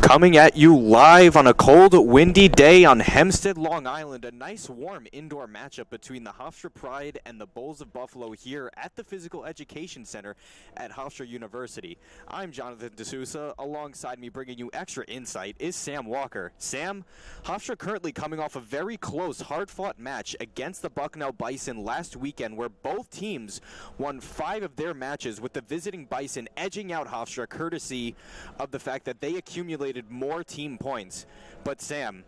Coming at you live on a cold, windy day on Hempstead, Long Island, a nice, warm indoor matchup between the Hofstra Pride and the Bulls of Buffalo here at the Physical Education Center at Hofstra University. I'm Jonathan D'Souza. Alongside me, bringing you extra insight, is Sam Walker. Sam, Hofstra currently coming off a very close, hard-fought match against the Bucknell Bison last weekend, where both teams won 5 of their matches, with the visiting Bison edging out Hofstra courtesy of the fact that they accumulated more team points. But Sam,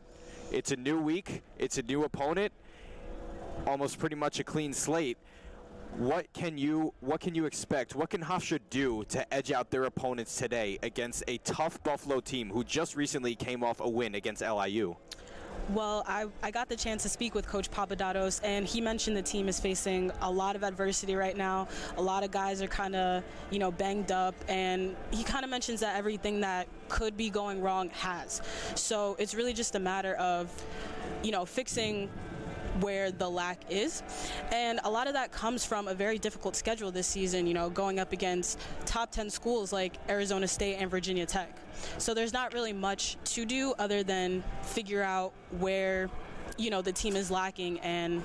it's a new week, it's a new opponent, almost pretty much a clean slate. What can you expect? What can Hofstra do to edge out their opponents today against a tough Buffalo team who just recently came off a win against LIU? Well, I got the chance to speak with Coach Papadopoulos, and he mentioned the team is facing a lot of adversity right now. A lot of guys are kind of, banged up, and he kind of mentions that everything that could be going wrong has. So it's really just a matter of, fixing where the lack is, and a lot of that comes from a very difficult schedule this season, going up against top 10 schools like Arizona State and Virginia Tech. So there's not really much to do other than figure out where the team is lacking and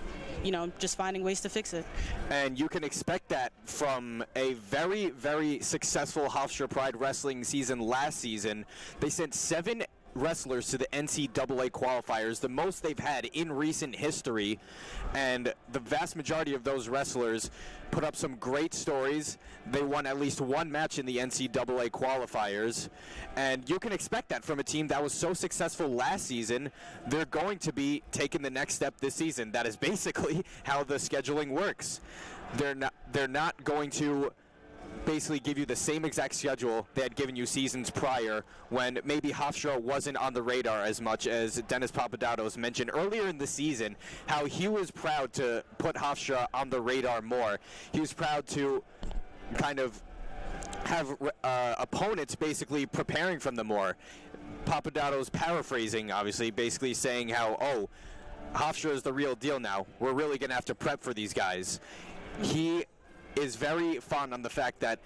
just finding ways to fix it. And you can expect that from a very, very successful Hofstra Pride wrestling season last season. They sent 7 wrestlers to the NCAA qualifiers, the most they've had in recent history, and the vast majority of those wrestlers put up some great stories. They won at least one match in the NCAA qualifiers, and you can expect that from a team that was so successful last season. They're going to be taking the next step this season. That is basically how the scheduling works. They're not going to basically give you the same exact schedule they had given you seasons prior, when maybe Hofstra wasn't on the radar as much, as Dennis Papadopoulos mentioned earlier in the season, how he was proud to put Hofstra on the radar more. He was proud to kind of have opponents basically preparing from them more. Papadopoulos paraphrasing, obviously, basically saying how, Hofstra is the real deal now. We're really going to have to prep for these guys. He is very fond on the fact that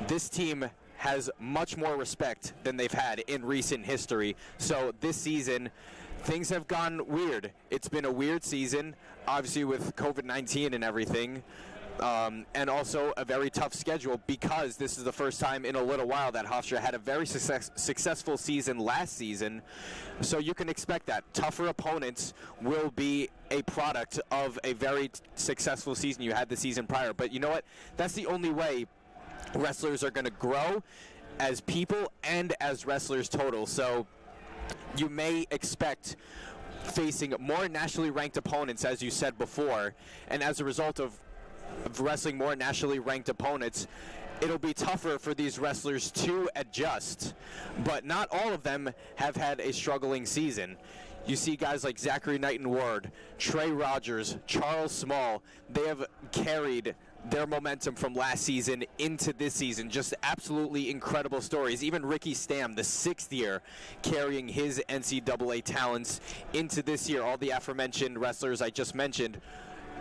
this team has much more respect than they've had in recent history. So this season, things have gone weird. It's been a weird season, obviously with COVID-19 and everything, and also a very tough schedule, because this is the first time in a little while that Hofstra had a very successful season last season. So you can expect that tougher opponents will be a product of a very successful season you had the season prior. But you know what? That's the only way wrestlers are going to grow as people and as wrestlers total. So you may expect facing more nationally ranked opponents, as you said before, and as a result of wrestling more nationally ranked opponents, it'll be tougher for these wrestlers to adjust. But not all of them have had a struggling season. You see guys like Zachary Knighton-Ward, Trey Rogers, Charles Small. They have carried their momentum from last season into this season. Just absolutely incredible stories. Even Ricky Stam, the 6th year, carrying his NCAA talents into this year. All the aforementioned wrestlers I just mentioned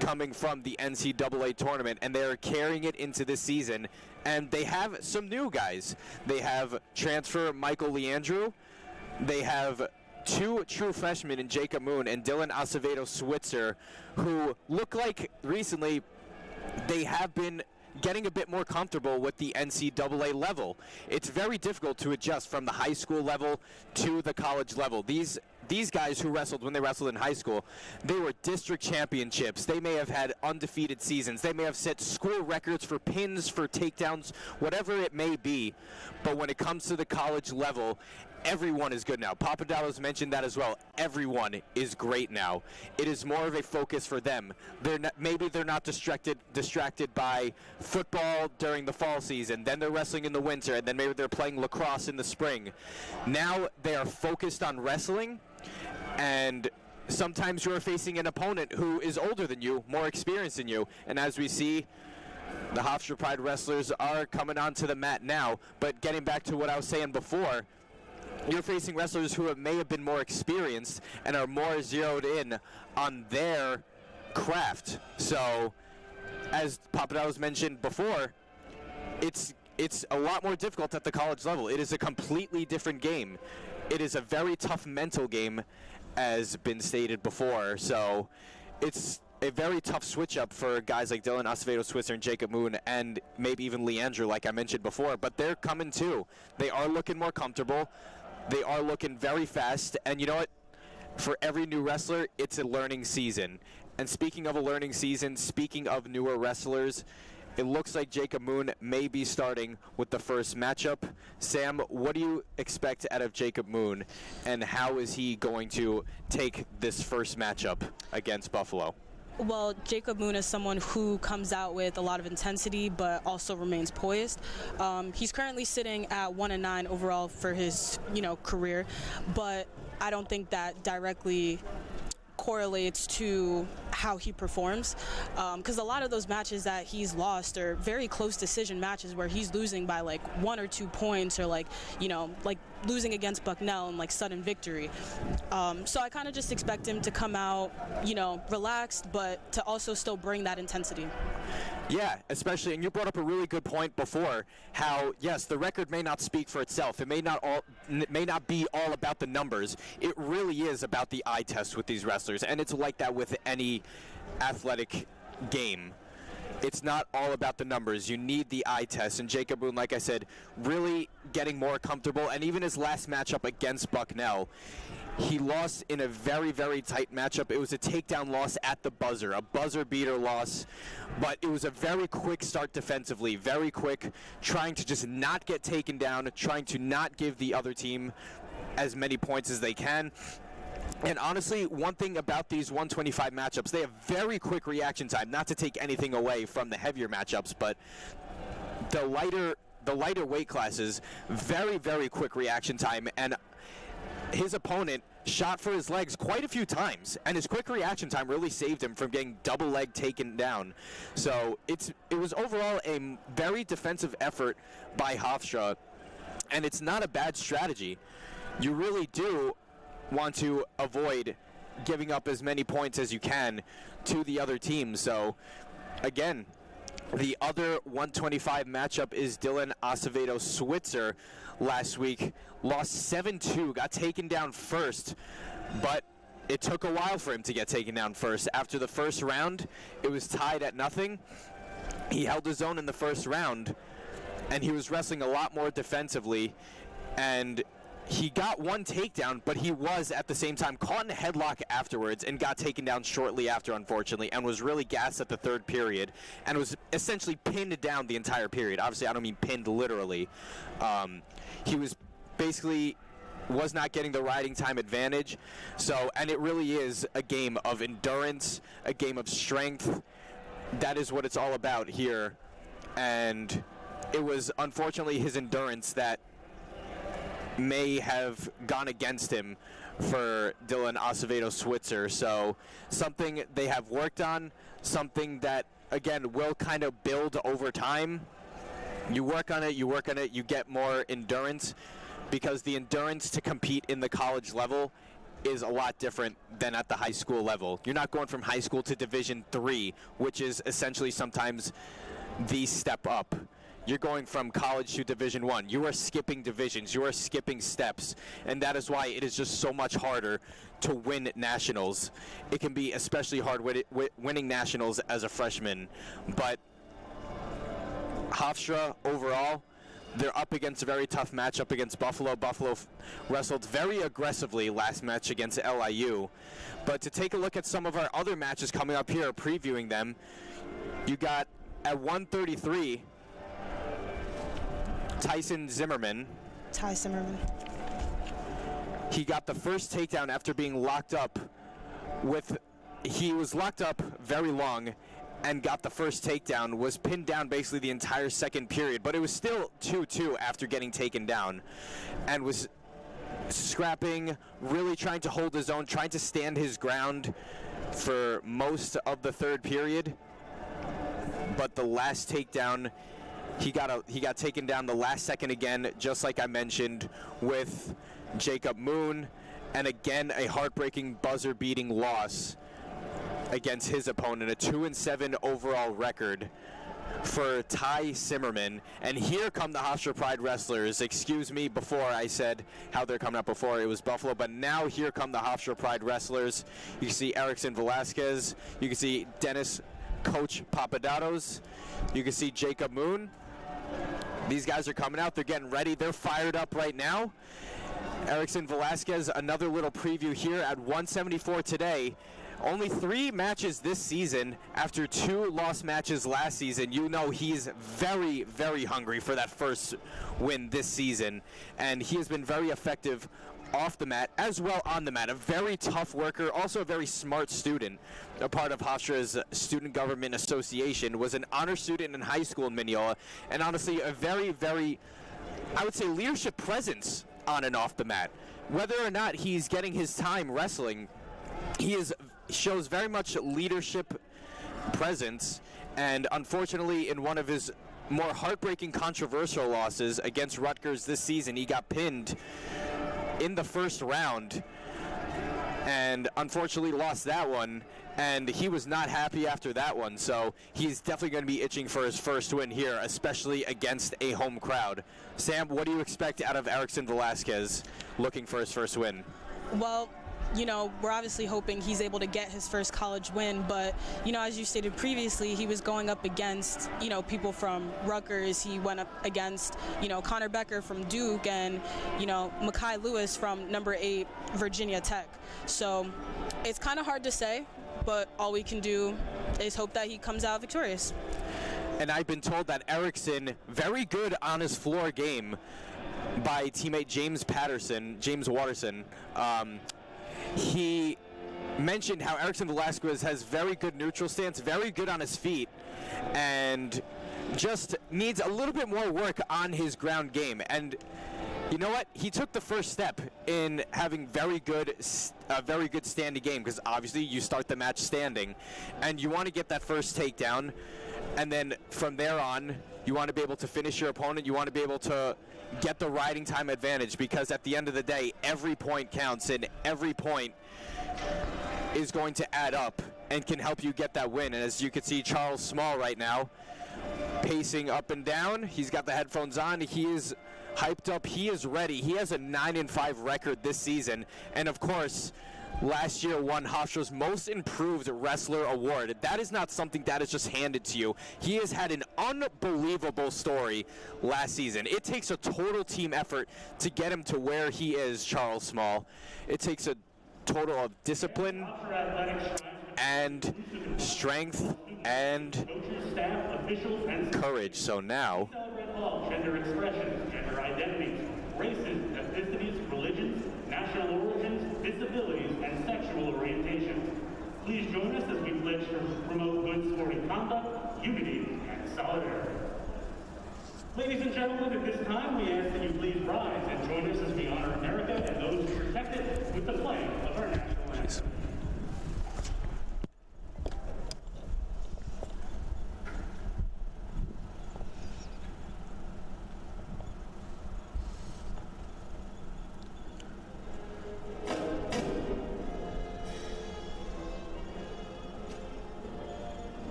coming from the NCAA tournament, and they're carrying it into this season. And they have some new guys. They have transfer Michael Leandrew. They have 2 true freshmen in Jacob Moon and Dylan Acevedo Switzer, who look like recently they have been getting a bit more comfortable with the NCAA level. It's very difficult to adjust from the high school level to the college level. These guys who wrestled when they wrestled in high school, they were district championships. They may have had undefeated seasons. They may have set school records for pins, for takedowns, whatever it may be. But when it comes to the college level, everyone is good now. Papadopoulos mentioned that as well. Everyone is great now. It is more of a focus for them. Maybe they're not distracted by football during the fall season. Then they're wrestling in the winter, and then maybe they're playing lacrosse in the spring. Now they are focused on wrestling, and sometimes you're facing an opponent who is older than you, more experienced than you. And as we see, the Hofstra Pride wrestlers are coming onto the mat now. But getting back to what I was saying before, you're facing wrestlers who may have been more experienced and are more zeroed in on their craft. So, as Papadopoulos mentioned before, it's it's a lot more difficult at the college level. It is a completely different game. It is a very tough mental game, as been stated before. So it's a very tough switch up for guys like Dylan Acevedo-Switzer and Jacob Moon, and maybe even Leandrew, like I mentioned before. But they're coming too. They are looking more comfortable. They are looking very fast. And you know what? For every new wrestler, it's a learning season. And speaking of a learning season, speaking of newer wrestlers, it looks like Jacob Moon may be starting with the first matchup. Sam, what do you expect out of Jacob Moon, and how is he going to take this first matchup against Buffalo? Well, Jacob Moon is someone who comes out with a lot of intensity, but also remains poised. He's currently sitting at 1-9 overall for his, career, but I don't think that directly correlates to how he performs, because a lot of those matches that he's lost are very close decision matches where he's losing by like 1 or 2 points, or like losing against Bucknell and like sudden victory. So I kind of just expect him to come out, relaxed, but to also still bring that intensity. Yeah, especially, and you brought up a really good point before, how yes, the record may not speak for itself. It may not be all about the numbers. It really is about the eye test with these wrestlers, and it's like that with any athletic game. It's not all about the numbers. You need the eye test, and Jacob Moon, like I said, really getting more comfortable. And even his last matchup against Bucknell, he lost in a very, very tight matchup. It was a takedown loss at the buzzer, a buzzer beater loss, but it was a very quick start defensively, very quick, trying to just not get taken down, trying to not give the other team as many points as they can. And honestly, one thing about these 125 matchups, they have very quick reaction time. Not to take anything away from the heavier matchups, but the lighter weight classes, very, very quick reaction time. And his opponent shot for his legs quite a few times, and his quick reaction time really saved him from getting double leg taken down. So it was overall a very defensive effort by Hofstra, and it's not a bad strategy. You really do want to avoid giving up as many points as you can to the other team. So again, the other 125 matchup is Dylan Acevedo-Switzer. Last week lost 7-2, got taken down first, but it took a while for him to get taken down first. After the first round, it was tied at nothing. He held his own in the first round, and he was wrestling a lot more defensively, and he got one takedown, but he was at the same time caught in a headlock afterwards and got taken down shortly after, unfortunately, and was really gassed at the third period and was essentially pinned down the entire period. Obviously, I don't mean pinned literally. He was basically was not getting the riding time advantage. So, and it really is a game of endurance, a game of strength. That is what it's all about here. And it was unfortunately his endurance that may have gone against him for Dylan Acevedo-Switzer. So something they have worked on, something that, again, will kind of build over time. You work on it, you get more endurance, because the endurance to compete in the college level is a lot different than at the high school level. You're not going from high school to Division III, which is essentially sometimes the step up. You're going from college to Division I. You are skipping divisions. You are skipping steps. And that is why it is just so much harder to win nationals. It can be especially hard winning nationals as a freshman. But Hofstra, overall, they're up against a very tough matchup against Buffalo. Buffalo wrestled very aggressively last match against LIU. But to take a look at some of our other matches coming up here, previewing them, you got at 133, Ty Zimmerman. He got the first takedown after being locked up he was locked up very long and got the first takedown, was pinned down basically the entire second period, but it was still 2-2 after getting taken down, and was scrapping, really trying to hold his own, trying to stand his ground for most of the third period. But the last takedown, he got taken down the last second again, just like I mentioned with Jacob Moon, and again a heartbreaking buzzer-beating loss against his opponent, a 2-7 overall record for Ty Simmerman. And here come the Hofstra Pride wrestlers. Excuse me, before I said how they're coming up before it was Buffalo, but now here come the Hofstra Pride wrestlers. You can see Erickson Velasquez. You can see Dennis Coach Papadatos. You can see Jacob Moon. These guys are coming out. They're getting ready. They're fired up right now. Erickson Velasquez, another little preview here at 174 today. Only 3 matches this season after 2 lost matches last season. You know he's very, very hungry for that first win this season. And he has been very effective off the mat as well on the mat. A very tough worker, also a very smart student. A part of Hofstra's Student Government Association, was an honor student in high school in Mineola, and honestly a very, very, I would say, leadership presence on and off the mat. Whether or not he's getting his time wrestling, he shows very much leadership presence, and unfortunately in one of his more heartbreaking controversial losses against Rutgers this season, he got pinned in the first round and unfortunately lost that one, and he was not happy after that one. So he's definitely going to be itching for his first win here, especially against a home crowd. Sam, what do you expect out of Erickson Velasquez looking for his first win? Well, you know, we're obviously hoping he's able to get his first college win, but, you know, as you stated previously, he was going up against, you know, people from Rutgers. He went up against, you know, Connor Becker from Duke and, you know, Mackay Lewis from number 8 Virginia Tech. So it's kind of hard to say, but all we can do is hope that he comes out victorious. And I've been told that Erickson, very good on his floor game by teammate James Watterson. He mentioned how Erickson Velasquez has very good neutral stance, very good on his feet, and just needs a little bit more work on his ground game. And you know what? He took the first step in having very good standing game, because obviously you start the match standing, and you want to get that first takedown, and then from there on, you want to be able to finish your opponent. You want to be able to get the riding time advantage, because at the end of the day, every point counts, and every point is going to add up and can help you get that win. And as you can see, Charles Small right now pacing up and down. He's got the headphones on. He is hyped up. He is ready. He has a 9-5 record this season, and of course last year won Hofstra's Most Improved Wrestler Award. That is not something that is just handed to you. He has had an unbelievable story last season. It takes a total team effort to get him to where he is, Charles Small. It takes a total of discipline and strength and courage. So now, gender expression, gender identities, races, ethnicities, religions, national origins, disabilities, and sexual orientation. Please join us as we pledge to promote good sporting conduct, unity, and solidarity. Ladies and gentlemen, at this time, we ask that you please rise and join us as we honor America and those who protect it with the playing of our national anthem.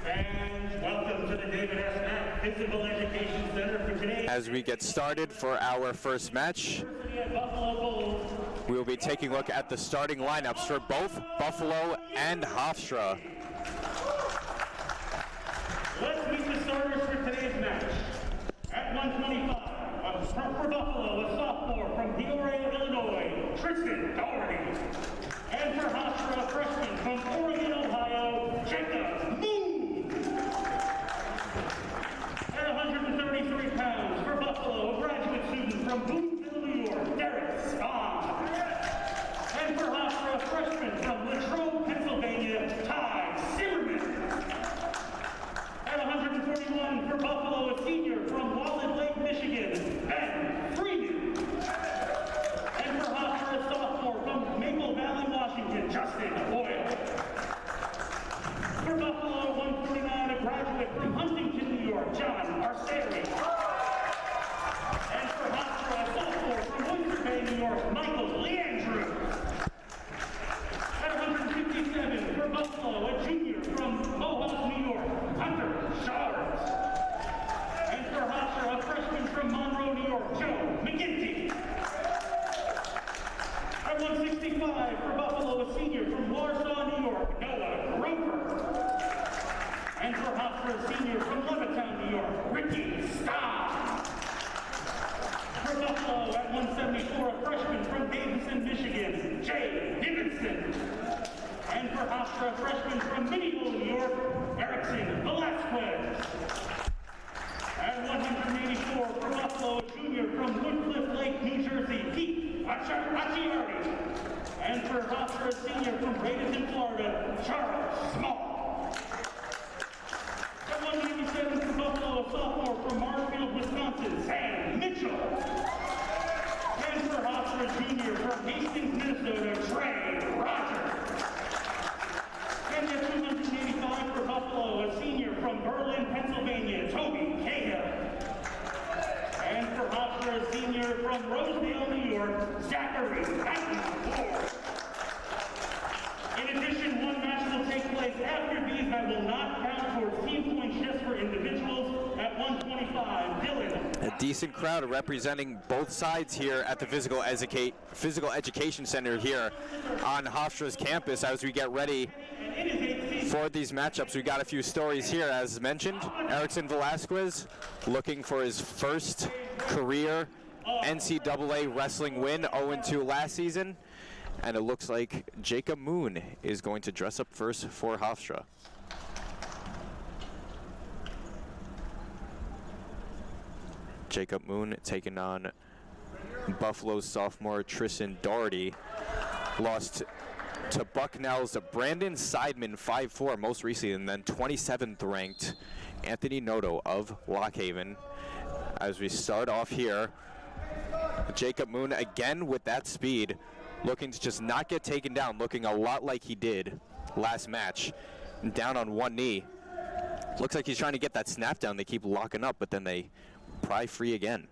And welcome to the Mack Physical Education Center for today's as we get started for our first match. We will be taking a look at the starting lineups for both Buffalo and Hofstra. Let's meet the starters for today's match. At 125, for Buffalo, a sophomore from Peoria, Illinois, Tristan Doherty. And for Hofstra, a freshman from Oregon, Ohio, Jacob Moon. At 133 pounds, for Buffalo, a graduate student from Boonville, New York, Derek Scott. And for Hofstra, a freshman from Latrobe, Pennsylvania, Ty Zimmerman. At 141 for Buffalo, a senior from Walnut Lake, Michigan, Ben Freeman. And for Hofstra, a sophomore from Maple Valley, Washington, Justin Boyle. For Buffalo, 149, a graduate from Huntington, New York, John Arceri. And for Hofstra, a sophomore from Oyster Bay, New York, Michael Leandrew. At 157 for Buffalo, a junior from Mohawk, New York, Hunter Shards. And for Hofstra, a freshman from Monroe, New York, Joe McGinty. At 165 for Buffalo, a senior from Warsaw, New York, Noah Roper. And for Hofstra, a senior from Levittown, New York, Ricky Stahl. For Buffalo, at 174, a freshman from Davidson, Michigan, Jay Davidson. And for Hofstra, a freshman from Mineola, New York, Erickson Velasquez. At 184 for Buffalo, a junior from Woodcliff Lake, New Jersey, Pete Acciari. And for Hofstra, a senior from Bradenton, Florida, Charles Small. At 197 for Buffalo, a sophomore from Marshfield, Wisconsin, Sam Mitchell. And for Hofstra, a junior from Hastings, Minnesota, Trey Rogers. And at 285 for Buffalo, a senior from Berlin, Pennsylvania, Toby Cahill. And for Hofstra, a senior from Rosedale, New York, Zachary Patton. In addition, one match will take place after these that will not count towards team points just for individuals. At 125, Dylan. A decent crowd representing both sides here at the Physical Education Center here on Hofstra's campus as we get ready for these matchups. We got a few stories here, as mentioned. Erickson Velasquez looking for his first career NCAA wrestling win, 0-2 last season. And it looks like Jacob Moon is going to dress up first for Hofstra. Jacob Moon taking on Buffalo sophomore Tristan Doherty. Lost to Bucknell's Brandon Seidman 5-4 most recently, and then 27th ranked Anthony Noto of Lockhaven. As we start off here, Jacob Moon again with that speed, looking to just not get taken down, looking a lot like he did last match. Down on one knee. Looks like he's trying to get that snap down. They keep locking up, but then they pry free again.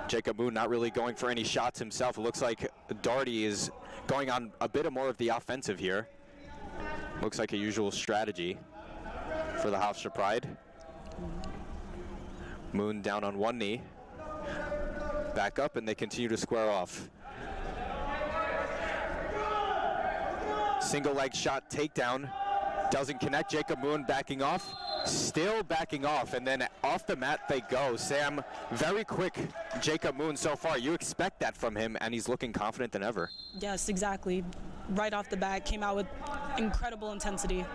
Jacob Moon not really going for any shots himself. It looks like Doherty is going on a bit more of the offensive here. Looks like a usual strategy for the Hofstra Pride. Moon down on one knee. Back up, and they continue to square off. Single leg shot takedown. Doesn't connect. Jacob Moon backing off. Still backing off, and then off the mat they go. Sam, very quick Jacob Moon so far. You expect that from him, and he's looking confident than ever. Yes, exactly. Right off the bat, came out with incredible intensity.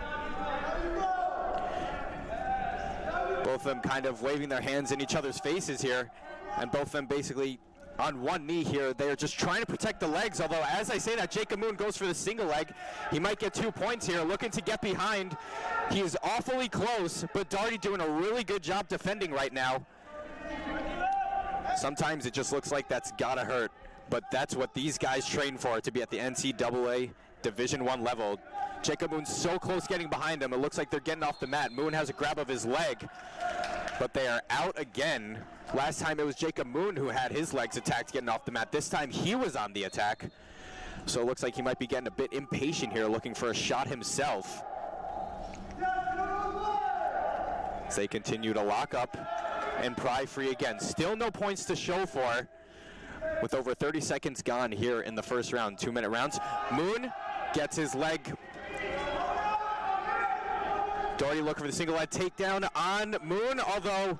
Both of them kind of waving their hands in each other's faces here, and both of them basically on one knee here. They're just trying to protect the legs, although as I say that, Jacob Moon goes for the single leg. He might get 2 points here, looking to get behind. He is awfully close, but Doherty doing a really good job defending right now. Sometimes it just looks like that's gotta hurt, but that's what these guys train for, to be at the NCAA Division I level. Jacob Moon's so close getting behind him, it looks like they're getting off the mat. Moon has a grab of his leg, but they are out again. Last time it was Jacob Moon who had his legs attacked getting off the mat. This time he was on the attack. So it looks like he might be getting a bit impatient here, looking for a shot himself. As they continue to lock up. and pry free again. Still no points to show for with over 30 seconds gone here in the first round, 2-minute rounds. Moon gets his leg. Doherty looking for the single leg takedown on Moon, although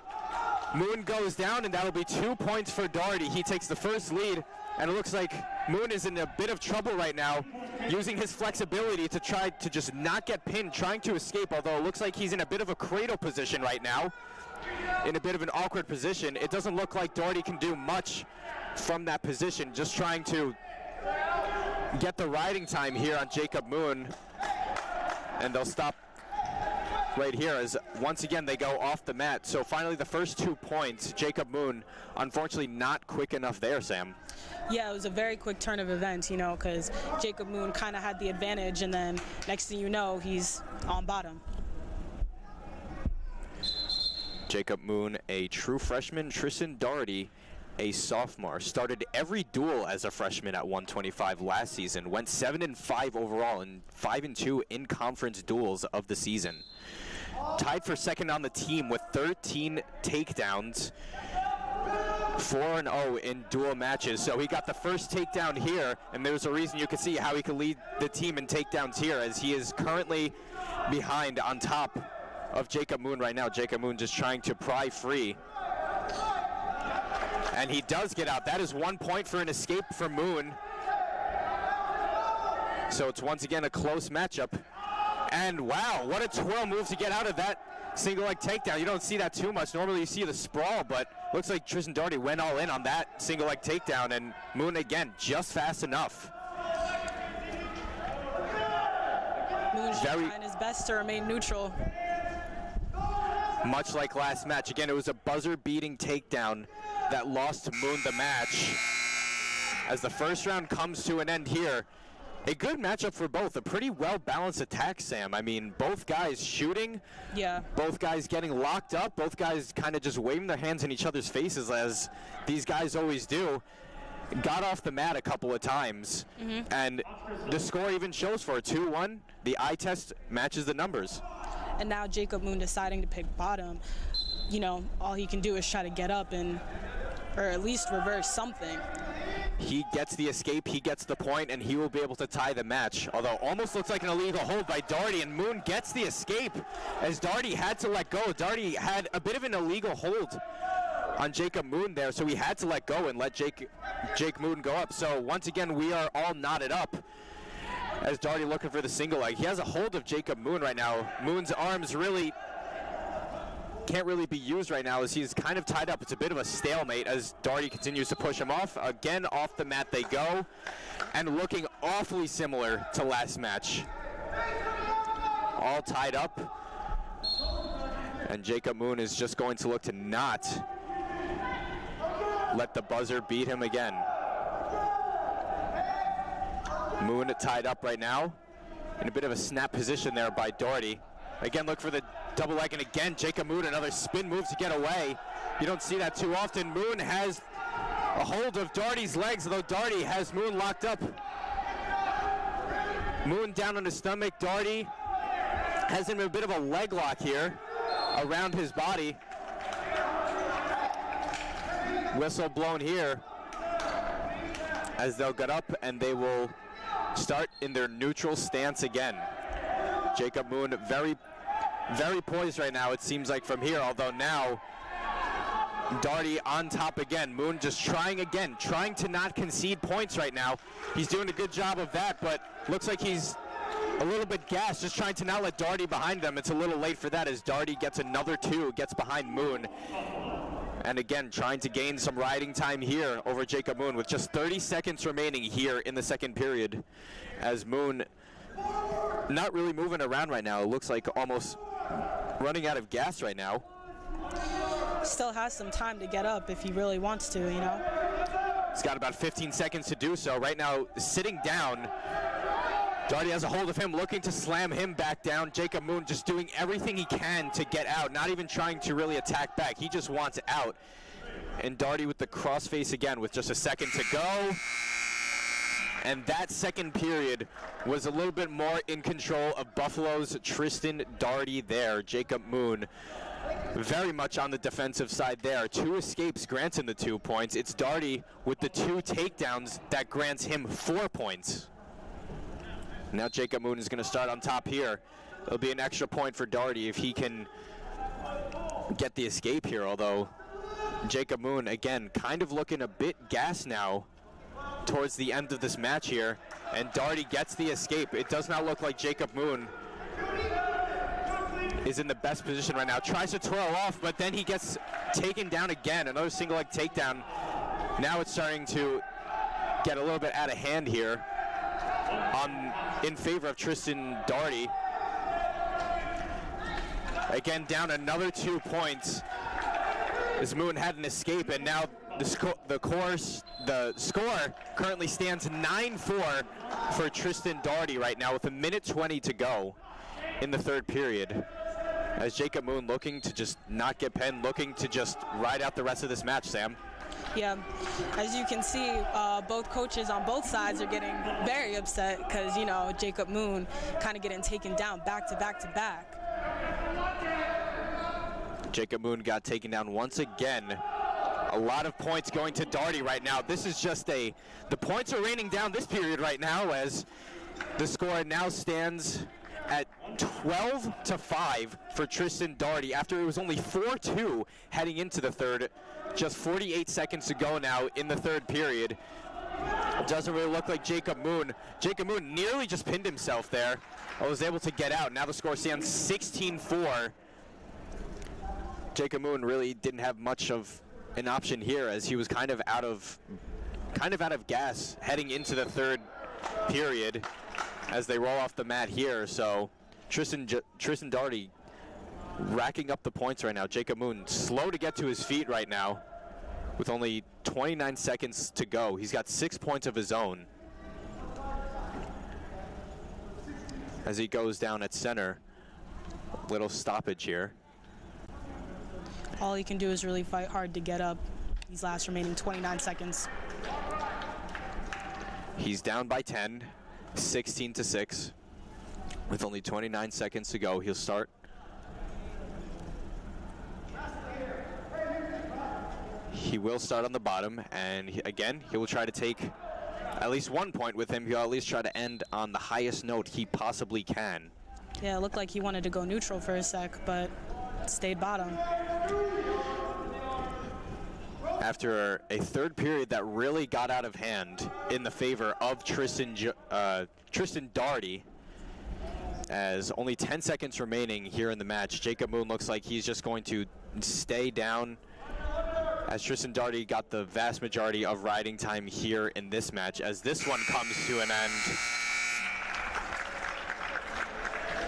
Moon goes down, and that'll be 2 points for Doherty. He takes the first lead, and it looks like Moon is in a bit of trouble right now, using his flexibility to try to just not get pinned, trying to escape, although it looks like he's in a bit of a cradle position right now, in a bit of an awkward position. It doesn't look like Doherty can do much from that position, just trying to get the riding time here on Jacob Moon, and they'll stop right here as once again they go off the mat. So finally the first 2 points. Jacob Moon, unfortunately not quick enough there, Sam. Yeah, it was a very quick turn of events, you know, because Jacob Moon kind of had the advantage, and then next thing you know, he's on bottom. Jacob Moon, a true freshman. Tristan Doherty, a sophomore. Started every duel as a freshman at 125 last season. Went 7-5 overall and 5-2 in conference duels of the season. Tied for second on the team with 13 takedowns. 4-0 in dual matches. So he got the first takedown here, and there's a reason you can see how he can lead the team in takedowns here, as he is currently behind on top of Jacob Moon right now. Jacob Moon just trying to pry free. And he does get out. That is 1 point for an escape for Moon. So it's once again a close matchup. And wow, what a twirl move to get out of that single leg takedown. You don't see that too much. Normally you see the sprawl, but looks like Tristan Doherty went all in on that single leg takedown, and Moon again just fast enough. Moon's trying his best to remain neutral. Much like last match, again, it was a buzzer-beating takedown that lost Moon the match. As the first round comes to an end here, a good matchup for both. A pretty well-balanced attack, Sam. I mean, both guys shooting. Yeah. Both guys getting locked up. Both guys kind of just waving their hands in each other's faces, as these guys always do. Got off the mat a couple of times. And the score even shows for it. 2-1. The eye test matches the numbers. And now Jacob Moon deciding to pick bottom. You know, all he can do is try to get up and, or at least reverse something. He gets the escape, he gets the point, and he will be able to tie the match. Although almost looks like an illegal hold by Doherty, and Moon gets the escape as Doherty had to let go. Doherty had a bit of an illegal hold on Jacob Moon there, so he had to let go and let Jake Moon go up. So once again, we are all knotted up as Doherty looking for the single leg. He has a hold of Jacob Moon right now. Moon's arms really can't really be used right now as he's kind of tied up. It's a bit of a stalemate as Doherty continues to push him off. Again, off the mat they go, and looking awfully similar to last match. All tied up, and Jacob Moon is just going to look to not let the buzzer beat him again. Moon tied up right now in a bit of a snap position there by Doherty. Again, look for the double leg, and again, Jacob Moon, another spin move to get away. You don't see that too often. Moon has a hold of Doherty's legs, although Doherty has Moon locked up. Moon down on his stomach. Doherty has him in a bit of a leg lock here around his body. Whistle blown here as they'll get up and they will start in their neutral stance again. Jacob Moon very poised right now, it seems like, from here, although now Doherty on top again. Moon just trying to not concede points right now. He's doing a good job of that, but looks like he's a little bit gassed, just trying to not let Doherty behind them. It's a little late for that as Doherty gets another 2, gets behind Moon. And again, trying to gain some riding time here over Jacob Moon with just 30 seconds remaining here in the second period, as Moon not really moving around right now. It looks like almost running out of gas right now. Still has some time to get up if he really wants to, you know. He's got about 15 seconds to do so. Right now, sitting down, Doherty has a hold of him, looking to slam him back down. Jacob Moon just doing everything he can to get out, not even trying to really attack back. He just wants out. And Doherty with the crossface again with just a second to go. And that second period was a little bit more in control of Buffalo's Tristan Doherty there. Jacob Moon very much on the defensive side there. 2 escapes grants him the 2 points. It's Daugherty with the 2 takedowns that grants him 4 points. Now Jacob Moon is going to start on top here. It'll be an extra point for Daugherty if he can get the escape here, although Jacob Moon, again, kind of looking a bit gassed now towards the end of this match here, and Daugherty gets the escape. It does not look like Jacob Moon is in the best position right now. Tries to twirl off, but then he gets taken down again. Another single leg takedown. Now it's starting to get a little bit out of hand here in favor of Tristan Daugherty. Again, down another 2 points. As Moon had an escape, and now the score currently stands 9-4 for Tristan Daugherty right now with 1:20 to go in the 3rd period. As Jacob Moon looking to just not get pinned, looking to just ride out the rest of this match, Sam. Yeah, as you can see, both coaches on both sides are getting very upset because, you know, Jacob Moon kind of getting taken down back to back to back. Jacob Moon got taken down once again. A lot of points going to Daugherty right now. This is just the points are raining down this period right now as the score now stands at 12-5 for Tristan Daugherty after it was only 4-2 heading into the 3rd. Just 48 seconds to go now in the 3rd period. It doesn't really look like Jacob Moon. Jacob Moon nearly just pinned himself there. Was able to get out. Now the score stands 16-4. Jacob Moon really didn't have much of an option here as he was kind of out of gas heading into the 3rd period as they roll off the mat here. So Tristan Daugherty racking up the points right now. Jacob Moon slow to get to his feet right now with only 29 seconds to go. He's got 6 points of his own as he goes down at center. Little stoppage here. All he can do is really fight hard to get up these last remaining 29 seconds. He's down by 10, 16-6. With only 29 seconds to go, he'll start. He will start on the bottom, and he will try to take at least 1 point with him. He'll at least try to end on the highest note he possibly can. Yeah, it looked like he wanted to go neutral for a sec, but stayed bottom. After a 3rd period that really got out of hand in the favor of Tristan Daugherty, as only 10 seconds remaining here in the match, Jacob Moon looks like he's just going to stay down as Tristan Daugherty got the vast majority of riding time here in this match as this one comes to an end.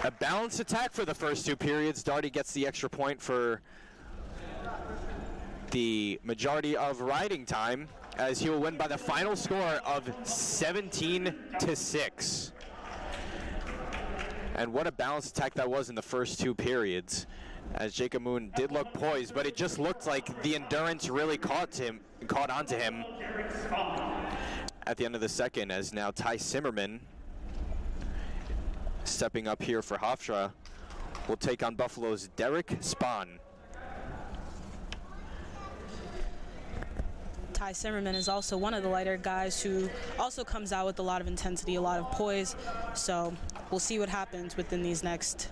A balanced attack for the first 2 periods. Daugherty gets the extra point for the majority of riding time as he will win by the final score of 17-6. And what a balanced attack that was in the first 2 periods, as Jacob Moon did look poised, but it just looked like the endurance really caught onto him at the end of the second, as now Ty Simmerman, stepping up here for Hofstra, will take on Buffalo's Derek Spahn. Ty Simmerman is also one of the lighter guys who also comes out with a lot of intensity, a lot of poise. So we'll see what happens within these next,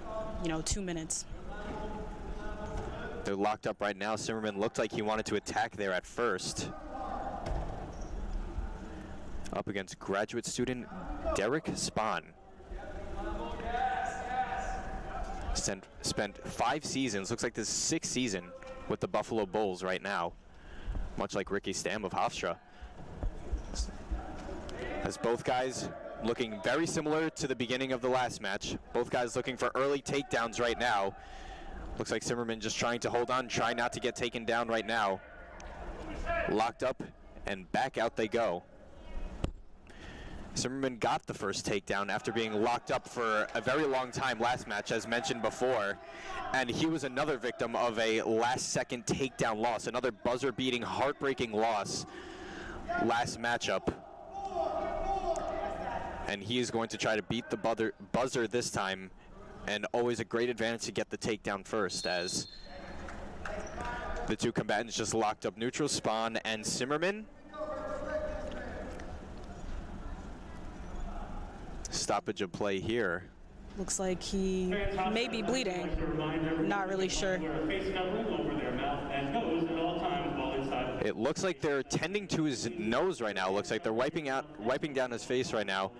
2 minutes. They're locked up right now. Simmerman looked like he wanted to attack there at first. Up against graduate student Derek Spahn. Spent 5 seasons, looks like this 6th season with the Buffalo Bulls right now, much like Ricky Stam of Hofstra. As both guys looking very similar to the beginning of the last match. Both guys looking for early takedowns right now. Looks like Simmerman just trying to hold on, try not to get taken down right now. Locked up, and back out they go. Simmerman got the first takedown after being locked up for a very long time last match, as mentioned before. And he was another victim of a last-second takedown loss, another buzzer-beating, heartbreaking loss last matchup. And he is going to try to beat the buzzer this time, and always a great advantage to get the takedown first, as The two combatants just locked up neutral, Spahn and Zimmerman. Stoppage of play here. Looks like he may be bleeding. Not really sure. It looks like they're tending to his nose right now. Looks like they're wiping down his face right now.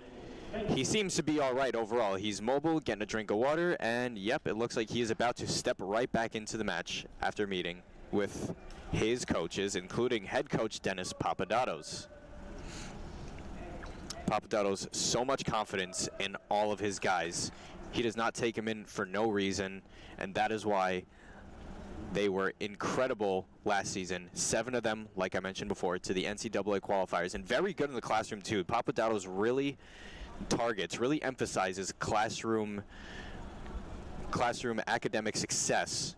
He seems to be all right overall. He's mobile, getting a drink of water, and yep, it looks like he is about to step right back into the match after meeting with his coaches, including head coach Dennis Papadopoulos. Papadopoulos, so much confidence in all of his guys. He does not take them in for no reason, and that is why they were incredible last season. 7 of them, like I mentioned before, to the NCAA qualifiers, and very good in the classroom too. Papadopoulos really really emphasizes classroom academic success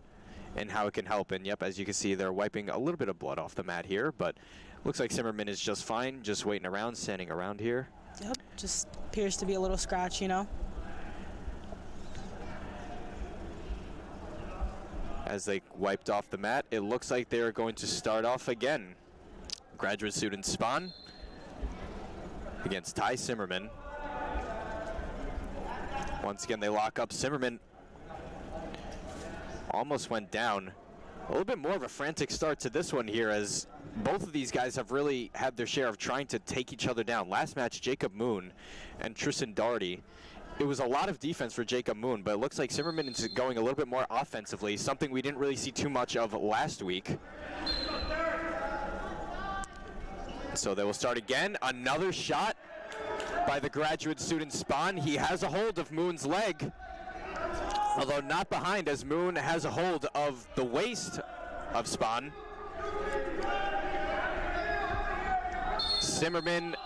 and how it can help. And yep, as you can see, they're wiping a little bit of blood off the mat here, but looks like Zimmerman is just fine, just waiting around, standing around here. Yep, just appears to be a little scratch, you know. As they wiped off the mat, it looks like they're going to start off again. Graduate student Spahn against Ty Zimmerman. Once again, they lock up. Zimmerman almost went down. A little bit more of a frantic start to this one here, as both of these guys have really had their share of trying to take each other down. Last match, Jacob Moon and Tristan Doherty. It was a lot of defense for Jacob Moon, but it looks like Zimmerman is going a little bit more offensively, something we didn't really see too much of last week. So they will start again. Another shot by the graduate student Spahn. He has a hold of Moon's leg, although not behind, as Moon has a hold of the waist of Spahn. Zimmerman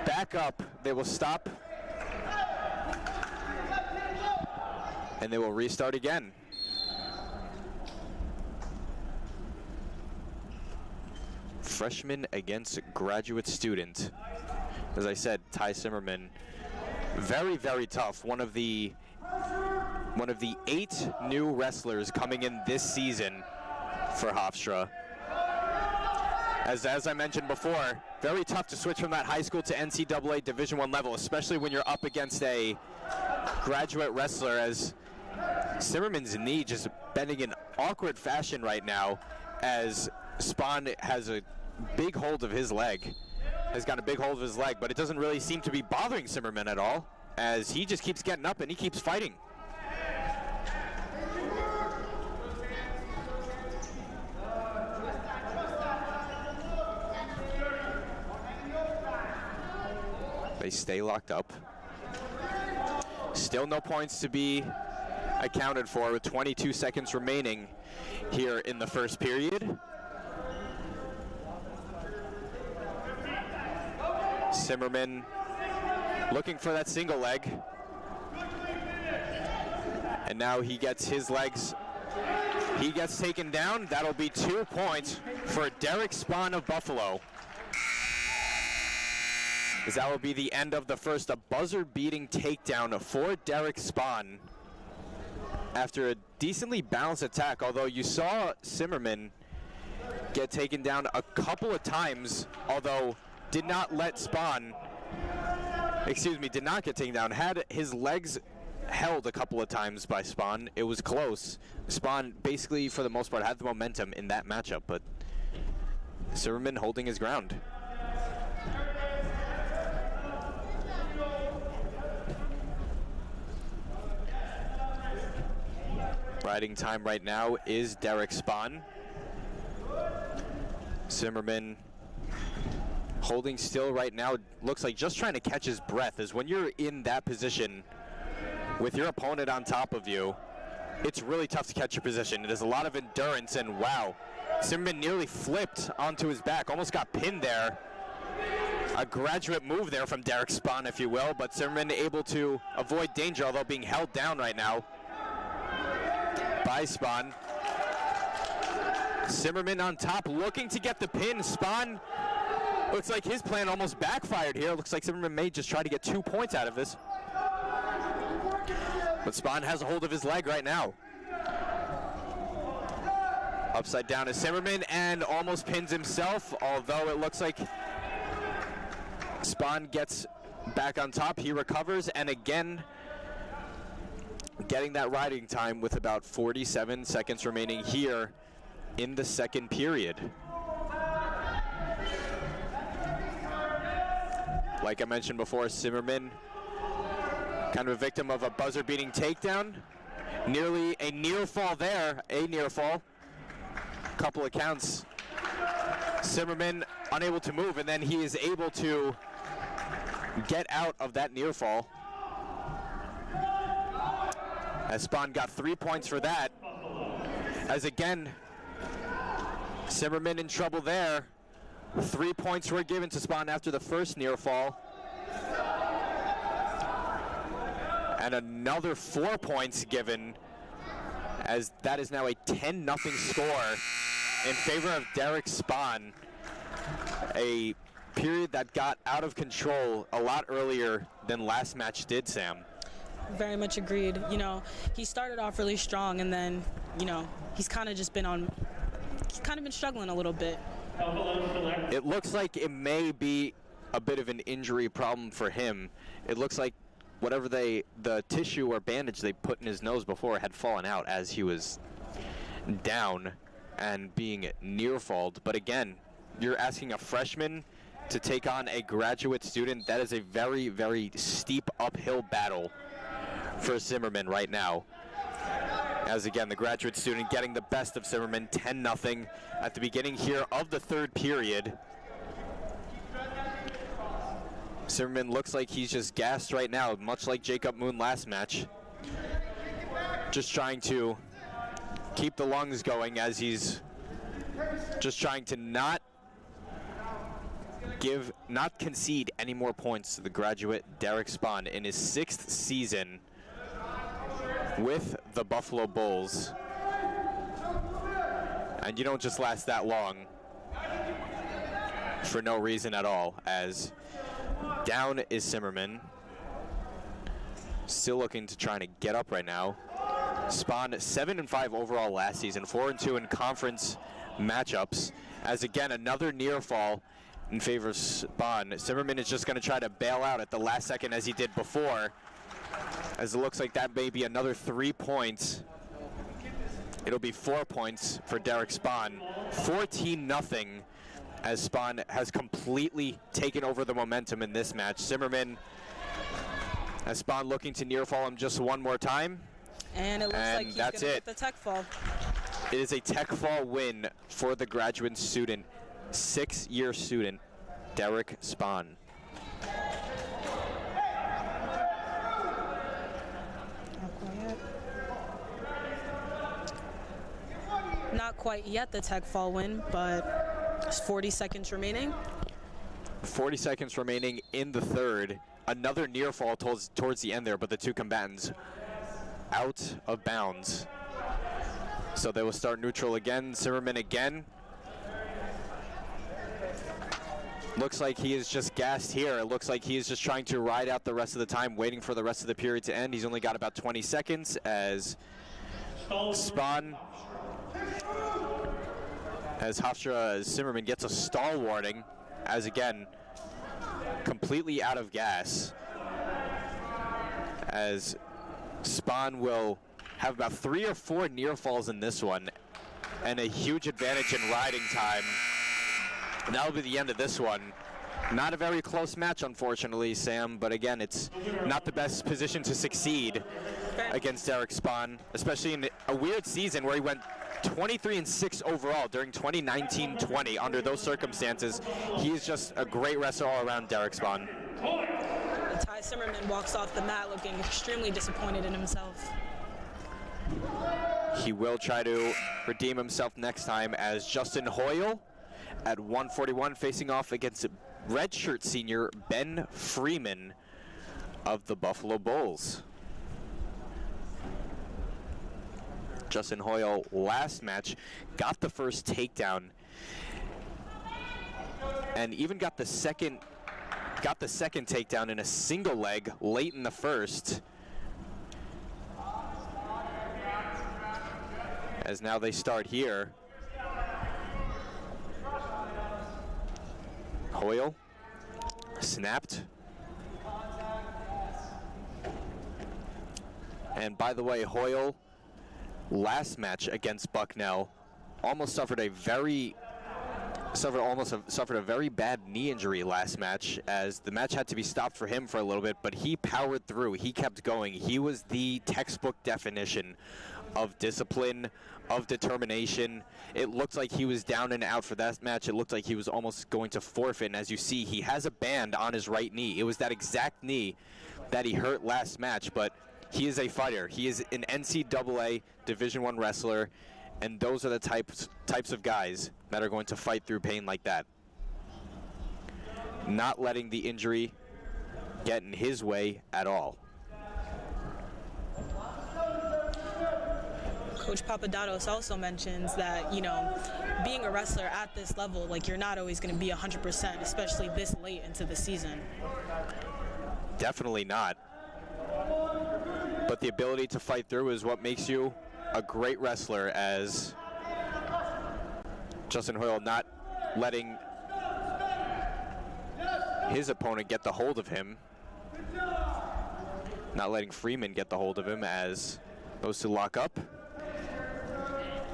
back up. They will stop, and they will restart again. Freshman against graduate student. As I said, Ty Zimmerman, very, very tough. One of the 8 new wrestlers coming in this season for Hofstra. As I mentioned before, very tough to switch from that high school to NCAA Division I level, especially when you're up against a graduate wrestler, as Zimmerman's knee just bending in awkward fashion right now, as Spahn has a big hold of his leg, but it doesn't really seem to be bothering Zimmerman at all, as he just keeps getting up and he keeps fighting. They stay locked up. Still no points to be accounted for with 22 seconds remaining here in the first period. Zimmerman looking for that single leg. And now he gets his legs. He gets taken down. That'll be 2 points for Derek Spahn of Buffalo. As that will be the end of the first. A buzzer-beating takedown for Derek Spahn after a decently balanced attack, although you saw Zimmerman get taken down a couple of times, although did not get taken down. Had his legs held a couple of times by Spahn. It was close. Spahn basically, for the most part, had the momentum in that matchup, but Zimmerman holding his ground. Riding time right now is Derek Spahn. Zimmerman holding still right now, looks like just trying to catch his breath, as when you're in that position with your opponent on top of you, it's really tough to catch your position. It is a lot of endurance, and wow, Zimmerman nearly flipped onto his back, almost got pinned there. A graduate move there from Derek Spahn, if you will, but Zimmerman able to avoid danger, although being held down right now by Spahn. Zimmerman on top, looking to get the pin. Spahn, looks like his plan almost backfired here. Looks like Zimmerman may just try to get 2 points out of this. But Spahn has a hold of his leg right now. Upside down to Zimmerman and almost pins himself, although it looks like Spahn gets back on top. He recovers, and again, getting that riding time with about 47 seconds remaining here in the second period. Like I mentioned before, Zimmerman, kind of a victim of a buzzer-beating takedown. Nearly a near fall there, a near fall. Couple of counts. Zimmerman unable to move, and then he is able to get out of that near fall. As Spahn got 3 points for that. As again, Zimmerman in trouble there. 3 points were given to Spahn after the first near fall. And another 4 points given, as that is now a 10-0 score in favor of Derek Spahn. A period that got out of control a lot earlier than last match did, Sam. Very much agreed. You know, he started off really strong, and then, you know, he's kind of been struggling a little bit. It looks like it may be a bit of an injury problem for him. It looks like whatever the tissue or bandage they put in his nose before had fallen out as he was down and being near-falled. But again, you're asking a freshman to take on a graduate student. That is a very, very steep uphill battle for Zimmerman right now. As again, the graduate student getting the best of Zimmerman, 10-0 at the beginning here of the third period. Zimmerman looks like he's just gassed right now, much like Jacob Moon last match. Just trying to keep the lungs going, as he's just trying to not concede any more points to the graduate Derek Spahn in his 6th season with the Buffalo Bulls. And you don't just last that long for no reason at all, as down is Zimmerman. Still looking to try to get up right now. Spahn 7-5 overall last season, 4-2 in conference matchups. As again, another near fall in favor of Spahn. Zimmerman is just going to try to bail out at the last second, as he did before, as it looks like that may be another 3 points. It'll be 4 points for Derek Spahn. 14-0, as Spahn has completely taken over the momentum in this match. Zimmerman, as Spahn looking to near fall him just one more time. And it looks like he's going to get the tech fall. It is a tech fall win for the graduate student, 6-year student, Derek Spahn. Not quite yet the tech fall win, but there's 40 seconds remaining. 40 seconds remaining in the third. Another near fall towards the end there, but the two combatants out of bounds. So they will start neutral again. Zimmerman again. Looks like he is just gassed here. It looks like he is just trying to ride out the rest of the time, waiting for the rest of the period to end. He's only got about 20 seconds as Spahn, as Hofstra Zimmerman gets a stall warning, as again, completely out of gas, as Spahn will have about 3 or 4 near falls in this one and a huge advantage in riding time. And that'll be the end of this one. Not a very close match, unfortunately, Sam, but again, it's not the best position to succeed against Derek Spahn, especially in a weird season where he went 23-6 overall during 2019-20. Under those circumstances, he is just a great wrestler all around, Derek Spahn. Ty Zimmerman walks off the mat looking extremely disappointed in himself. He will try to redeem himself next time, as Justin Hoyle at 141 facing off against redshirt senior Ben Freeman of the Buffalo Bulls. Justin Hoyle last match got the first takedown and even got the second takedown in a single leg late in the first. As now they start here. Hoyle snapped. And by the way, Hoyle, last match against Bucknell, almost suffered a very bad knee injury last match, as the match had to be stopped for him for a little bit, but he powered through. He kept going. He was the textbook definition of discipline, of determination. It looked like he was down and out for that match. It looked like he was almost going to forfeit, and as you see, he has a band on his right knee. It was that exact knee that he hurt last match, but he is a fighter. He is an NCAA Division I wrestler, and those are the types of guys that are going to fight through pain like that. Not letting the injury get in his way at all. Coach Papadopoulos also mentions that, being a wrestler at this level, like, you're not always going to be 100%, especially this late into the season. Definitely not. But the ability to fight through is what makes you a great wrestler, as Justin Hoyle not letting his opponent get the hold of him, not letting Freeman get the hold of him, as those two lock up.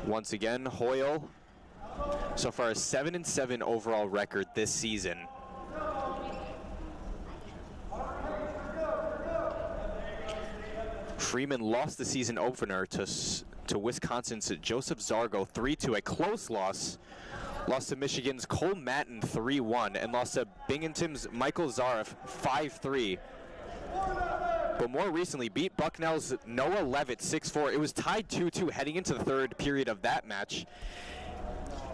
Once again, Hoyle, so far a 7-7 overall record this season. Freeman lost the season opener to Wisconsin's Joseph Zargo 3-2, a close loss. Lost to Michigan's Cole Matten 3-1, and lost to Binghamton's Michael Zareff 5-3. But more recently, beat Bucknell's Noah Levitt 6-4. It was tied 2-2 heading into the third period of that match,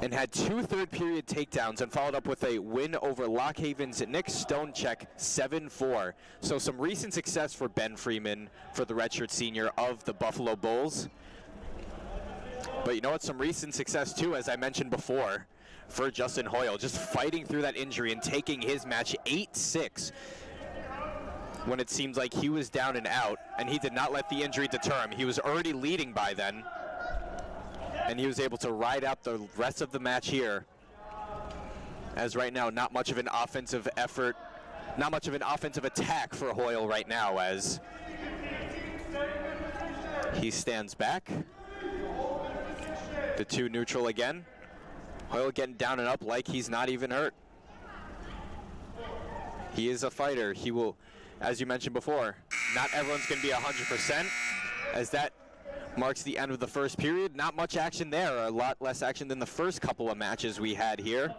and had 2 third-period takedowns, and followed up with a win over Lock Haven's Nick Stonechek 7-4. So some recent success for Ben Freeman, for the redshirt senior of the Buffalo Bulls. But you know what? Some recent success, too, as I mentioned before, for Justin Hoyle, just fighting through that injury and taking his match 8-6 when it seems like he was down and out, and he did not let the injury deter him. He was already leading by then, and he was able to ride out the rest of the match here, as right now not much of an offensive effort, not much of an offensive attack for Hoyle right now, as he stands back. The two neutral again. Hoyle getting down and up like he's not even hurt. He is a fighter. He will, as you mentioned before, not everyone's going to be 100%, as that marks the end of the first period. Not much action there, a lot less action than the first couple of matches we had here.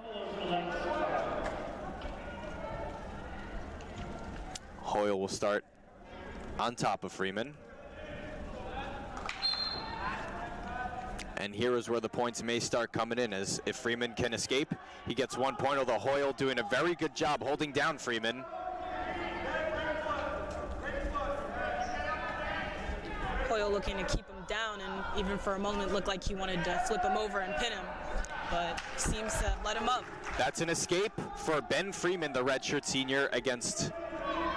Hoyle will start on top of Freeman. And here is where the points may start coming in, as if Freeman can escape, he gets 1 point, although Hoyle doing a very good job holding down Freeman. Hoyle looking to keep him down, and even for a moment looked like he wanted to flip him over and pin him, but seems to let him up. That's an escape for Ben Freeman, the redshirt senior, against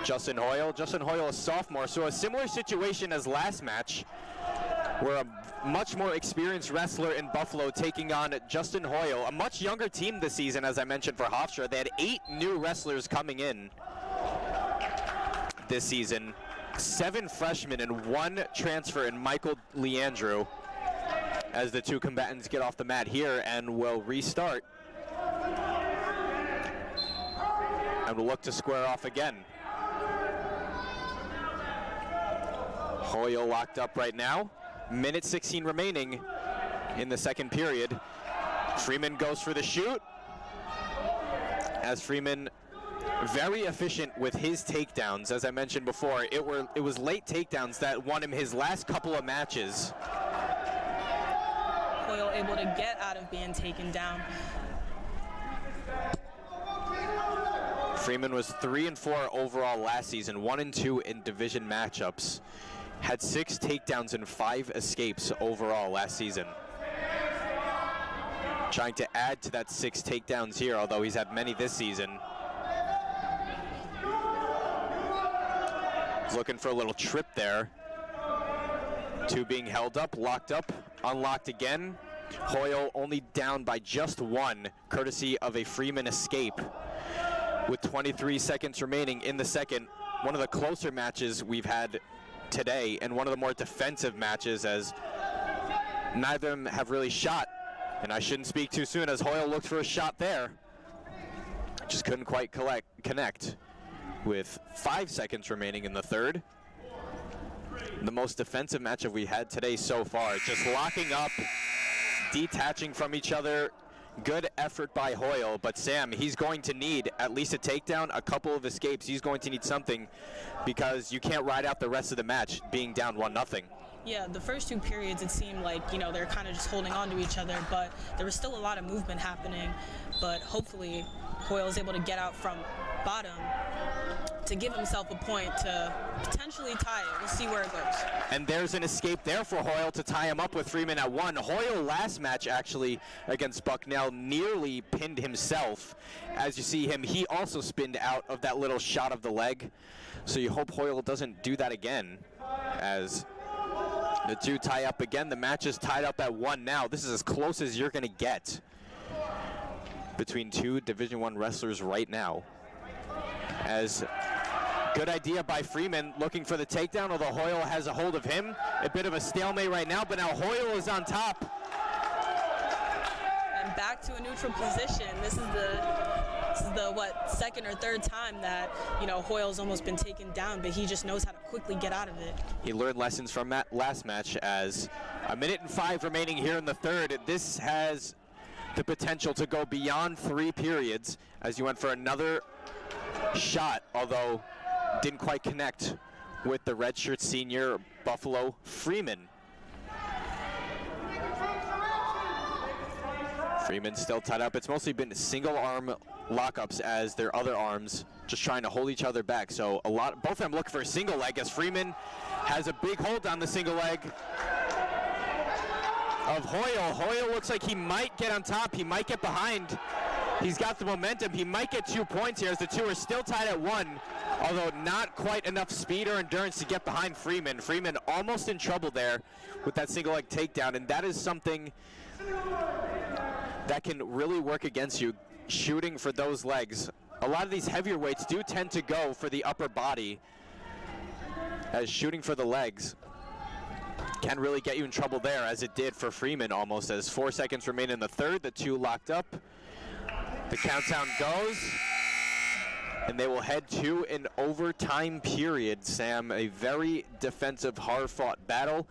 Justin Hoyle. Justin Hoyle, a sophomore, so a similar situation as last match, where a much more experienced wrestler in Buffalo taking on Justin Hoyle, a much younger team this season, as I mentioned, for Hofstra. They had 8 new wrestlers coming in this season, 7 freshmen and 1 transfer in Michael Leandrew, as the two combatants get off the mat here and will restart. And will look to square off again. Hoyle locked up right now. Minute 16 remaining in the second period. Freeman goes for the shoot, as Freeman very efficient with his takedowns. As I mentioned before, it was late takedowns that won him his last couple of matches. Hoyle able to get out of being taken down. Freeman was 3-4 overall last season, 1-2 in division matchups. Had 6 takedowns and 5 escapes overall last season. Trying to add to that 6 takedowns here, although he's had many this season. He's looking for a little trip there. 2 being held up, locked up, unlocked again. Hoyle only down by just 1, courtesy of a Freeman escape. with 23 seconds remaining in the second. One of the closer matches we've had today, and one of the more defensive matches, as neither of them have really shot. And I shouldn't speak too soon, as Hoyle looked for a shot there. Just couldn't quite connect. With 5 seconds remaining in the third. The most defensive matchup we had today so far. Just locking up, detaching from each other. Good effort by Hoyle, but Sam, he's going to need at least a takedown, a couple of escapes. He's going to need something, because you can't ride out the rest of the match being down 1-0. Yeah, the first 2 periods, it seemed like, they're kind of just holding on to each other, but there was still a lot of movement happening. But hopefully, Hoyle is able to get out from bottom to give himself a point to potentially tie it. We'll see where it goes. And there's an escape there for Hoyle to tie him up with Freeman at 1. Hoyle last match actually against Bucknell nearly pinned himself. As you see him, he also spinned out of that little shot of the leg. So you hope Hoyle doesn't do that again, as the two tie up again. The match is tied up at 1 now. This is as close as you're going to get between two Division I wrestlers right now. As good idea by Freeman, looking for the takedown, although Hoyle has a hold of him. A bit of a stalemate right now, but now Hoyle is on top. And back to a neutral position. This is the second or third time that Hoyle's almost been taken down, but he just knows how to quickly get out of it. He learned lessons from that last match, as 1 minute and 5 remaining here in the third. This has the potential to go beyond 3 periods, as you went for another shot, although didn't quite connect with the redshirt senior Buffalo Freeman. Freeman still tied up. It's mostly been single arm lockups, as their other arms just trying to hold each other back. So both of them looking for a single leg, as Freeman has a big hold on the single leg of Hoyle. Hoyle looks like he might get on top. He might get behind. He's got the momentum. He might get 2 points here, as the two are still tied at 1, although not quite enough speed or endurance to get behind Freeman. Freeman almost in trouble there with that single leg takedown, and that is something that can really work against you, shooting for those legs. A lot of these heavier weights do tend to go for the upper body, as shooting for the legs can really get you in trouble there, as it did for Freeman almost. As 4 seconds remain in the third, the two locked up. The countdown goes, and they will head to an overtime period. Sam, a very defensive, hard-fought battle.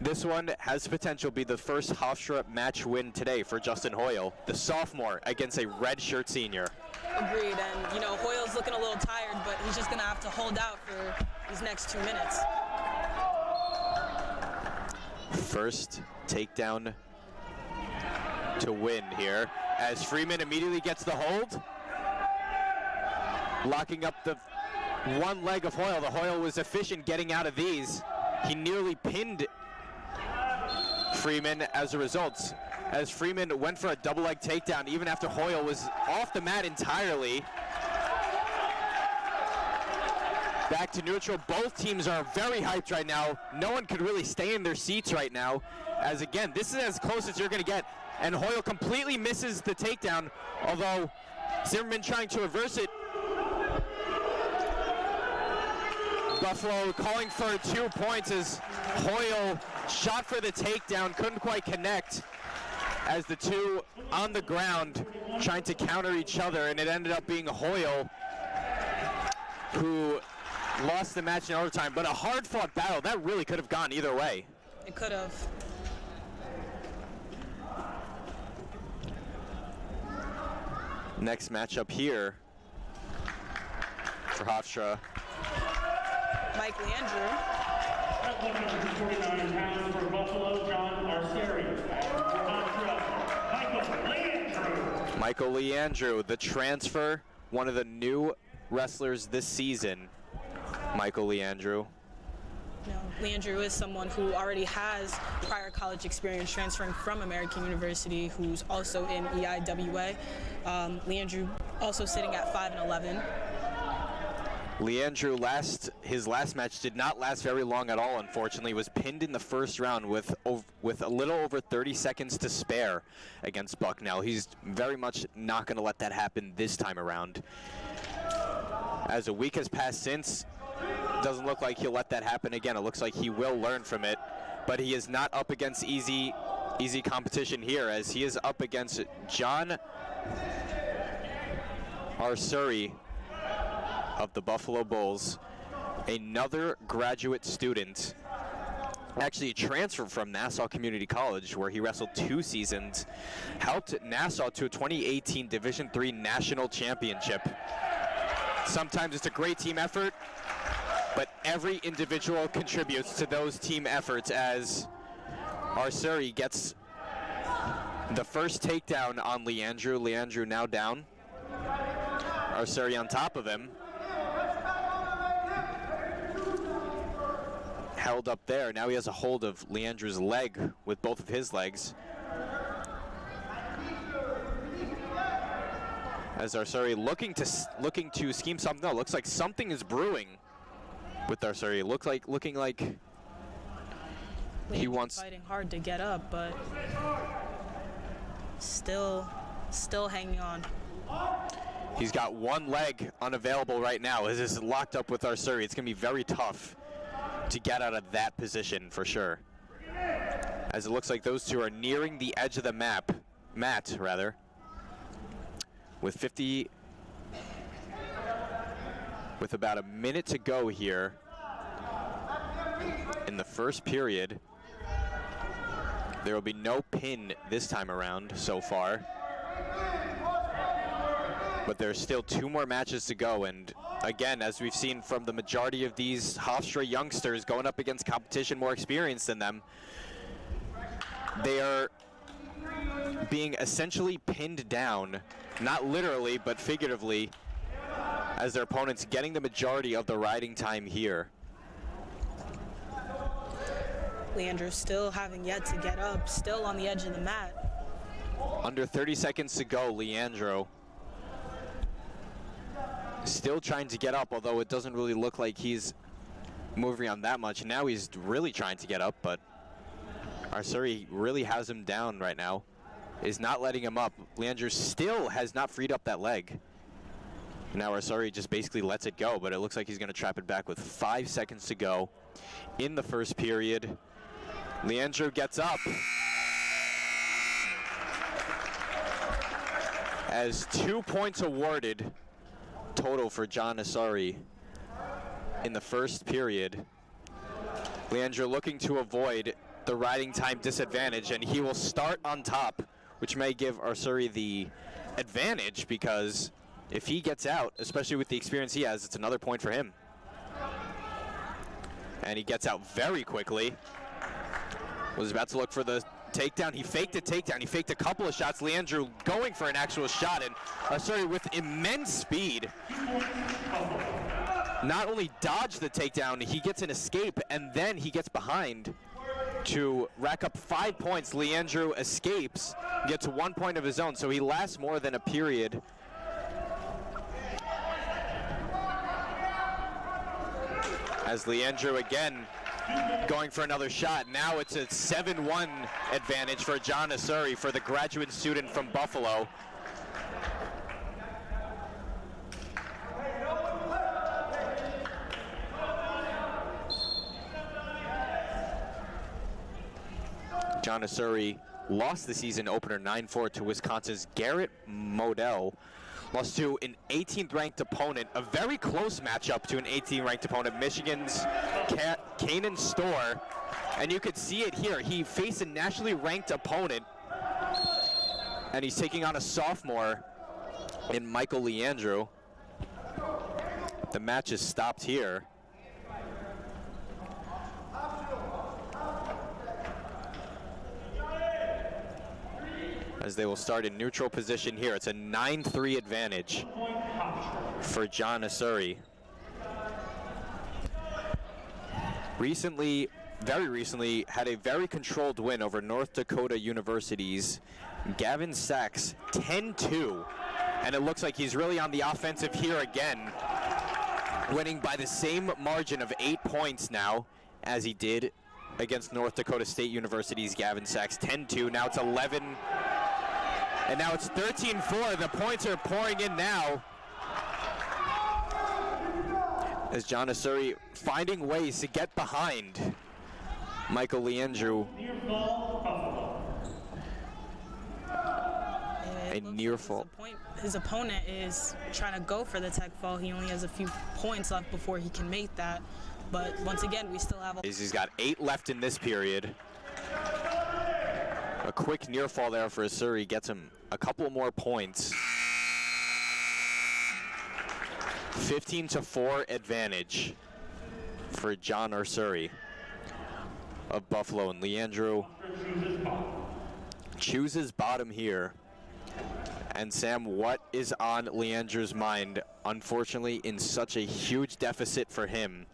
This one has potential to be the first Hofstra match win today for Justin Hoyle, the sophomore, against a redshirt senior. Agreed, and Hoyle's looking a little tired, but he's just going to have to hold out for these next 2 minutes. First takedown to win here, as Freeman immediately gets the hold, locking up the one leg of Hoyle. The Hoyle was efficient getting out of these. He nearly pinned Freeman as a result, as Freeman went for a double leg takedown even after Hoyle was off the mat entirely. Back to neutral. Both teams are very hyped right now. No one could really stay in their seats right now, as again, this is as close as you're going to get. And Hoyle completely misses the takedown, although Zimmerman trying to reverse it. Buffalo calling for 2 points, as Hoyle shot for the takedown, couldn't quite connect, as the two on the ground trying to counter each other, and it ended up being Hoyle who lost the match in overtime. But a hard-fought battle. That really could have gone either way. It could have. Next matchup here for Hofstra. Mike Leandrew. At 149 pounds for Buffalo, John Arceri. For Hofstra, Michael Leandrew. Michael Leandrew, the transfer, one of the new wrestlers this season. Michael Leandrew. Leandrew is someone who already has prior college experience transferring from American University, who's also in EIWA. Leandrew also sitting at 5-11. Leandrew, his last match did not last very long at all, unfortunately. Was pinned in the first round with a little over 30 seconds to spare against Bucknell. He's very much not going to let that happen this time around. As a week has passed since, doesn't look like he'll let that happen again. It looks like he will learn from it, but he is not up against easy competition here, as he is up against John Arcuri of the Buffalo Bulls, another graduate student, actually a transfer from Nassau Community College, where he wrestled 2 seasons, helped Nassau to a 2018 Division III National Championship. Sometimes it's a great team effort, but every individual contributes to those team efforts, as Arcuri gets the first takedown on Leandrew. Leandrew now down. Arcuri on top of him. Held up there. Now he has a hold of Leandrew's leg with both of his legs. As Arcuri looking to scheme something. No, looks like something is brewing with Arcuri. Looking like he wants fighting hard to get up, but still hanging on. He's got one leg unavailable right now. As this is locked up with Arcuri, it's going to be very tough to get out of that position for sure. As it looks like those two are nearing the edge of the mat, with about a minute to go here in the first period. There will be no pin this time around so far, but there's still 2 more matches to go. And again, as we've seen from the majority of these Hofstra youngsters going up against competition more experienced than them, they are being essentially pinned down, not literally but figuratively, as their opponents getting the majority of the riding time here. Leandrew still having yet to get up, still on the edge of the mat. Under 30 seconds to go, Leandrew still trying to get up, although it doesn't really look like he's moving on that much. Now he's really trying to get up, but Arcuri really has him down right now, is not letting him up. Leandrew still has not freed up that leg. Now Arcuri just basically lets it go, but it looks like he's going to trap it back with 5 seconds to go in the first period. Leandrew gets up as 2 points awarded total for John Arcuri in the first period. Leandrew looking to avoid the riding time disadvantage, and he will start on top, which may give Arcuri the advantage, because if he gets out, especially with the experience he has, it's another point for him. And he gets out very quickly. Was about to look for the takedown. He faked a takedown. He faked a couple of shots. Leandrew going for an actual shot, and Arcuri with immense speed not only dodged the takedown, he gets an escape, and then he gets behind to rack up 5 points. Leandrew escapes, gets 1 point of his own, so he lasts more than a period. As Leandrew again going for another shot. Now it's a 7-1 advantage for John Arcuri, for the graduate student from Buffalo. John Arcuri lost the season opener 9-4 to Wisconsin's Garrett Modell. Lost to an 18th ranked opponent, a very close matchup to an 18th ranked opponent, Michigan's Kanan Storr. And you could see it here. He faced a nationally ranked opponent, and he's taking on a sophomore in Michael Leandrew. The match is stopped here. As they will start in neutral position here. It's a 9-3 advantage for John Arcuri. Very recently, had a very controlled win over North Dakota University's Gavin Sachs, 10-2. And it looks like he's really on the offensive here again. winning by the same margin of 8 points now as he did against North Dakota State University's Gavin Sachs. 10-2, now it's 11, and now it's 13-4. The points are pouring in now as John Osuri finding ways to get behind Michael Leandrew. A near fall. His opponent is trying to go for the tech fall. He only has a few points left before he can make that. But once again, we still have He's got 8 left in this period. A quick near fall there for Osuri gets him a couple more points. 15-4 advantage for John Osuri of Buffalo, and Leandrew chooses bottom here. And Sam, what is on Leandrew's mind, unfortunately, in such a huge deficit for him?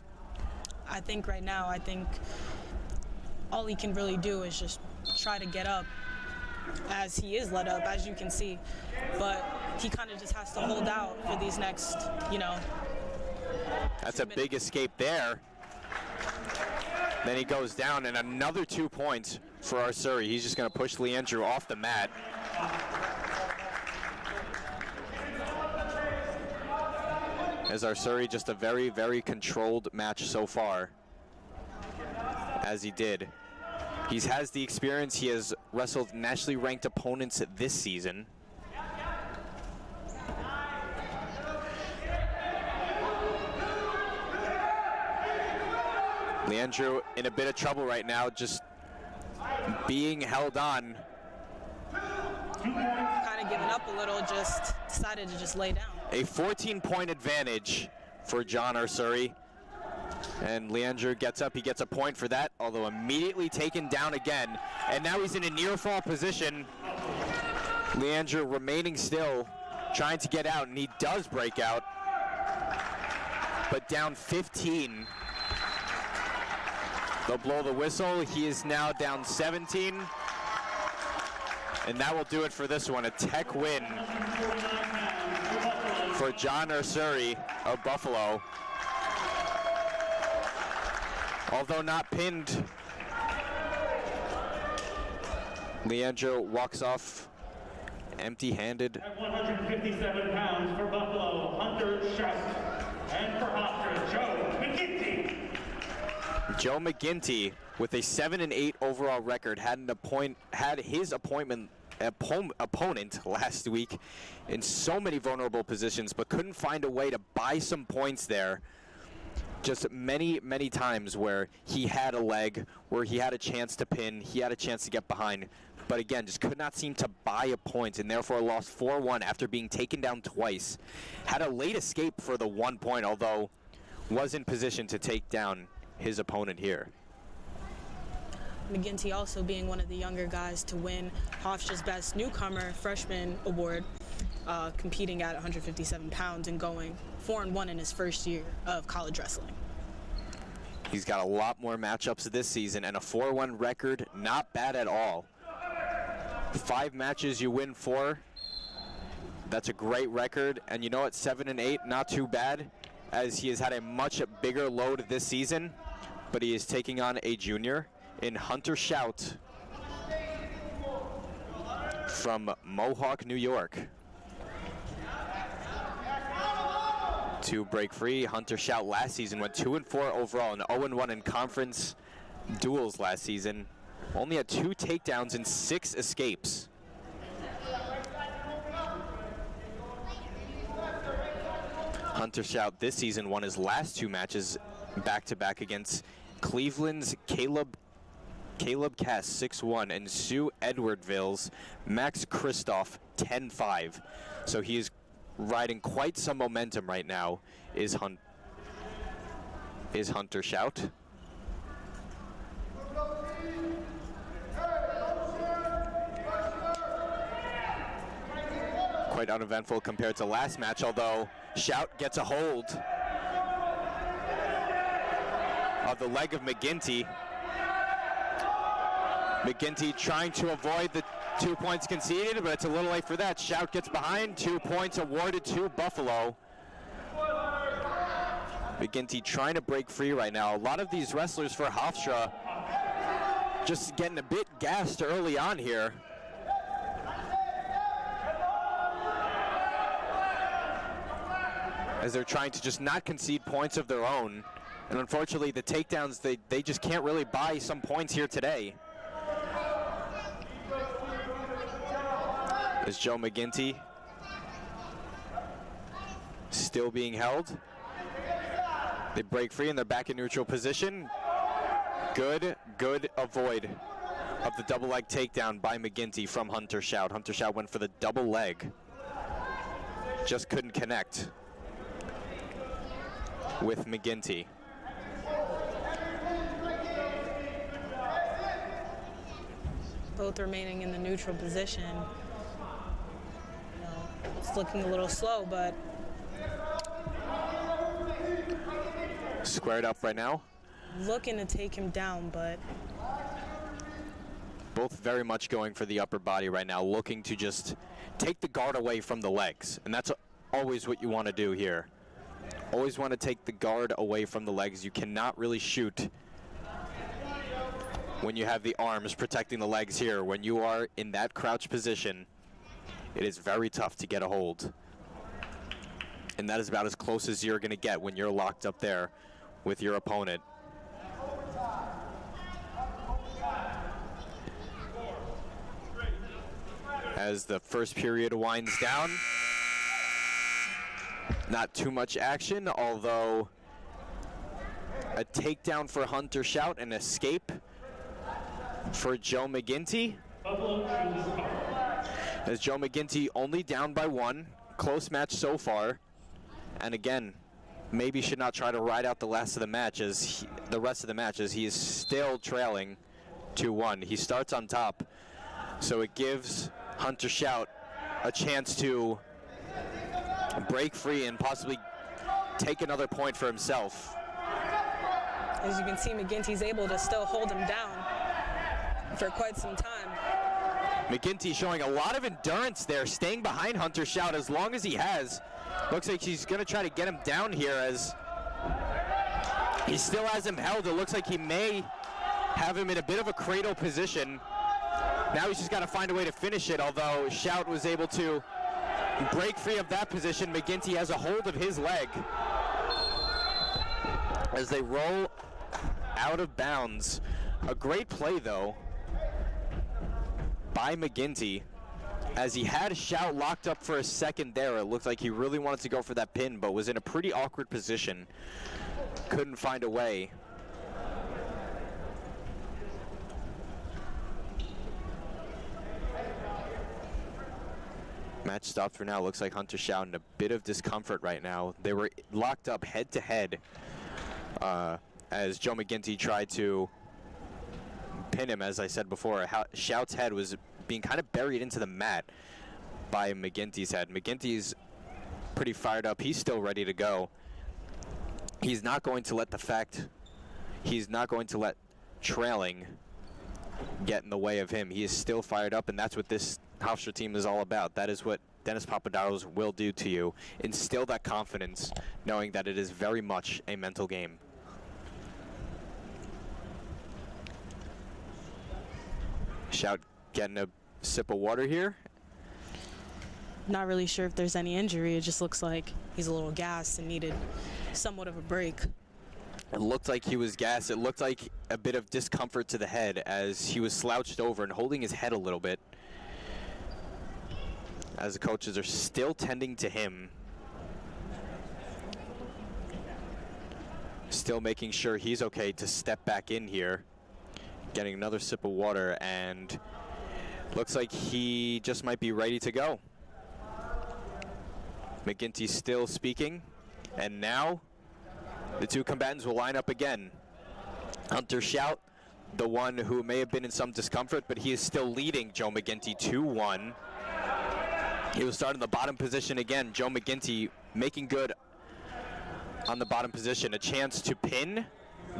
I think right now, all he can really do is just try to get up, as he is let up, as you can see. But he kind of just has to hold out for these next, That's a big escape there. Then he goes down, and another 2 points for Osuri. He's just going to push Leandrew off the mat. As Osuri, just a very, very controlled match so far, as he did. He has the experience. He has wrestled nationally ranked opponents this season. Leandrew in a bit of trouble right now, just being held on. Kind of giving up a little, just decided to just lay down. A 14-point advantage for John Osuri. And Leandrew gets up, he gets a point for that, although immediately taken down again. And now he's in a near fall position. Leandrew remaining still, trying to get out, and he does break out. But down 15. They'll blow the whistle. He is now down 17. And that will do it for this one. A tech win for John Osuri of Buffalo. Although not pinned, Leandrew walks off empty-handed. At 157 pounds for Buffalo, Hunter Schacht. And for Hofstra, Joe McGinty. Joe McGinty, with a 7-8 overall record, had his opponent last week in so many vulnerable positions, but couldn't find a way to buy some points there. Just many, many times where he had a leg, where he had a chance to pin, he had a chance to get behind, but again, just could not seem to buy a point, and therefore lost 4-1 after being taken down twice. Had a late escape for the 1 point, although was in position to take down his opponent here. McGinty also being one of the younger guys to win Hofstra's Best Newcomer Freshman Award, competing at 157 pounds and going 4-1 in his first year of college wrestling. He's got a lot more matchups this season, and a 4-1 record, not bad at all. 5 matches you win 4, that's a great record, and you know what, 7-8, not too bad, as he has had a much bigger load this season, but he is taking on a junior in Hunter Schacht from Mohawk, New York. To break free, Hunter Schacht last season went 2-4 overall and 0-1 in conference duels last season. Only had 2 takedowns and 6 escapes. Hunter Schacht this season won his last 2 matches back-to-back against Cleveland's Caleb Cass 6-1 and Sue Edwardville's Max Christoph 10-5. So he is riding quite some momentum right now, is Hunter Schacht. Quite uneventful compared to last match, although Schacht gets a hold of the leg of McGinty. McGinty trying to avoid the 2 points conceded, but it's a little late for that. Schacht gets behind, 2 points awarded to Buffalo. McGinty trying to break free right now. A lot of these wrestlers for Hofstra just getting a bit gassed early on here. As they're trying to just not concede points of their own. And unfortunately, the takedowns, they just can't really buy some points here today. As Joe McGinty still being held. They break free and they're back in neutral position. Good avoid of the double leg takedown by McGinty from Hunter Shout. Hunter Shout went for the double leg. Just couldn't connect with McGinty. Both remaining in the neutral position. It's looking a little slow, but squared up right now. Looking to take him down, but both very much going for the upper body right now, looking to just take the guard away from the legs. And that's always what you want to do here. Always want to take the guard away from the legs. You cannot really shoot when you have the arms protecting the legs here. When you are in that crouch position, it is very tough to get a hold. And that is about as close as you're going to get when you're locked up there with your opponent. As the first period winds down, not too much action, although a takedown for Hunter Shout, an escape for Joe McGinty. As Joe McGinty only down by one, close match so far, and again, maybe should not try to ride out the rest of the match as he is still trailing 2-1. He starts on top, so it gives Hunter Shout a chance to break free and possibly take another point for himself. As you can see, McGinty's able to still hold him down for quite some time. McGinty showing a lot of endurance there, staying behind Hunter Shout as long as he has. Looks like he's going to try to get him down here as he still has him held. It looks like he may have him in a bit of a cradle position. Now he's just got to find a way to finish it, although Shout was able to break free of that position. McGinty has a hold of his leg as they roll out of bounds. A great play, though, by McGinty, as he had Shout locked up for a second there. It looked like he really wanted to go for that pin, but was in a pretty awkward position. Couldn't find a way. Match stopped for now. Looks like Hunter Shout in a bit of discomfort right now. They were locked up head to head as Joe McGinty tried to pin him. As I said before, Shout's head was being kind of buried into the mat by McGinty's head. McGinty's pretty fired up. He's still ready to go. He's not going to let trailing get in the way of him. He is still fired up, and that's what this Hofstra team is all about. That is what Dennis Papadopoulos will do to you. Instill that confidence, knowing that it is very much a mental game. Shout getting a sip of water here. Not really sure if there's any injury. It just looks like he's a little gassed and needed somewhat of a break. It looked like he was gassed. It looked like a bit of discomfort to the head as he was slouched over and holding his head a little bit, as the coaches are still tending to him. Still making sure he's okay to step back in here. Getting another sip of water, and looks like he just might be ready to go. McGinty still speaking, and now the two combatants will line up again. Hunter Shout, the one who may have been in some discomfort, but he is still leading Joe McGinty 2-1. He will start in the bottom position again. Joe McGinty making good on the bottom position. A chance to pin.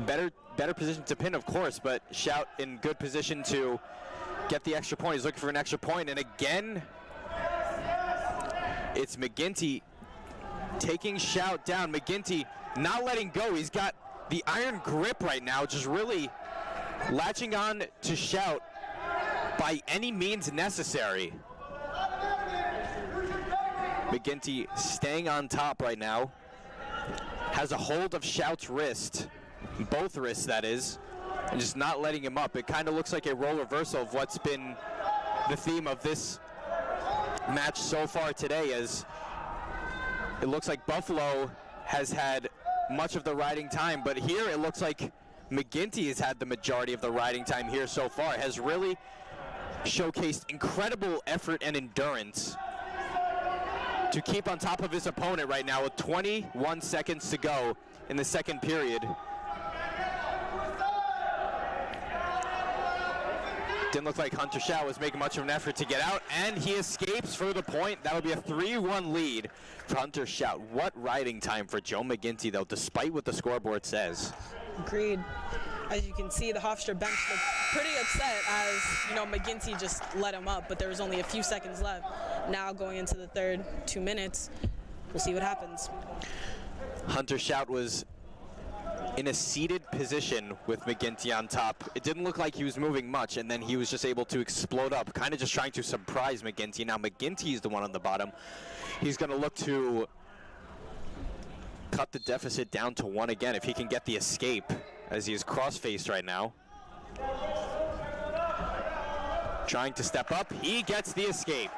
Better position to pin, of course, but Shout in good position to get the extra point. He's looking for an extra point, and again, it's McGinty taking Shout down. McGinty not letting go. He's got the iron grip right now, just really latching on to Shout by any means necessary. McGinty staying on top right now. Has a hold of Shout's wrist, both wrists that is, and just not letting him up. It kind of looks like a role reversal of what's been the theme of this match so far today, as it looks like Buffalo has had much of the riding time, but here it looks like McGinty has had the majority of the riding time here so far. Has really showcased incredible effort and endurance to keep on top of his opponent right now with 21 seconds to go in the second period. Didn't look like Hunter Shout was making much of an effort to get out, and he escapes for the point. That'll be a 3-1 lead for Hunter Shout. What riding time for Joe McGinty, though, despite what the scoreboard says. Agreed. As you can see, the Hofstra bench looked pretty upset as, McGinty just let him up, but there was only a few seconds left. Now going into the third 2 minutes, we'll see what happens. Hunter Shout was in a seated position with McGinty on top. It didn't look like he was moving much, and then he was just able to explode up, kind of just trying to surprise McGinty. Now McGinty is the one on the bottom. He's going to look to cut the deficit down to 1 again if he can get the escape, as he is cross-faced right now. Trying to step up, he gets the escape.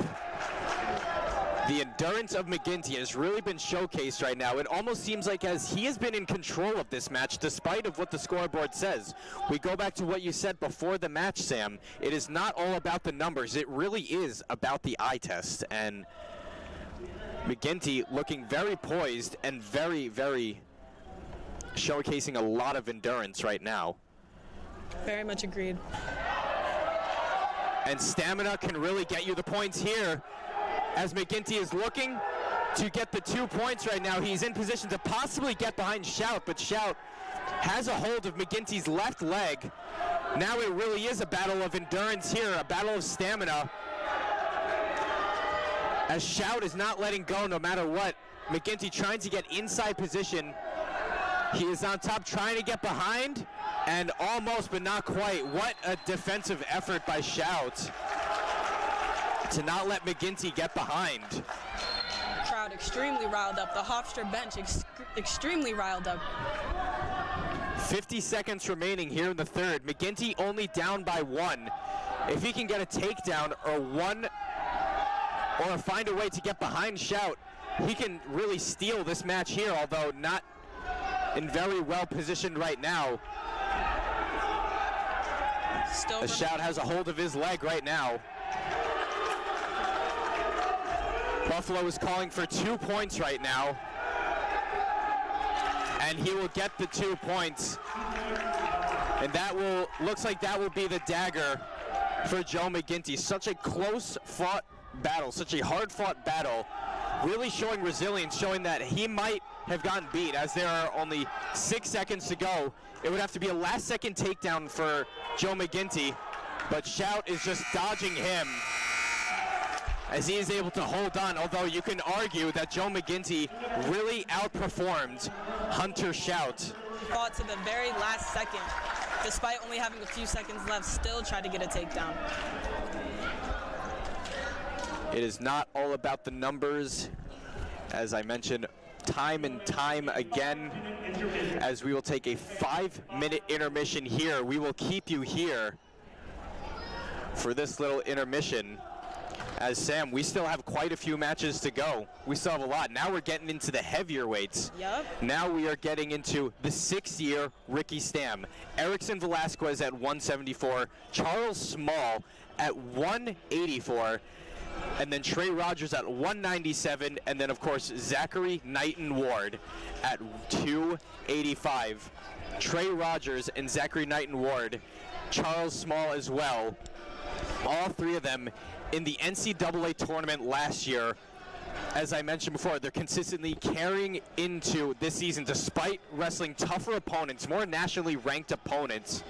The endurance of McGinty has really been showcased right now. It almost seems like as he has been in control of this match, despite of what the scoreboard says. We go back to what you said before the match, Sam. It is not all about the numbers. It really is about the eye test. And McGinty looking very poised and very, very showcasing a lot of endurance right now. Very much agreed. And stamina can really get you the points here, as McGinty is looking to get the 2 points right now. He's in position to possibly get behind Shout, but Shout has a hold of McGinty's left leg. Now it really is a battle of endurance here, a battle of stamina, as Shout is not letting go no matter what. McGinty trying to get inside position. He is on top trying to get behind, and almost but not quite. What a defensive effort by Shout to not let McGinty get behind. Crowd extremely riled up. The Hofstra bench extremely riled up. 50 seconds remaining here in the third. McGinty only down by 1. If he can get a takedown or find a way to get behind Shout, he can really steal this match here, although not in very well positioned right now. Still Shout has a hold of his leg right now. Buffalo is calling for 2 points right now, and he will get the 2 points, and looks like that will be the dagger for Joe McGinty. Such a close-fought battle, such a hard-fought battle, really showing resilience, showing that he might have gotten beat, as there are only 6 seconds to go. It would have to be a last-second takedown for Joe McGinty, but Shout is just dodging him as he is able to hold on, although you can argue that Joe McGinty really outperformed Hunter Shout. He fought to the very last second, despite only having a few seconds left, still tried to get a takedown. It is not all about the numbers, as I mentioned time and time again, as we will take a 5-minute intermission here. We will keep you here for this little intermission. As Sam, we still have quite a few matches to go. We still have a lot. Now we're getting into the heavier weights. Yep. Now we are getting into the 6th-year Ricky Stam. Erickson Velasquez at 174, Charles Small at 184, and then Trey Rogers at 197, and then of course Zachary Knighton Ward at 285. Trey Rogers and Zachary Knighton Ward, Charles Small as well, all 3 of them in the NCAA tournament last year. As I mentioned before, they're consistently carrying into this season despite wrestling tougher opponents, more nationally ranked opponents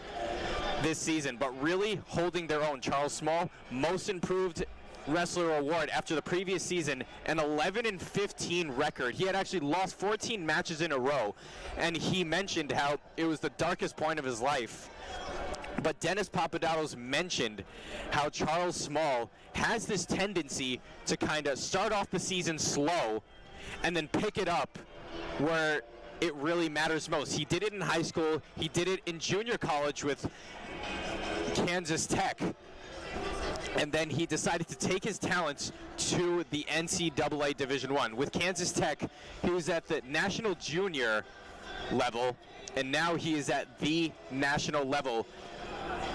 this season, but really holding their own. Charles Small, most improved Wrestler Award after the previous season, an 11-15 record. He had actually lost 14 matches in a row, and he mentioned how it was the darkest point of his life. But Dennis Papadopoulos mentioned how Charles Small has this tendency to kind of start off the season slow and then pick it up where it really matters most. He did it in high school. He did it in junior college with Kansas Tech. And then he decided to take his talents to the NCAA Division I. With Kansas Tech, he was at the national junior level, and now he is at the national level.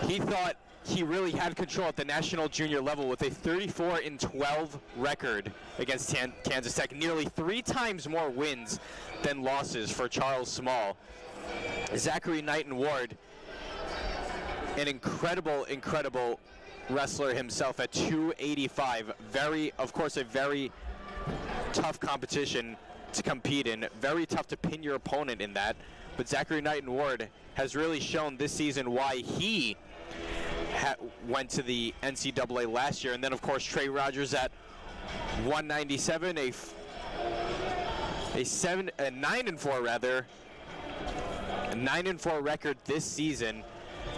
He thought he really had control at the national junior level with a 34-12 record against Kansas Tech, nearly 3 times more wins than losses for Charles Small. Zachary Knighton Ward, an incredible wrestler himself at 285. Of course, a very tough competition to compete in. Very tough to pin your opponent in that. But Zachary Knighton Ward has really shown this season why he went to the NCAA last year. And then, of course, Trey Rogers at 197, a 9-4 rather, a 9-4 record this season.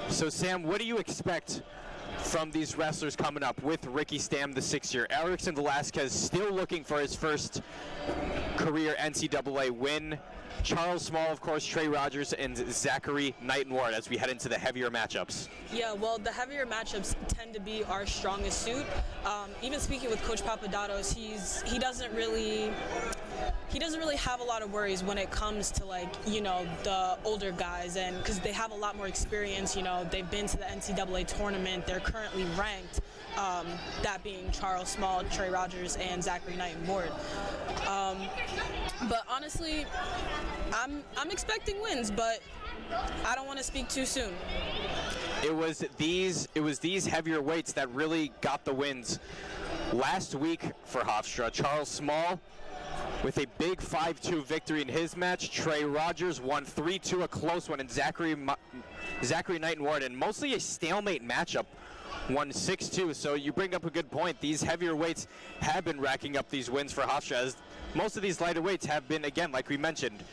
So, Sam, what do you expect from these wrestlers coming up with Ricky Stam, the 6th year? Erickson Velasquez still looking for his first career NCAA win. Charles Small, of course, Trey Rogers, and Zachary Knighton Ward as we head into the heavier matchups. Yeah, well, the heavier matchups tend to be our strongest suit. Even speaking with Coach Papadopoulos, he doesn't really have a lot of worries when it comes to, like, you know, the older guys, and because they have a lot more experience. You know, they've been to the NCAA tournament. They're currently ranked. That being Charles Small, Trey Rogers, and Zachary Knighton Ward. But honestly, I'm expecting wins, but I don't want to speak too soon. It was these heavier weights that really got the wins last week for Hofstra. Charles Small with a big 5-2 victory in his match. Trey Rogers won 3-2, a close one, and Zachary Knighton Ward, and mostly a stalemate matchup, won 6-2. So you bring up a good point. These heavier weights have been racking up these wins for Hofstra, as most of these lighter weights have been, again, like we mentioned,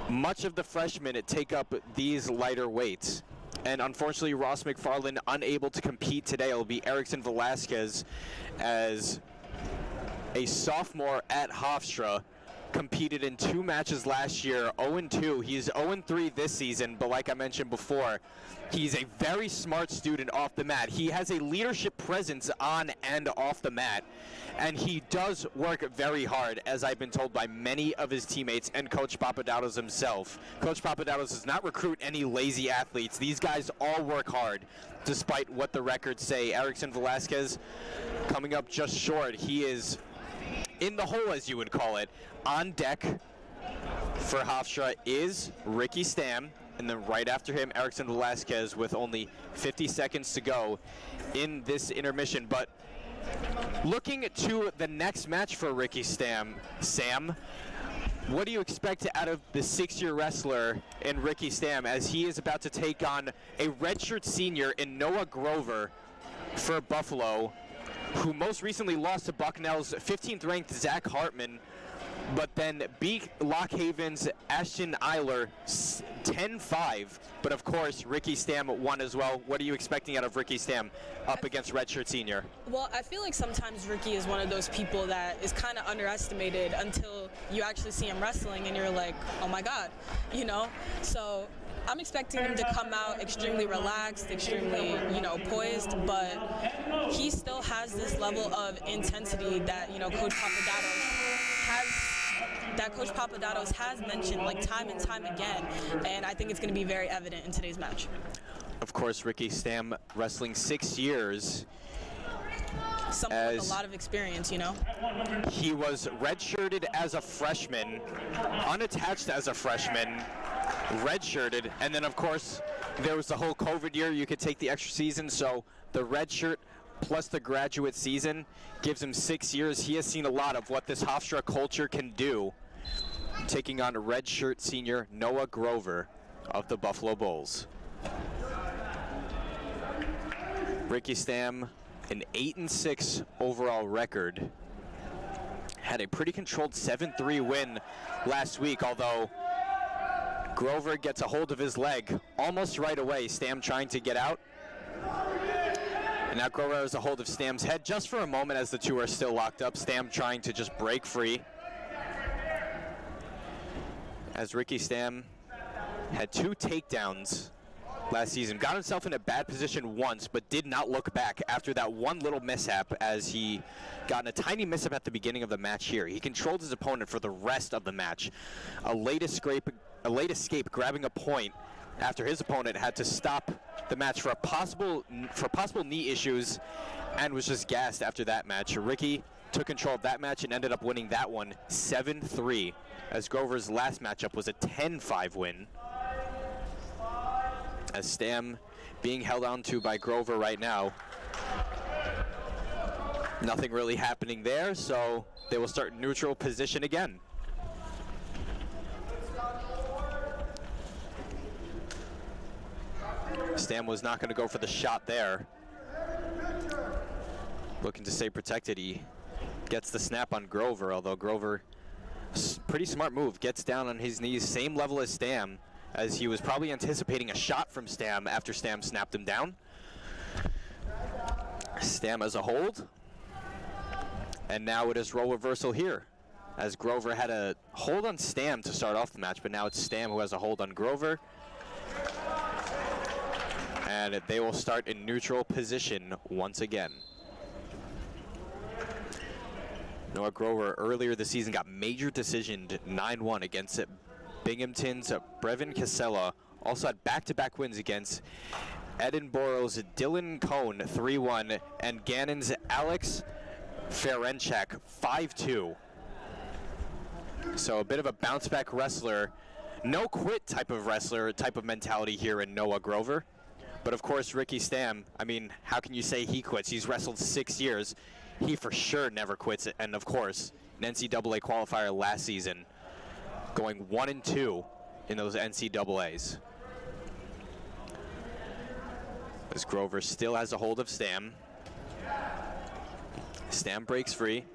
much of the freshmen take up these lighter weights. And unfortunately, Ross McFarland unable to compete today. It'll be Erickson Velasquez, as a sophomore at Hofstra, competed in 2 matches last year, 0-2. He's 0-3 this season, but like I mentioned before, he's a very smart student off the mat. He has a leadership presence on and off the mat, and he does work very hard, as I've been told by many of his teammates and Coach Papadopoulos himself. Coach Papadopoulos does not recruit any lazy athletes. These guys all work hard, despite what the records say. Erickson Velasquez coming up just short. He is in the hole, as you would call it. On deck for Hofstra is Ricky Stam, and then right after him, Erickson Velasquez, with only 50 seconds to go in this intermission. But looking to the next match for Ricky Stam, Sam, what do you expect out of the 6-year wrestler in Ricky Stam, as he is about to take on a redshirt senior in Noah Grover for Buffalo, who most recently lost to Bucknell's 15th ranked Zach Hartman, but then beat Lock Haven's Ashton Eiler 10-5. But of course, Ricky Stam won as well. What are you expecting out of Ricky Stam up against redshirt senior? Well, I feel like sometimes Ricky is one of those people that is kind of underestimated until you actually see him wrestling and you're like, oh my God, you know? So I'm expecting him to come out extremely relaxed, extremely, you know, poised, but he still has this level of intensity that, you know, Coach Papadopoulos has mentioned, like, time and time again, and I think it's going to be very evident in today's match. Of course, Ricky Stam wrestling 6 years. Someone with a lot of experience, you know. He was redshirted as a freshman, unattached as a freshman, redshirted, and then of course there was the whole COVID year. You could take the extra season, so the redshirt plus the graduate season gives him 6 years. He has seen a lot of what this Hofstra culture can do, taking on a redshirt senior Noah Grover of the Buffalo Bulls. Ricky Stam an 8-6 overall record. Had a pretty controlled 7-3 win last week, although Grover gets a hold of his leg almost right away. Stam trying to get out. And now Grover has a hold of Stam's head just for a moment as the two are still locked up. Stam trying to just break free. As Ricky Stam had 2 takedowns last season. Got himself in a bad position once, but did not look back after that one little mishap, as he got in a tiny mishap at the beginning of the match here. He controlled his opponent for the rest of the match. A late escape grabbing a point after his opponent had to stop the match for possible knee issues and was just gassed after that match. Ricky took control of that match and ended up winning that one 7-3, as Grover's last matchup was a 10-5 win. As Stam being held on to by Grover right now. Nothing really happening there, so they will start neutral position again. Stam was not going to go for the shot there. Looking to stay protected. He gets the snap on Grover, although Grover, pretty smart move, gets down on his knees, same level as Stam, as he was probably anticipating a shot from Stam after Stam snapped him down. Stam has a hold. And now it is role reversal here, as Grover had a hold on Stam to start off the match, but now it's Stam who has a hold on Grover. And they will start in neutral position once again. Noah Grover earlier this season got major decisioned 9-1 against Binghamton's Brevin Casella. Also had back-to-back wins against Edinburgh's Dylan Cohn 3-1 and Gannon's Alex Ferenczak 5-2. So a bit of a bounce-back wrestler, no quit type of wrestler, type of mentality here in Noah Grover. But of course, Ricky Stam, I mean, how can you say he quits? He's wrestled 6 years. He for sure never quits it. And of course, an NCAA qualifier last season, going 1-2 in those NCAAs. As Grover still has a hold of Stam. Stam breaks free.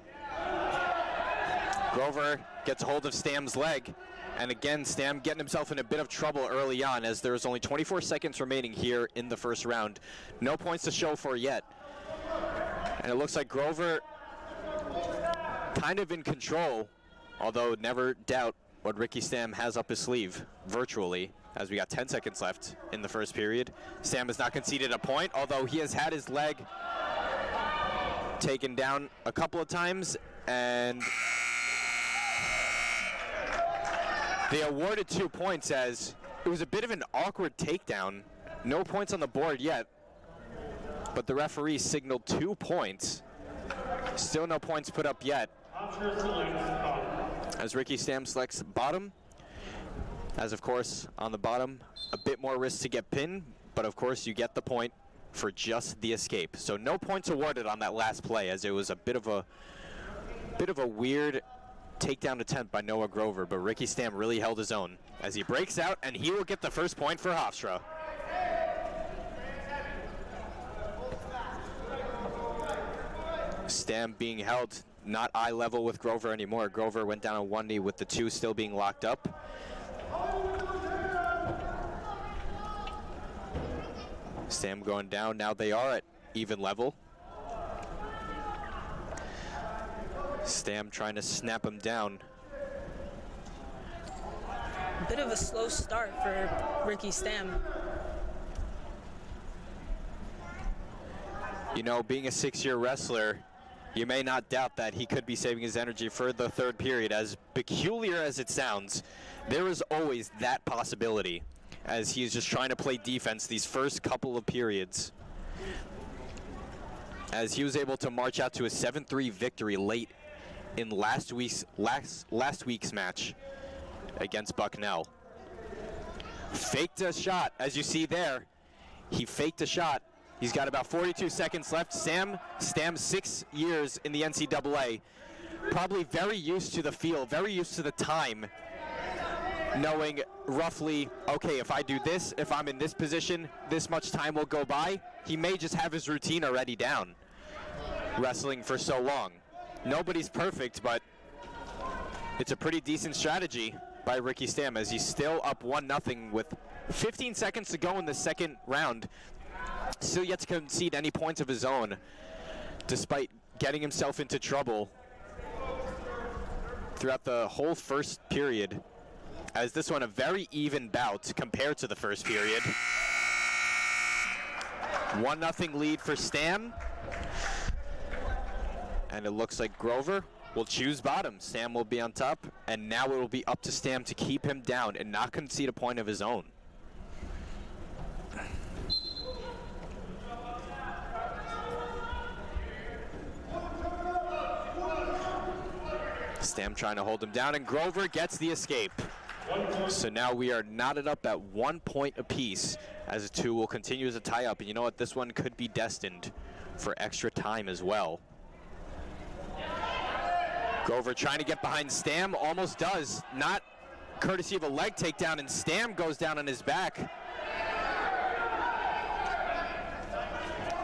Grover gets a hold of Stam's leg. And again, Stam getting himself in a bit of trouble early on, as there's only 24 seconds remaining here in the first round. No points to show for yet. And it looks like Grover kind of in control, although never doubt what Ricky Stam has up his sleeve, virtually, as we got 10 seconds left in the first period. Stam has not conceded a point, although he has had his leg taken down a couple of times, and they awarded 2 points, as it was a bit of an awkward takedown. No points on the board yet, but the referee signaled 2 points. Still no points put up yet, as Ricky Stam selects bottom. As of course, on the bottom, a bit more risk to get pinned, but of course you get the point for just the escape. So no points awarded on that last play, as it was a bit of a weird takedown attempt by Noah Grover, but Ricky Stam really held his own as he breaks out, and he will get the first point for Hofstra. Stam being held not eye level with Grover anymore. Grover went down on one knee with the two still being locked up. Stam going down. Now they are at even level. Stam trying to snap him down. A bit of a slow start for Ricky Stam. You know, being a 6-year wrestler, you may not doubt that he could be saving his energy for the third period. As peculiar as it sounds, there is always that possibility, as he is just trying to play defense these first couple of periods. As he was able to march out to a 7-3 victory late in last week's match against Bucknell. Faked a shot, as you see there. He faked a shot. He's got about 42 seconds left. Stam, 6 years in the NCAA, probably very used to the feel, very used to the time, knowing roughly, okay, if I do this, if I'm in this position, this much time will go by. He may just have his routine already down. wrestling for so long. Nobody's perfect, but it's a pretty decent strategy by Ricky Stam as he's still up 1-0 with 15 seconds to go in the second round. Still yet to concede any points of his own, despite getting himself into trouble throughout the whole first period. As this one a very even bout compared to the first period. 1-0 lead for Stam. And it looks like Grover will choose bottom. Stam will be on top, and now it will be up to Stam to keep him down and not concede a point of his own. Stam trying to hold him down, and Grover gets the escape. So now we are knotted up at 1 point apiece as the two will continue to tie up. And you know what? This one could be destined for extra time as well. Grover trying to get behind Stam, almost does. Not courtesy of a leg takedown, and Stam goes down on his back.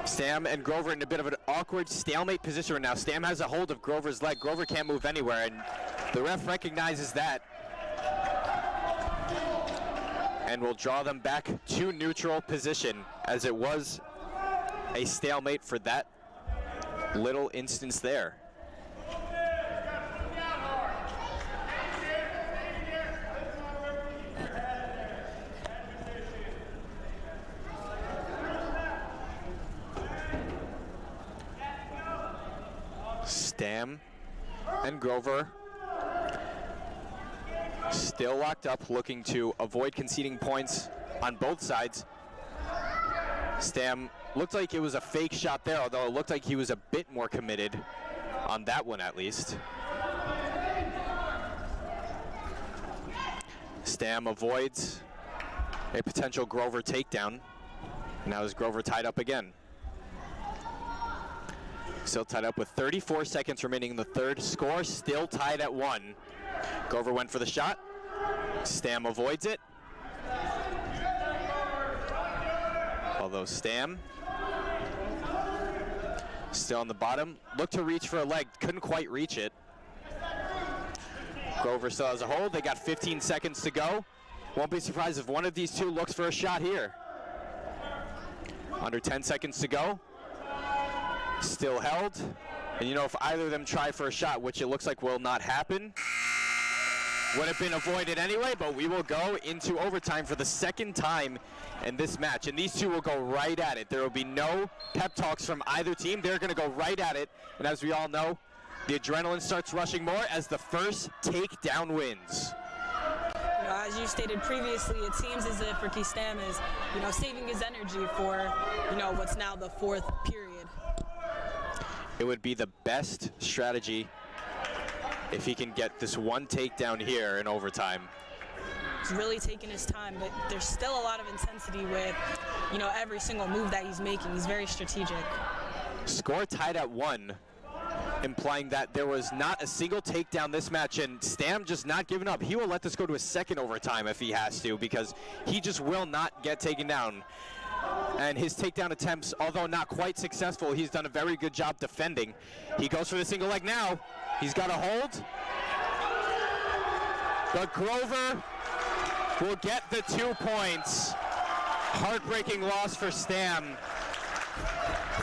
Stam and Grover in a bit of an awkward stalemate position right now. Stam has a hold of Grover's leg. Grover can't move anywhere, and the ref recognizes that and will draw them back to neutral position, as it was a stalemate for that little instance there. Stam and Grover still locked up, looking to avoid conceding points on both sides. Stam looked like it was a fake shot there, although it looked like he was a bit more committed on that one at least. Stam avoids a potential Grover takedown. Now is Grover tied up again. Still tied up with 34 seconds remaining in the third. Score still tied at 1. Grover went for the shot. Stam avoids it. Although Stam still on the bottom. Looked to reach for a leg, couldn't quite reach it. Grover still has a hold. They got 15 seconds to go. Won't be surprised if one of these two looks for a shot here. Under 10 seconds to go. Still held. And you know, if either of them try for a shot, which it looks like will not happen, would have been avoided anyway, but we will go into overtime for the second time in this match. And these two will go right at it. There will be no pep talks from either team. They're going to go right at it. And as we all know, the adrenaline starts rushing more as the first takedown wins. You know, as you stated previously, it seems as if Ricky Stam is, you know, saving his energy for, you know, what's now the fourth period. It would be the best strategy if he can get this one takedown here in overtime. He's really taking his time, but there's still a lot of intensity with, you know, every single move that he's making. He's very strategic. Score tied at 1, implying that there was not a single takedown this match, and Stam just not giving up. He will let this go to a second overtime if he has to, because he just will not get taken down. And his takedown attempts, although not quite successful, he's done a very good job defending. He goes for the single leg now. He's got a hold. But Grover will get the 2 points. Heartbreaking loss for Stam.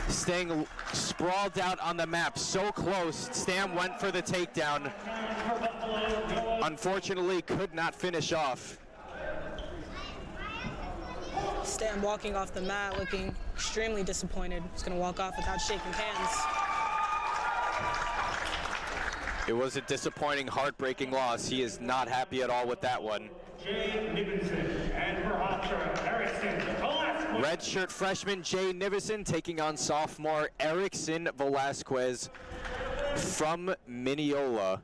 Staying sprawled out on the map, so close. Stam went for the takedown. Unfortunately, could not finish off. Stam walking off the mat looking extremely disappointed. He's going to walk off without shaking hands. It was a disappointing, heartbreaking loss. He is not happy at all with that one. Jay Nivison and for Hofstra, Erickson Velasquez. Redshirt freshman Jay Nivison taking on sophomore Erickson Velasquez from Mineola.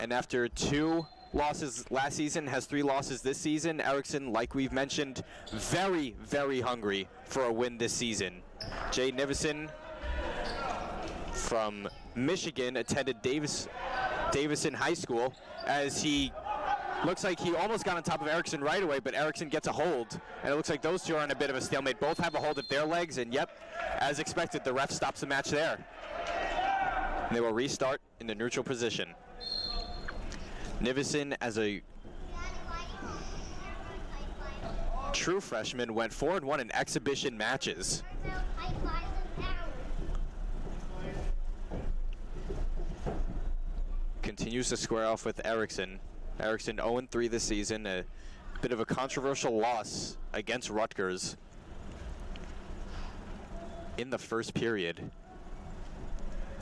And after 2 losses last season, has 3 losses this season. Erickson, like we've mentioned, very, very hungry for a win this season. Jay Nivison from Michigan attended Davison High School, as he looks like he almost got on top of Erickson right away, but Erickson gets a hold, and it looks like those two are in a bit of a stalemate. Both have a hold of their legs, and yep, as expected, the ref stops the match there. They will restart in the neutral position. Nivison, as a true freshman, went 4-1 in exhibition matches. Continues to square off with Erickson. Erickson 0-3 this season, a bit of a controversial loss against Rutgers in the first period,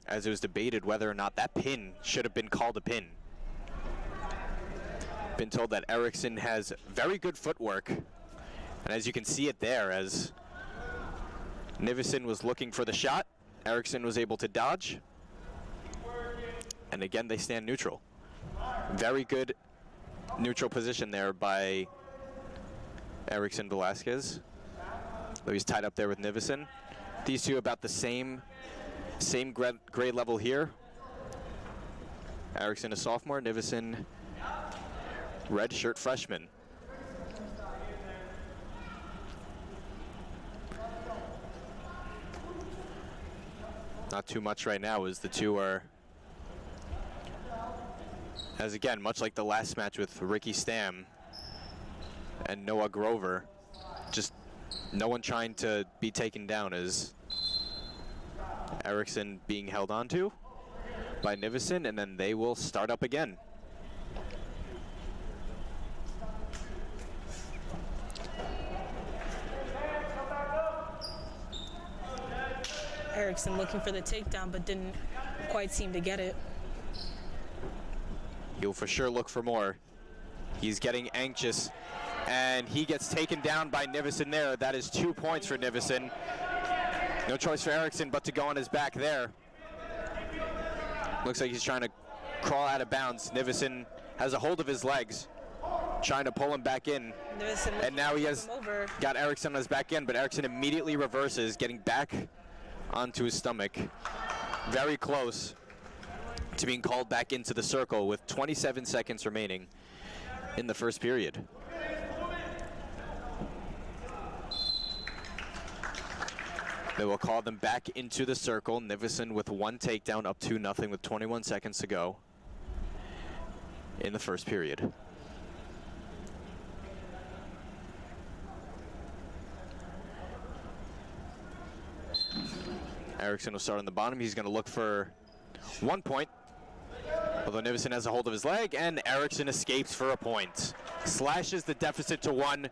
as it was debated whether or not that pin should have been called a pin. Been told that Erickson has very good footwork, and as you can see it there, as Nivison was looking for the shot, Erickson was able to dodge, and again they stand neutral. Very good neutral position there by Erickson Velasquez, though he's tied up there with Nivison. These two about the same grade level here. Erickson a sophomore, Nivison red shirt freshman. Not too much right now as the two are, as again, much like the last match with Ricky Stam and Noah Grover, just no one trying to be taken down, as Erickson being held onto by Nivison, and then they will start up again. Erickson looking for the takedown, but didn't quite seem to get it. He'll for sure look for more. He's getting anxious, and he gets taken down by Nivison there. That is 2 points for Nivison. No choice for Erickson but to go on his back there. Looks like he's trying to crawl out of bounds. Nivison has a hold of his legs, trying to pull him back in. And now he has got Erickson on his back end, but Erickson immediately reverses, getting back onto his stomach. Very close to being called back into the circle with 27 seconds remaining in the first period. They will call them back into the circle. Nivison with one takedown, up 2-0 with 21 seconds to go in the first period. Erickson will start on the bottom. He's going to look for 1 point, although Nivison has a hold of his leg, and Erickson escapes for a point. Slashes the deficit to 1.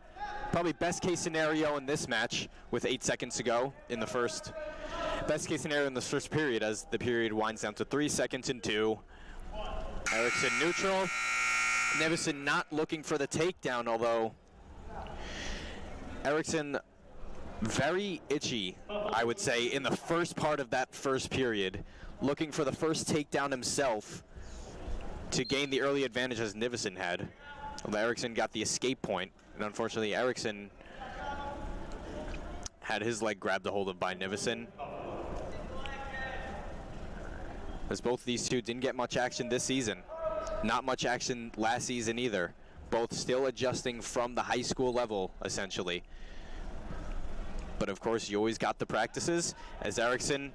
Probably best case scenario in this match with 8 seconds to go in the first. Best case scenario in the first period as the period winds down to 3 seconds and 2. Erickson neutral. Nivison not looking for the takedown, although Erickson very itchy, I would say, in the first part of that first period, looking for the first takedown himself to gain the early advantage as Nivison had. Although Erickson got the escape point, and unfortunately Erickson had his leg grabbed a hold of by Nivison. As both of these two didn't get much action this season. Not much action last season either. Both still adjusting from the high school level, essentially. But of course, you always got the practices, as Erickson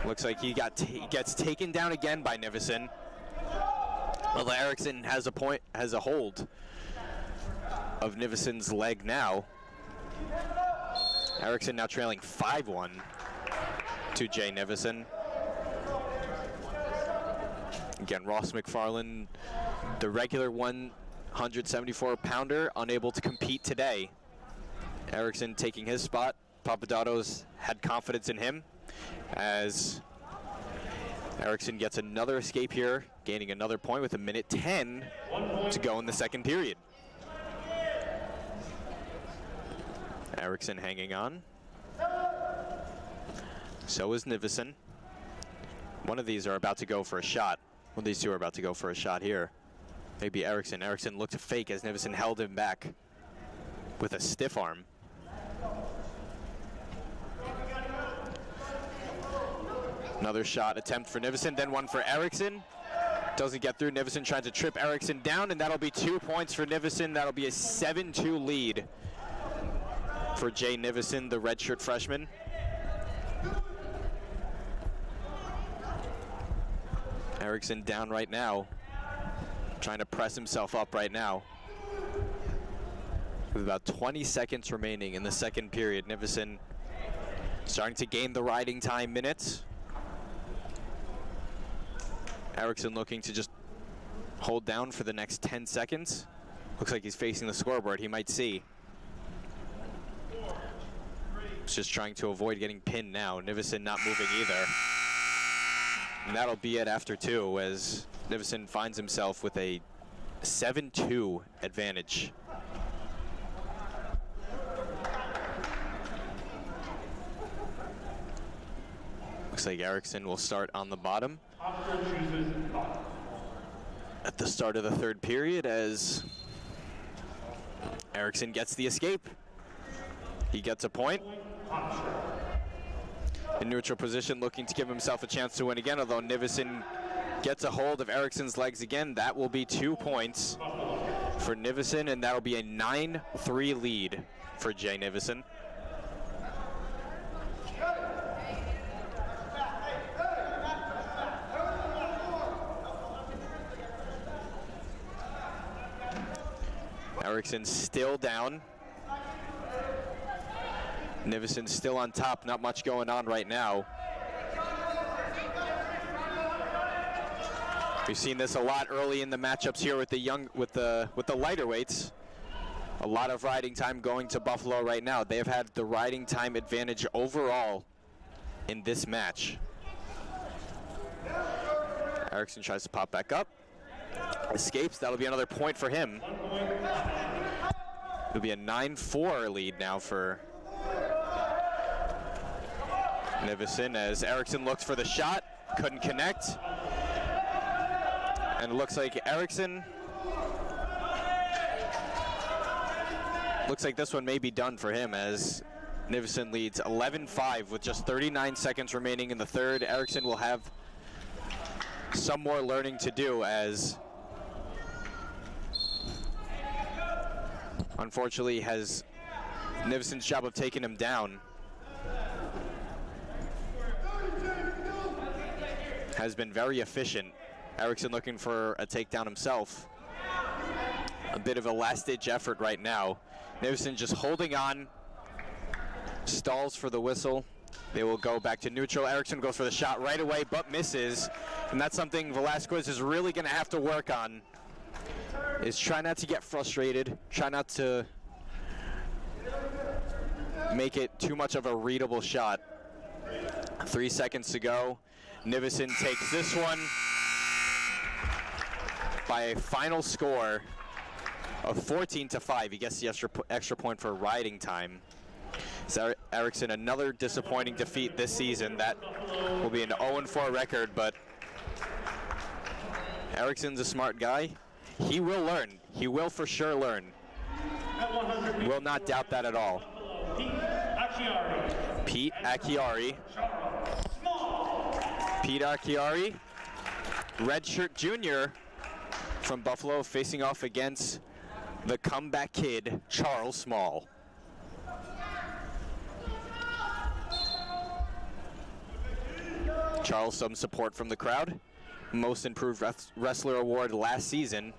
looks like he gets taken down again by Nivison. Although Erickson has a hold of Nivison's leg now. Erickson now trailing 5-1 to Jay Nivison. Again, Ross McFarland, the regular 174-pounder, unable to compete today. Erickson taking his spot. Papadato's had confidence in him as Erickson gets another escape here, gaining another point with 1:10 to go in the second period. Erickson hanging on. So is Nivison. One of these are about to go for a shot. One of these two are about to go for a shot here. Maybe Erickson. Erickson looked to fake as Nivison held him back with a stiff arm. Another shot attempt for Nivison, then one for Erickson. Doesn't get through. Nivison trying to trip Erickson down, and that'll be 2 points for Nivison. That'll be a 7-2 lead for Jay Nivison, the redshirt freshman. Erickson down right now, trying to press himself up right now. With about 20 seconds remaining in the second period, Nivison starting to gain the riding time minutes. Erickson looking to just hold down for the next 10 seconds. Looks like he's facing the scoreboard. He might see. He's just trying to avoid getting pinned now. Nivison not moving either. And that'll be it after 2, as Nivison finds himself with a 7-2 advantage. Looks like Erickson will start on the bottom at the start of the third period, as Erickson gets the escape. He gets a point. In neutral position, looking to give himself a chance to win again, although Nivison gets a hold of Erickson's legs again. That will be 2 points for Nivison, and that'll be a 9-3 lead for Jay Nivison. Erickson still down. Nivison still on top, not much going on right now. We've seen this a lot early in the matchups here with the lighter weights. A lot of riding time going to Buffalo right now. They have had the riding time advantage overall in this match. Erickson tries to pop back up. Escapes, that'll be another point for him. It'll be a 9-4 lead now for Nivison, as Erickson looks for the shot, couldn't connect. And it looks like Erickson, looks like this one may be done for him, as Nivison leads 11-5 with just 39 seconds remaining in the third. Erickson will have some more learning to do, as unfortunately has Nivison's job of taking him down has been very efficient. Erickson looking for a takedown himself. A bit of a last-ditch effort right now. Nivison just holding on, stalls for the whistle. They will go back to neutral. Erickson goes for the shot right away, but misses. And that's something Velasquez is really going to have to work on, is try not to get frustrated, try not to make it too much of a readable shot. 3 seconds to go. Nivison takes this one by a final score of 14-5. He gets the extra point for riding time. So Erickson, another disappointing defeat this season. That will be an 0-4 record, but Erickson's a smart guy. He will learn. He will for sure learn. Will not doubt that at all. Pete Acchiari. Pete Acchiari, redshirt junior from Buffalo, facing off against the comeback kid, Charles Small. Charles, some support from the crowd. Most Improved Wrestler Award last season.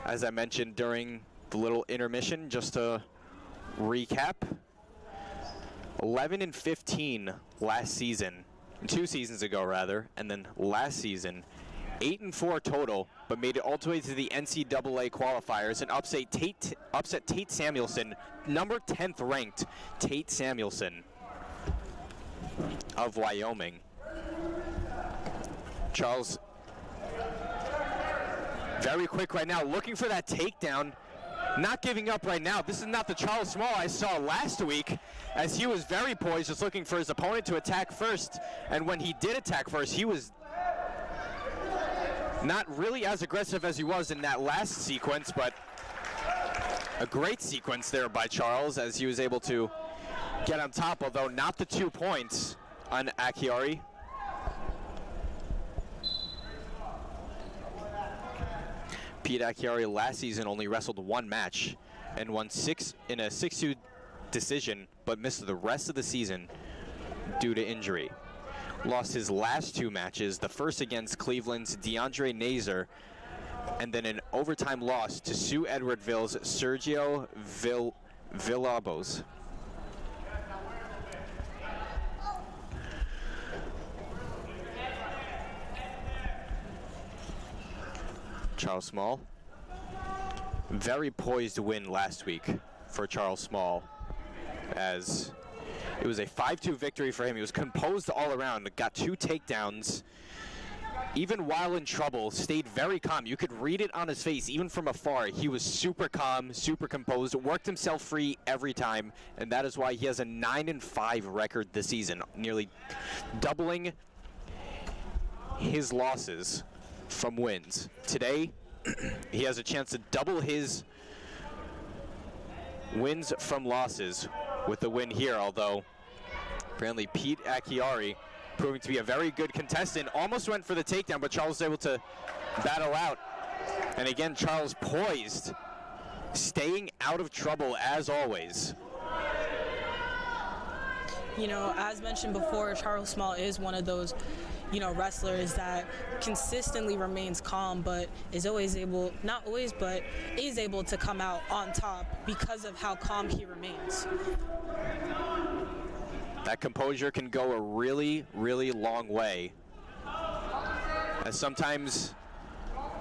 As I mentioned during the little intermission, just to recap, 11-15 last season. 2 seasons ago rather, and then last season 8-4 total, but made it all the way to the NCAA qualifiers and upset Tate Samuelson, number 10th ranked Tate Samuelson of Wyoming. Charles, very quick right now, looking for that takedown. Not giving up right now. This is not the Charles Small I saw last week, as he was very poised, just looking for his opponent to attack first. And when he did attack first, he was not really as aggressive as he was in that last sequence, but a great sequence there by Charles, as he was able to get on top, although not the 2 points on Acchiari. Pete Acchiari last season only wrestled 1 match and won 6 in a 6-2 decision, but missed the rest of the season due to injury. lost his last 2 matches, the first against Cleveland's DeAndre Nazer, and then an overtime loss to Sue Edwardville's Sergio Villalobos. Charles Small. Very poised win last week for Charles Small, as it was a 5-2 victory for him. He was composed all around, got 2 takedowns. Even while in trouble, stayed very calm. You could read it on his face, even from afar. He was super calm, super composed, worked himself free every time, and that is why he has a 9-5 record this season, nearly doubling his losses from wins. Today, he has a chance to double his wins from losses with the win here, although apparently Pete Acchiari, proving to be a very good contestant, almost went for the takedown, but Charles was able to battle out. And again, Charles poised, staying out of trouble as always. You know, as mentioned before, Charles Small is one of those, you know, wrestlers that consistently remains calm, but is always able, not always, but is able to come out on top because of how calm he remains. That composure can go a really, really long way. As sometimes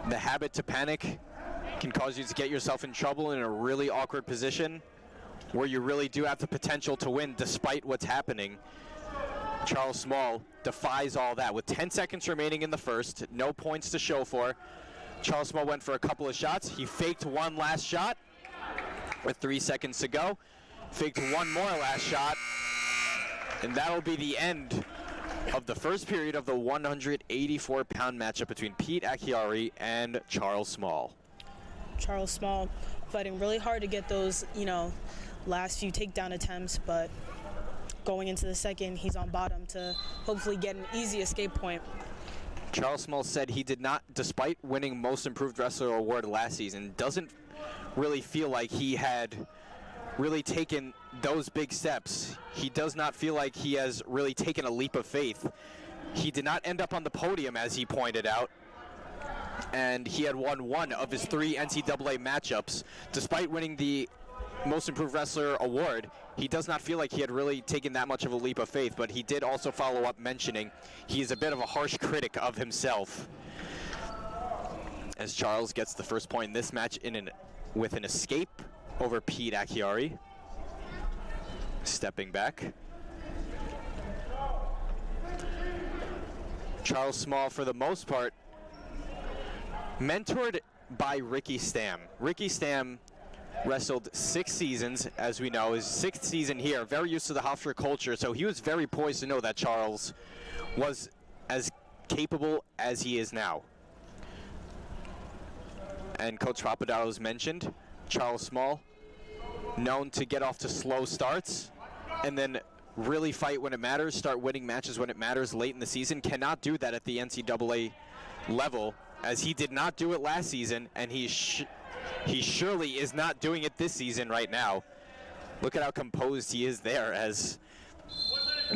the habit to panic can cause you to get yourself in trouble in a really awkward position where you really do have the potential to win despite what's happening. Charles Small defies all that. With 10 seconds remaining in the first, no points to show for, Charles Small went for a couple of shots. He faked one last shot with 3 seconds to go. Faked one more last shot. And that'll be the end of the first period of the 184-pound matchup between Pete Acchiari and Charles Small. Charles Small fighting really hard to get those, you know, last few takedown attempts, but going into the second, he's on bottom to hopefully get an easy escape point. Charles Small said he did not, despite winning Most Improved Wrestler award last season, doesn't really feel like he had really taken those big steps. He does not feel like he has really taken a leap of faith. He did not end up on the podium, as he pointed out, and he had won 1 of his 3 NCAA matchups. Despite winning the Most Improved Wrestler award, he does not feel like he had really taken that much of a leap of faith, but he did also follow up mentioning he is a bit of a harsh critic of himself. As Charles gets the first point in this match with an escape over Pete Acchiari. Stepping back. Charles Small, for the most part, mentored by Ricky Stam. Ricky Stam wrestled 6 seasons, as we know, his 6th season here, very used to the Hofstra culture, so he was very poised to know that Charles was as capable as he is now. And Coach Papadopoulos mentioned Charles Small, known to get off to slow starts and then really fight when it matters, start winning matches when it matters late in the season, cannot do that at the NCAA level, as he did not do it last season, and he surely is not doing it this season right now. Look at how composed he is there, as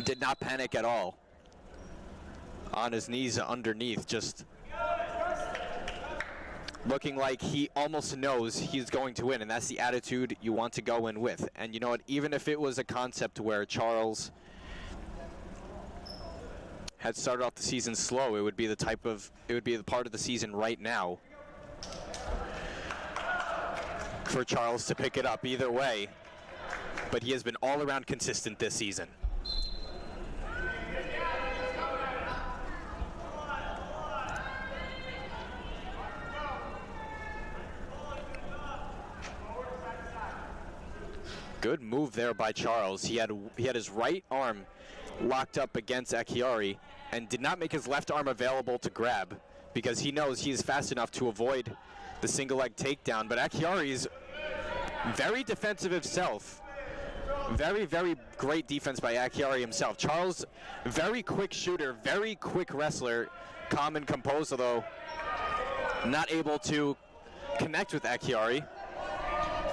did not panic at all. On his knees underneath, just looking like he almost knows he's going to win, and that's the attitude you want to go in with. And you know what, even if it was a concept where Charles had started off the season slow, it would be the part of the season right now for Charles to pick it up either way. But he has been all around consistent this season. Good move there by Charles. He had his right arm locked up against Acchiari and did not make his left arm available to grab because he knows he is fast enough to avoid the single leg takedown. But Acchiari is very defensive himself. Very, very great defense by Acchiari himself. Charles, very quick shooter, very quick wrestler, calm and composed, although not able to connect with Acchiari.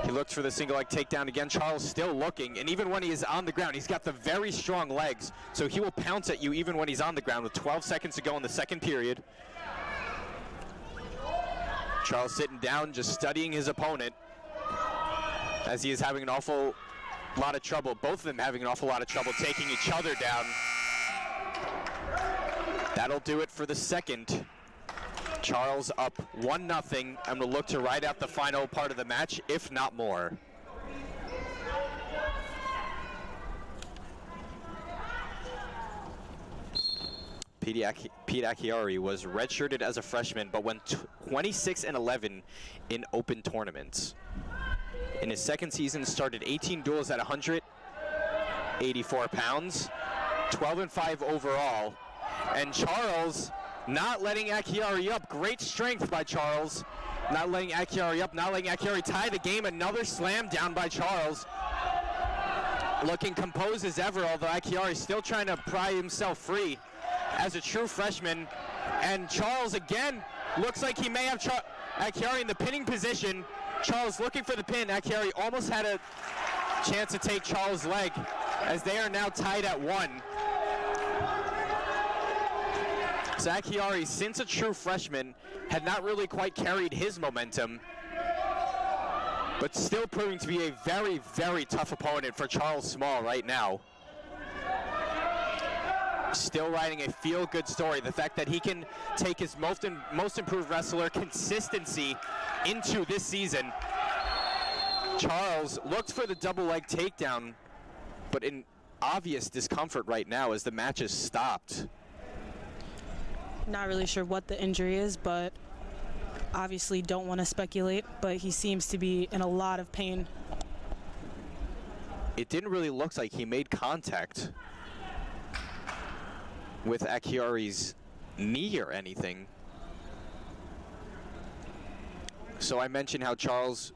He looked for the single leg takedown again. Charles still looking, and even when he is on the ground, he's got the very strong legs, so he will pounce at you even when he's on the ground with 12 seconds to go in the second period. Charles sitting down, just studying his opponent, as he is having an awful lot of trouble, both of them having an awful lot of trouble taking each other down. That'll do it for the second. Charles up 1-0, and will look to ride out the final part of the match, if not more. Pete Acchiari was redshirted as a freshman, but went 26-11 in open tournaments. In his second season, started 18 duels at 184 pounds, 12-5 overall. And Charles not letting Acchiari up. Great strength by Charles. Not letting Acchiari up, not letting Acchiari tie the game. Another slam down by Charles. Looking composed as ever, although Acchiari still trying to pry himself free as a true freshman. And Charles again looks like he may have Acchiari in the pinning position. Charles looking for the pin. Acchiari almost had a chance to take Charles' leg, as they are now tied at 1. So Acchiari, since a true freshman, had not really quite carried his momentum, but still proving to be a very, very tough opponent for Charles Small right now. Still writing a feel-good story. The fact that he can take his most improved wrestler consistency into this season. Charles looked for the double leg takedown, but in obvious discomfort right now as the match is stopped. Not really sure what the injury is, but obviously don't want to speculate, but he seems to be in a lot of pain. It didn't really look like he made contact with Acchiari's knee or anything. So I mentioned how Charles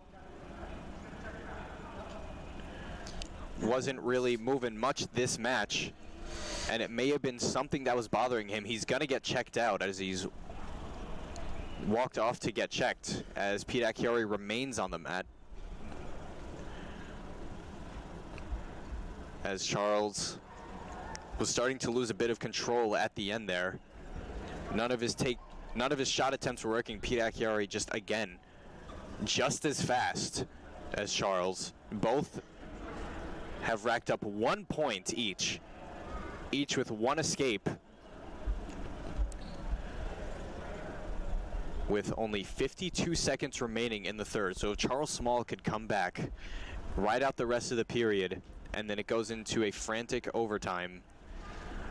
wasn't really moving much this match, and it may have been something that was bothering him. He's gonna get checked out as he's walked off to get checked, as Pete Acchiari remains on the mat. As Charles was starting to lose a bit of control at the end there. None of his shot attempts were working. Pete Acchiari just as fast as Charles. Both have racked up 1 point each with 1 escape, with only 52 seconds remaining in the third. So if Charles Small could come back, ride out the rest of the period, and then it goes into a frantic overtime.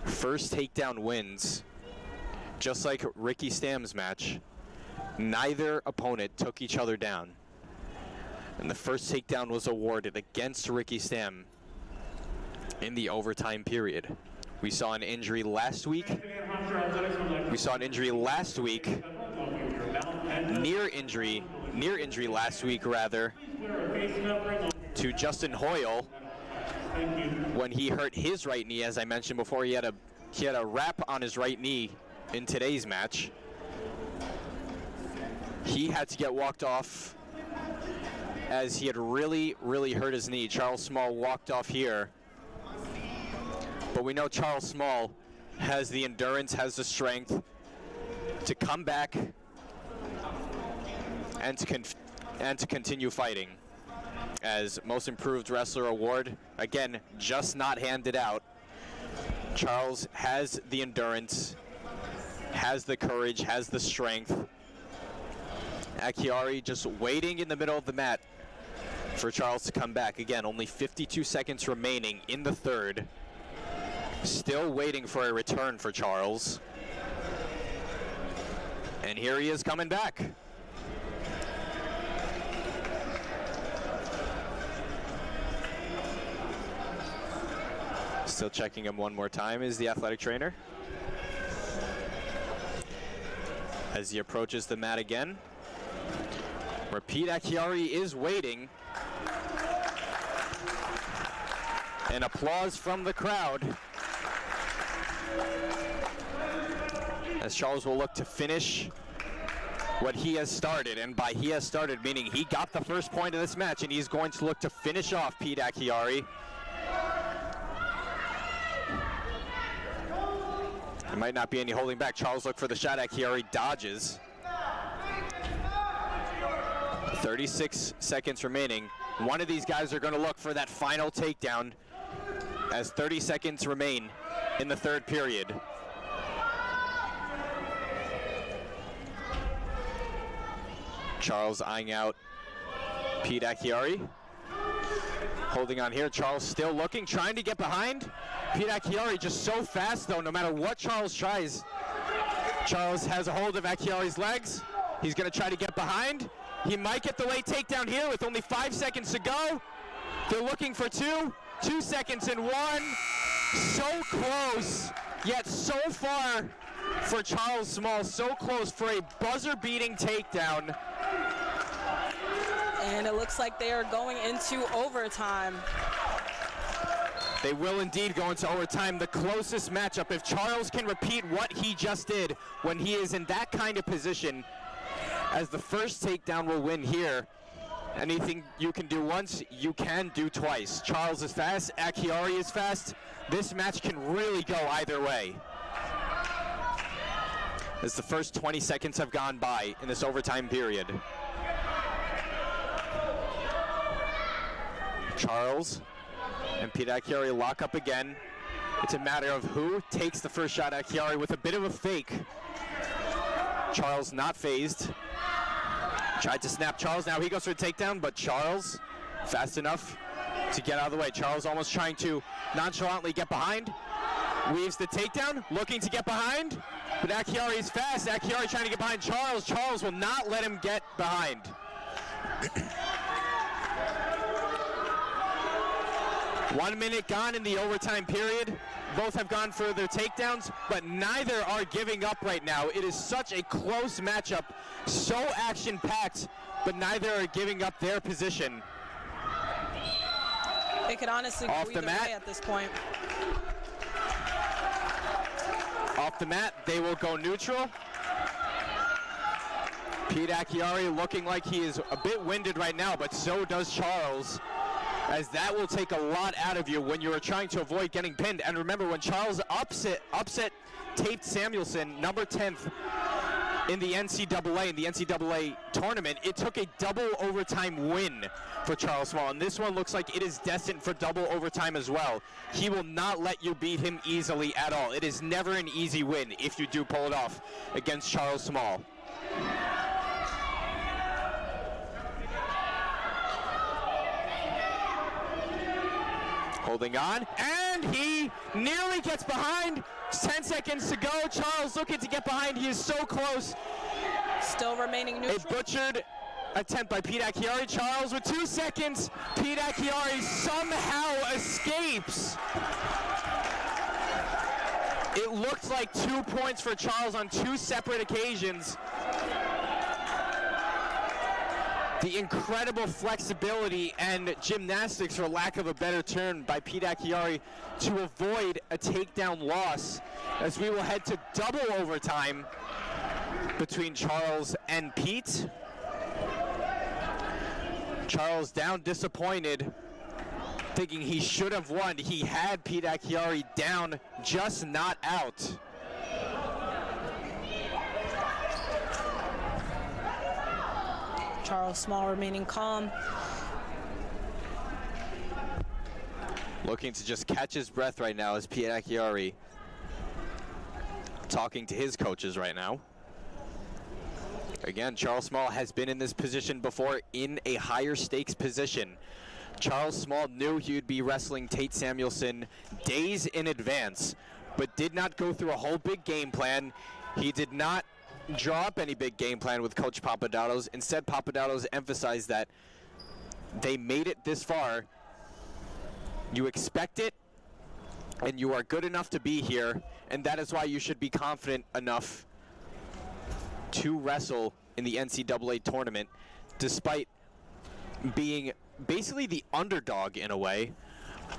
First takedown wins, just like Ricky Stam's match. Neither opponent took each other down, and the first takedown was awarded against Ricky Stam in the overtime period. We saw an injury last week. Near injury last week, rather, to Justin Hoyle when he hurt his right knee. As I mentioned before, he had a wrap on his right knee in today's match. He had to get walked off as he had really, really hurt his knee. Charles Small walked off here. But we know Charles Small has the endurance, has the strength to come back and to continue fighting. As Most Improved Wrestler award, again, just not handed out. Charles has the endurance, has the courage, has the strength. Acchiari just waiting in the middle of the mat for Charles to come back. Again, only 52 seconds remaining in the third. Still waiting for a return for Charles. And here he is coming back. Still checking him one more time is the athletic trainer. As he approaches the mat again, where Pete Acchiari is waiting. And applause from the crowd, as Charles will look to finish what he has started, and by he has started, meaning he got the first point of this match, and he's going to look to finish off Pete Acchiari. There might not be any holding back. Charles look for the shot. Acchiari dodges. 36 seconds remaining. One of these guys are going to look for that final takedown as 30 seconds remain in the third period. Charles eyeing out Pete Acchiari. Holding on here. Charles still looking, trying to get behind. Pete Acchiari just so fast, though, no matter what Charles tries. Charles has a hold of Acchiari's legs. He's going to try to get behind. He might get the late takedown here with only 5 seconds to go. They're looking for 2 seconds and 1. So close, yet so far for Charles Small. So close for a buzzer-beating takedown. And it looks like they are going into overtime. They will indeed go into overtime. The closest matchup. If Charles can repeat what he just did when he is in that kind of position, as the first takedown will win here. Anything you can do once, you can do twice. Charles is fast, Acchiari is fast. This match can really go either way. As the first 20 seconds have gone by in this overtime period. Charles and Pete Acchiari lock up again. It's a matter of who takes the first shot. Acchiari with a bit of a fake. Charles not phased. Tried to snap Charles, now he goes for a takedown, but Charles fast enough to get out of the way. Charles almost trying to nonchalantly get behind. Weaves the takedown, looking to get behind, but Acchiari is fast. Acchiari trying to get behind Charles. Charles will not let him get behind. 1 minute gone in the overtime period. Both have gone for their takedowns, but neither are giving up right now. It is such a close matchup, so action-packed, but neither are giving up their position. It could honestly go either way at this point. Off the mat, they will go neutral. Pete Acchiari looking like he is a bit winded right now, but so does Charles, as that will take a lot out of you when you are trying to avoid getting pinned. And remember, when Charles upset Tate Samuelson, number 10th in the NCAA tournament, it took a double overtime win for Charles Small. And this one looks like it is destined for double overtime as well. He will not let you beat him easily at all. It is never an easy win if you do pull it off against Charles Small. Holding on, and he nearly gets behind. 10 seconds to go. Charles looking to get behind. He is so close. Still remaining neutral. A butchered attempt by Pete Acchiari. Charles with 2 seconds. Pete Acchiari somehow escapes. It looked like 2 points for Charles on 2 separate occasions. The incredible flexibility and gymnastics, for lack of a better term, by Pete Acchiari to avoid a takedown loss, as we will head to double overtime between Charles and Pete. Charles down, disappointed, thinking he should have won. He had Pete Acchiari down, just not out. Charles Small remaining calm. Looking to just catch his breath right now is Pete Acchiari talking to his coaches right now. Again, Charles Small has been in this position before, in a higher stakes position. Charles Small knew he would be wrestling Tate Samuelson days in advance, but did not go through a whole big game plan. He did not draw up any big game plan with Coach Papadopoulos. Instead, Papadopoulos emphasized that they made it this far. You expect it, and you are good enough to be here, and that is why you should be confident enough to wrestle in the NCAA tournament, despite being basically the underdog in a way.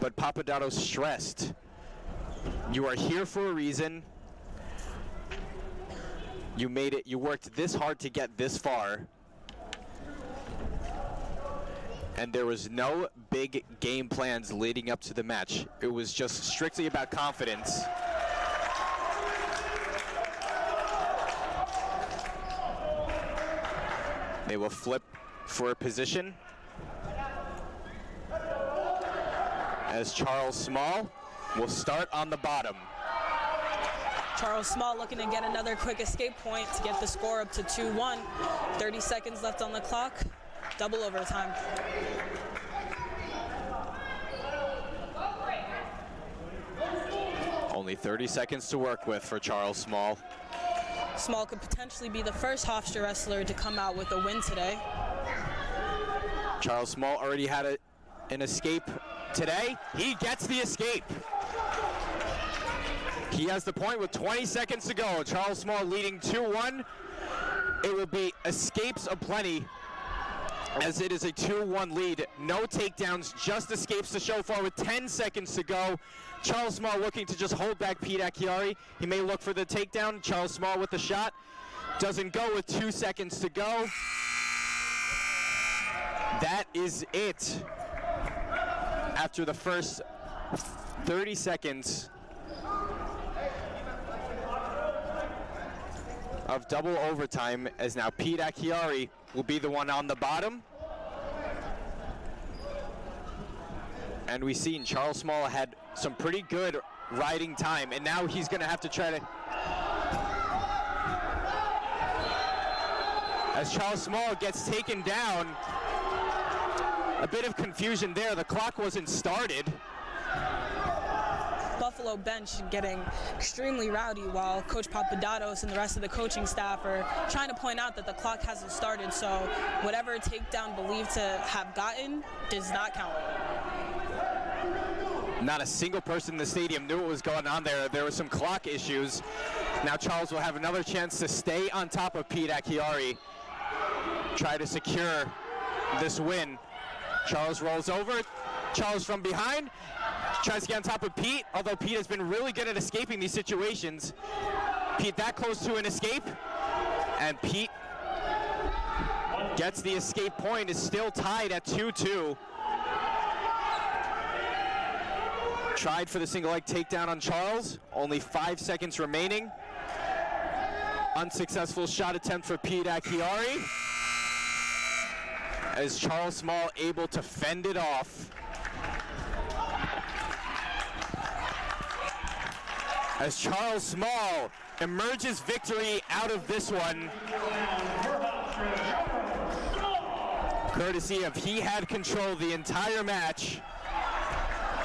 But Papadopoulos stressed, you are here for a reason. You made it. You worked this hard to get this far. And there was no big game plans leading up to the match. It was just strictly about confidence. They will flip for a position as Charles Small will start on the bottom. Charles Small looking to get another quick escape point to get the score up to 2-1. 30 seconds left on the clock. Double overtime. Only 30 seconds to work with for Charles Small. Small could potentially be the first Hofstra wrestler to come out with a win today. Charles Small already had an escape today. He gets the escape. He has the point with 20 seconds to go. Charles Small leading 2-1. It will be escapes aplenty as it is a 2-1 lead. No takedowns, just escapes to show for with 10 seconds to go. Charles Small looking to just hold back Pete Acchiari. He may look for the takedown. Charles Small with the shot. Doesn't go with 2 seconds to go. That is it. After the first 30 seconds of double overtime, as now Pete Acchiari will be the one on the bottom. And we've seen Charles Small had some pretty good riding time, and now he's going to have to try to... As Charles Small gets taken down, a bit of confusion there. The clock wasn't started. Buffalo bench getting extremely rowdy while Coach Papadopoulos and the rest of the coaching staff are trying to point out that the clock hasn't started, so whatever takedown believed to have gotten does not count. Not a single person in the stadium knew what was going on there. There were some clock issues. Now Charles will have another chance to stay on top of Pete Acchiari, try to secure this win. Charles rolls over. Charles from behind tries to get on top of Pete, although Pete has been really good at escaping these situations. Pete that close to an escape, and Pete gets the escape point, is still tied at 2-2. Tried for the single leg takedown on Charles, only 5 seconds remaining. Unsuccessful shot attempt for Pete Acchiari, as Charles Small able to fend it off. As Charles Small emerges victory out of this one, courtesy of he had control the entire match.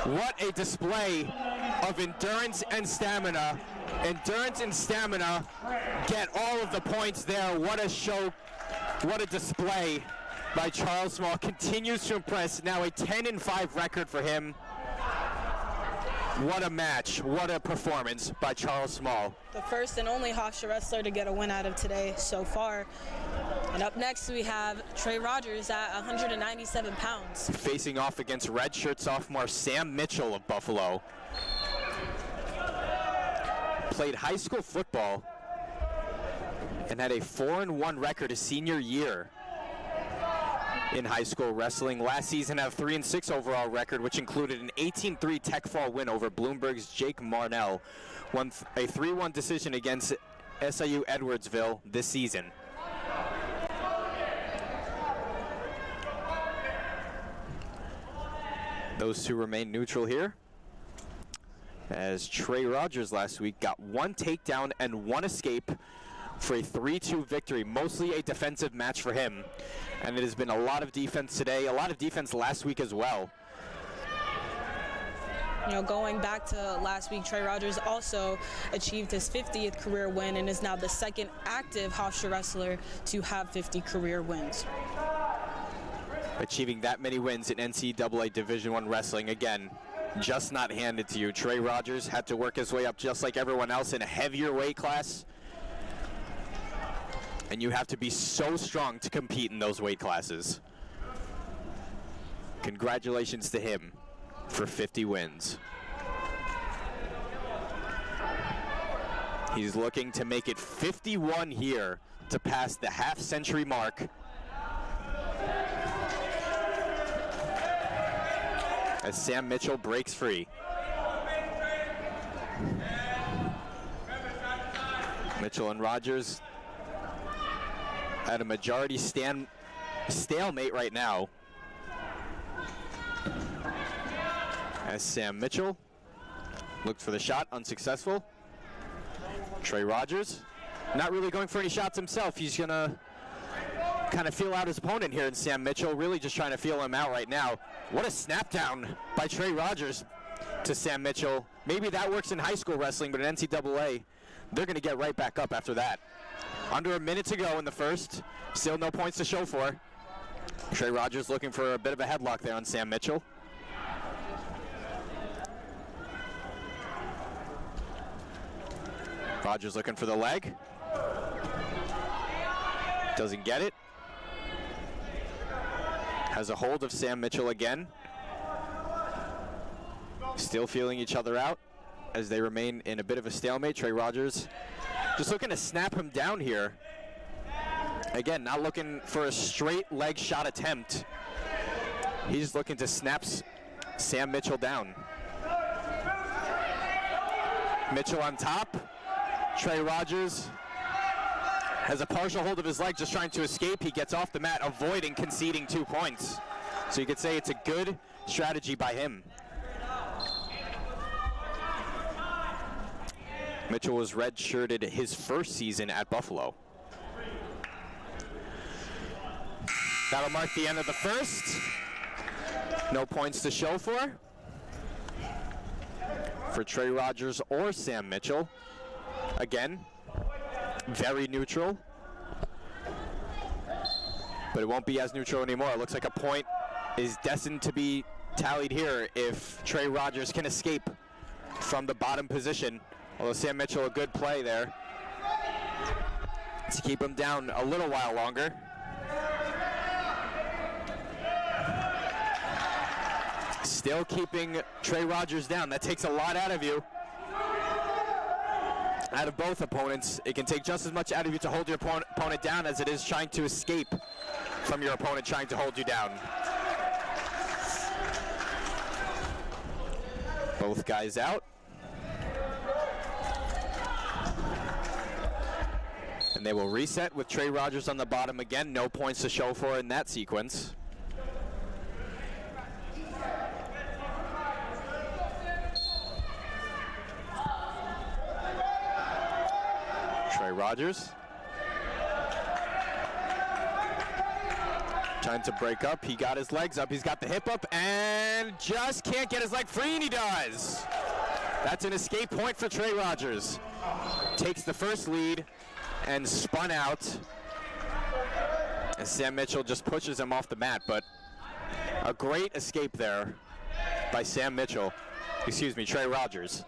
What a display of endurance and stamina. Endurance and stamina get all of the points there. What a show, what a display by Charles Small. Continues to impress, now a 10-5 record for him. What a match, what a performance by Charles Small. The first and only Hofstra wrestler to get a win out of today so far. And up next we have Trey Rogers at 197 pounds. Facing off against redshirt sophomore Sam Mitchell of Buffalo. Played high school football and had a 4-1 record his senior year in high school wrestling. Last season had a 3-6 overall record, which included an 18-3 Tech Fall win over Bloomberg's Jake Marnell. Won a 3-1 decision against SIU Edwardsville this season. Those two remain neutral here, as Trey Rogers last week got 1 takedown and 1 escape for a 3-2 victory, mostly a defensive match for him. And it has been a lot of defense today, a lot of defense last week as well. You know, going back to last week, Trey Rogers also achieved his 50th career win and is now the second active Hofstra wrestler to have 50 career wins. Achieving that many wins in NCAA Division I wrestling, again, just not handed to you. Trey Rogers had to work his way up just like everyone else in a heavier weight class. And you have to be so strong to compete in those weight classes. Congratulations to him for 50 wins. He's looking to make it 51 here to pass the half-century mark. As Sam Mitchell breaks free. Mitchell and Rogers at a majority stalemate right now. As Sam Mitchell looked for the shot, unsuccessful. Trey Rogers not really going for any shots himself. He's gonna kind of feel out his opponent here in Sam Mitchell, really just trying to feel him out right now. What a snap down by Trey Rogers to Sam Mitchell. Maybe that works in high school wrestling, but in NCAA, they're gonna get right back up after that. Under a minute to go in the first, still no points to show for. Trey Rogers looking for a bit of a headlock there on Sam Mitchell. Rogers looking for the leg. Doesn't get it. Has a hold of Sam Mitchell again. Still feeling each other out as they remain in a bit of a stalemate. Trey Rogers just looking to snap him down here. Again, not looking for a straight leg shot attempt. He's looking to snap Sam Mitchell down. Mitchell on top. Trey Rogers has a partial hold of his leg, just trying to escape. He gets off the mat, avoiding conceding 2 points. So you could say it's a good strategy by him. Mitchell was redshirted his first season at Buffalo. That'll mark the end of the first. No points to show for Trey Rogers or Sam Mitchell. Again, very neutral. But it won't be as neutral anymore. It looks like a point is destined to be tallied here if Trey Rogers can escape from the bottom position. Although Sam Mitchell, a good play there to keep him down a little while longer. Still keeping Trey Rogers down. That takes a lot out of you. Out of both opponents. It can take just as much out of you to hold your opponent down as it is trying to escape from your opponent trying to hold you down. Both guys out. And they will reset with Trey Rogers on the bottom again. No points to show for in that sequence. Trey Rogers trying to break up. He got his legs up. He's got the hip up and just can't get his leg free, and he does. That's an escape point for Trey Rogers. Takes the first lead and spun out. And Sam Mitchell just pushes him off the mat, but a great escape there by Sam Mitchell. Excuse me, Trey Rogers.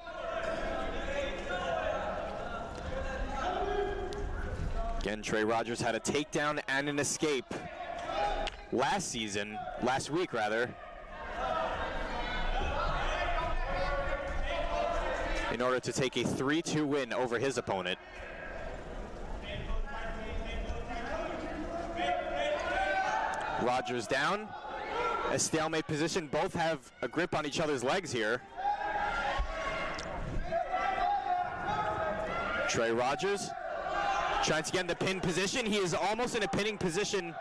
Again, Trey Rogers had a takedown and an escape last week, in order to take a 3-2 win over his opponent. Rogers down, a stalemate position. Both have a grip on each other's legs here. Trey Rogers trying to get in the pin position. He is almost in a pinning position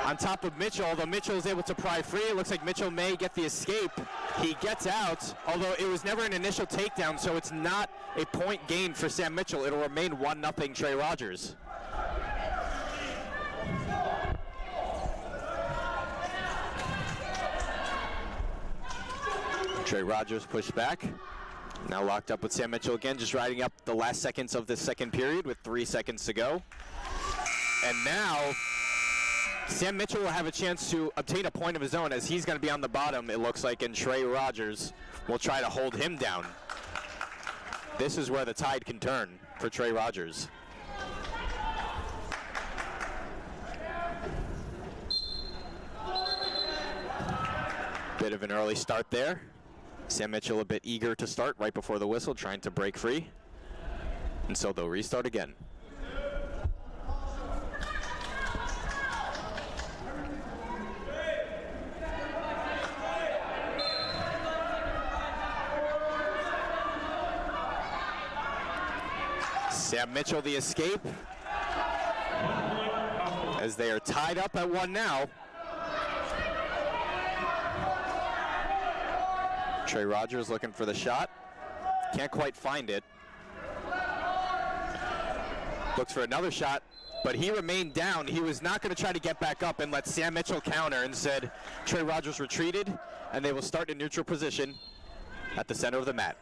on top of Mitchell, although Mitchell is able to pry free. It looks like Mitchell may get the escape. He gets out, although it was never an initial takedown, so it's not a point gain for Sam Mitchell. It'll remain 1-0 Trey Rogers. Trey Rogers pushed back. Now locked up with Sam Mitchell again, just riding up the last seconds of the second period with 3 seconds to go. And now Sam Mitchell will have a chance to obtain a point of his own, as he's going to be on the bottom, it looks like, and Trey Rogers will try to hold him down. This is where the tide can turn for Trey Rogers. Bit of an early start there. Sam Mitchell a bit eager to start right before the whistle, trying to break free. And so they'll restart again. Sam Mitchell the escape, as they are tied up at 1 now. Trey Rogers looking for the shot. Can't quite find it. Looks for another shot, but he remained down. He was not going to try to get back up and let Sam Mitchell counter. Instead, Trey Rogers retreated, and they will start in neutral position at the center of the mat.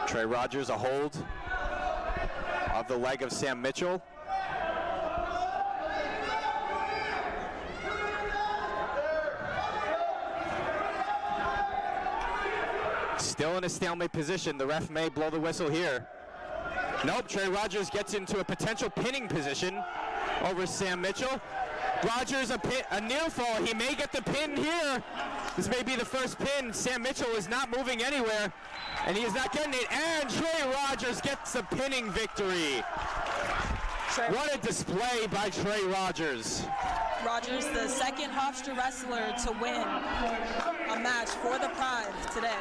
Trey Rogers a hold of the leg of Sam Mitchell. Still in a stalemate position. The ref may blow the whistle here. Nope, Trey Rogers gets into a potential pinning position over Sam Mitchell. Rogers a near fall. He may get the pin here. This may be the first pin. Sam Mitchell is not moving anywhere, and he is not getting it. And Trey Rogers gets the pinning victory. What a display by Trey Rogers. Rogers, the second Hofstra wrestler to win a match for the Pride today.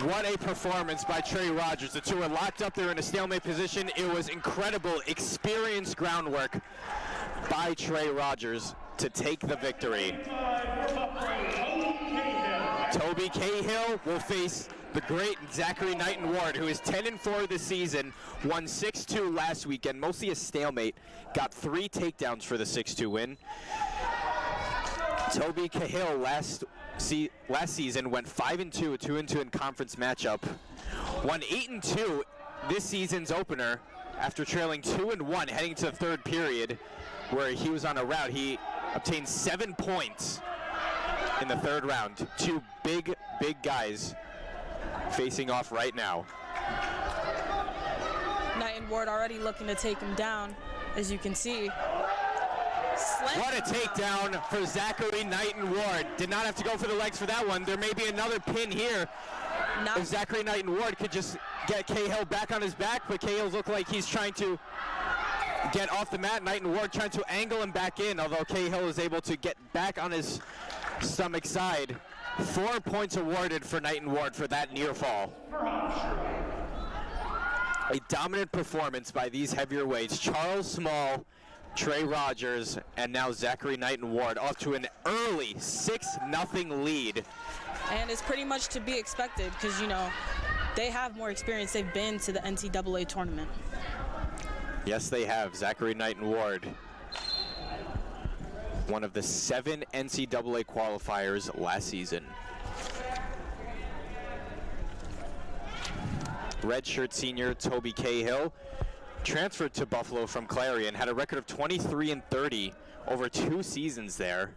What a performance by Trey Rogers. The two are locked up there in a stalemate position. It was incredible, experienced groundwork by Trey Rogers to take the victory. Toby Cahill will face the great Zachary Knighton Ward, who is 10-4 this season, won 6-2 last weekend, mostly a stalemate, got 3 takedowns for the 6-2 win. Toby Cahill last season went 5-2, a 2-2 in conference matchup, won 8-2 this season's opener after trailing 2-1 heading to the third period, where he was on a rout. He obtained 7 points in the third round. Two big guys facing off right now. Knighton Ward already looking to take him down, as you can see. What a takedown for Zachary Knighton Ward. Did not have to go for the legs for that one. There may be another pin here. If Zachary Knighton Ward could just get Cahill back on his back, but Cahill looks like he's trying to get off the mat. Knighton Ward trying to angle him back in, although Cahill is able to get back on his stomach side. 4 points awarded for Knighton Ward for that near fall. A dominant performance by these heavier weights. Charles Small, Trey Rogers, and now Zachary Knighton Ward off to an early 6-0 lead. And it's pretty much to be expected because, you know, they have more experience. They've been to the NCAA tournament. Yes, they have. Zachary Knighton Ward, one of the 7 NCAA qualifiers last season. Redshirt senior Toby Cahill transferred to Buffalo from Clarion, had a record of 23-30 over 2 seasons there.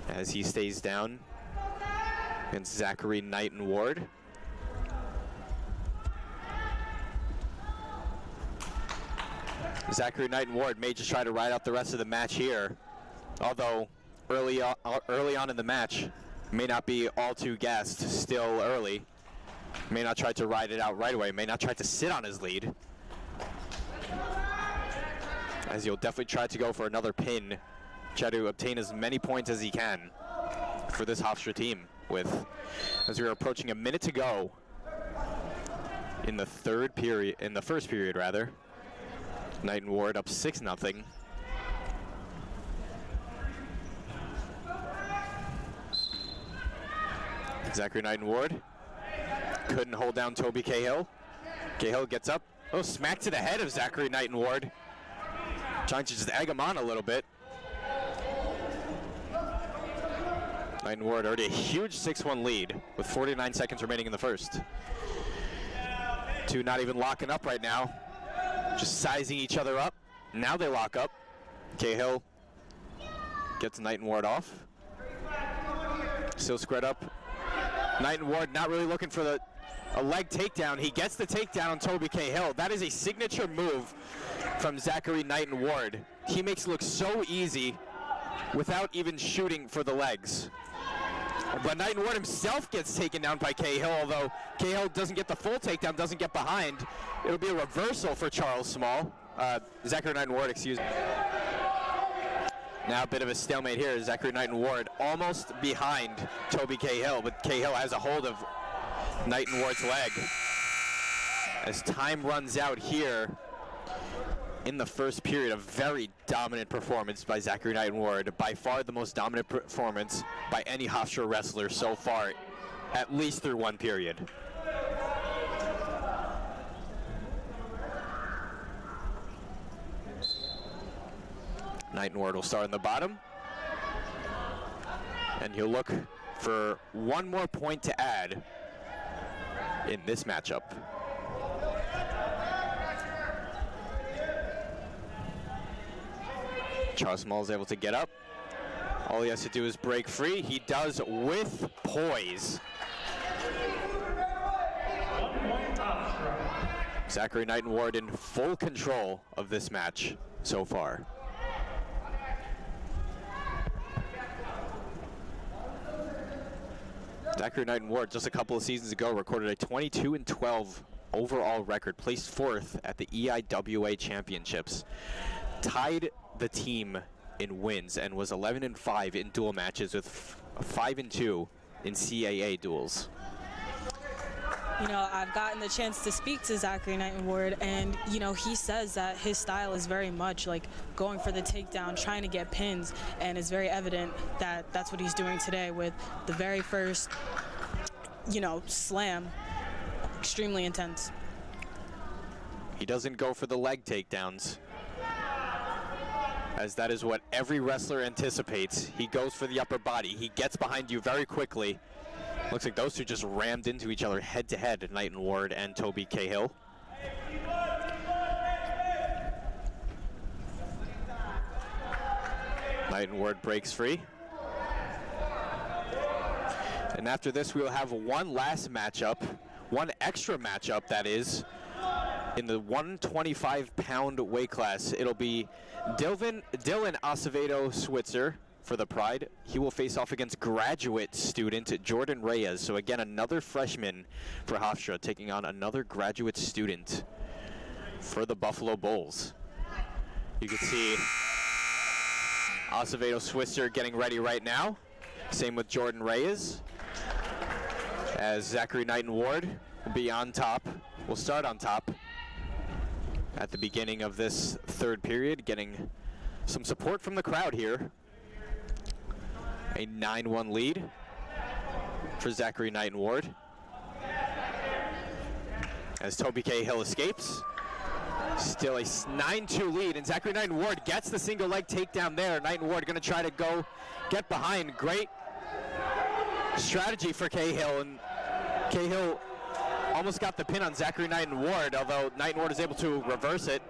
As he stays down against Zachary Knighton Ward. Zachary Knighton Ward may just try to ride out the rest of the match here, although early on in the match may not be all too gassed. Still early, may not try to ride it out right away, may not try to sit on his lead, as he'll definitely try to go for another pin, try to obtain as many points as he can for this Hofstra team, with, as we are approaching a minute to go in the first period rather. Knighton Ward up 6-0. Zachary Knighton Ward couldn't hold down Toby Cahill. Cahill gets up. Oh, smack to the head of Zachary Knighton Ward. Trying to just egg him on a little bit. Knighton Ward already a huge 6-1 lead with 49 seconds remaining in the first. Two not even locking up right now. Just sizing each other up. Now they lock up. Cahill gets Knighton Ward off. Still squared up. Knight and Ward not really looking for a leg takedown. He gets the takedown on Toby Cahill. That is a signature move from Zachary Knight and Ward. He makes it look so easy without even shooting for the legs. But Knight and Ward himself gets taken down by Cahill, although Cahill doesn't get the full takedown, doesn't get behind. It'll be a reversal for Charles Small. Zachary Knight and Ward, excuse me. Now a bit of a stalemate here. Zachary Knight and Ward almost behind Toby Cahill, but Cahill has a hold of Knight and Ward's leg. As time runs out here in the first period, a very dominant performance by Zachary Knight and Ward. By far the most dominant performance by any Hofstra wrestler so far, at least through one period. Knight and Ward will start on the bottom, and he'll look for one more point to add in this matchup. Charles Small is able to get up. All he has to do is break free. He does with poise. Zachary Knight and Ward in full control of this match so far. Zachary Knight and Ward just a couple of seasons ago recorded a 22-12 overall record, placed fourth at the EIWA Championships, tied the team in wins, and was 11-5 in dual matches with 5-2 in CAA duels. You know, I've gotten the chance to speak to Zachary Knight and Ward, and, you know, he says that his style is very much like going for the takedown, trying to get pins, and it's very evident that that's what he's doing today with the very first, you know, slam. Extremely intense. He doesn't go for the leg takedowns, as that is what every wrestler anticipates. He goes for the upper body. He gets behind you very quickly. Looks like those two just rammed into each other head to head, Knight and Ward and Toby Cahill. Knight and Ward breaks free. And after this, we will have one last matchup, one extra matchup, that is, in the 125-pound weight class. It'll be Dylan Acevedo Switzer for the Pride. He will face off against graduate student Jordan Reyes. So again, another freshman for Hofstra taking on another graduate student for the Buffalo Bulls. You can see Acevedo Switzer getting ready right now. Same with Jordan Reyes, as Zachary Knight and Ward will be on top. We'll start on top at the beginning of this third period, getting some support from the crowd here. A 9-1 lead for Zachary Knight and Ward, as Toby Cahill escapes. Still a 9-2 lead, and Zachary Knight and Ward gets the single leg takedown there. Knight and Ward going to try to go get behind. Great strategy for Cahill, and Cahill almost got the pin on Zachary Knight and Ward, although Knight and Ward is able to reverse it.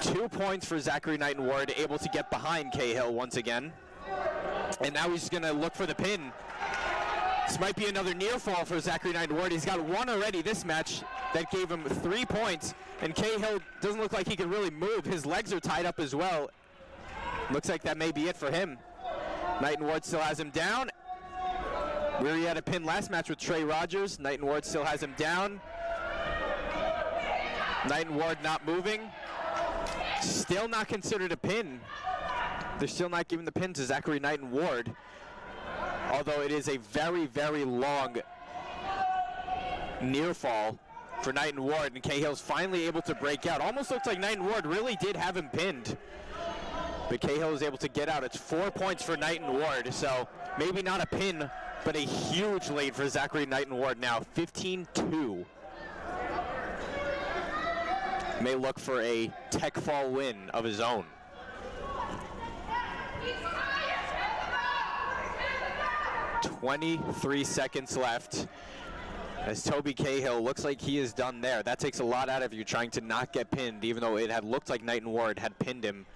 2 points for Zachary Knight and Ward, able to get behind Cahill once again. And now he's going to look for the pin. This might be another near fall for Zachary Knight and Ward. He's got one already this match that gave him 3 points. And Cahill doesn't look like he can really move. His legs are tied up as well. Looks like that may be it for him. Knight and Ward still has him down. We already had a pin last match with Trey Rogers. Knight and Ward still has him down. Knight and Ward not moving. Still not considered a pin. They're still not giving the pin to Zachary Knight and Ward, although it is a very, very long near fall for Knight and Ward, and Cahill's finally able to break out. Almost looks like Knight and Ward really did have him pinned, but Cahill is able to get out. It's 4 points for Knight and Ward, so maybe not a pin, but a huge lead for Zachary Knight and Ward now, 15-2. May look for a tech fall win of his own. "23 seconds left, as Toby Cahill looks like he is done there. That takes a lot out of you, trying to not get pinned, even though it had looked like Knight and Ward had pinned him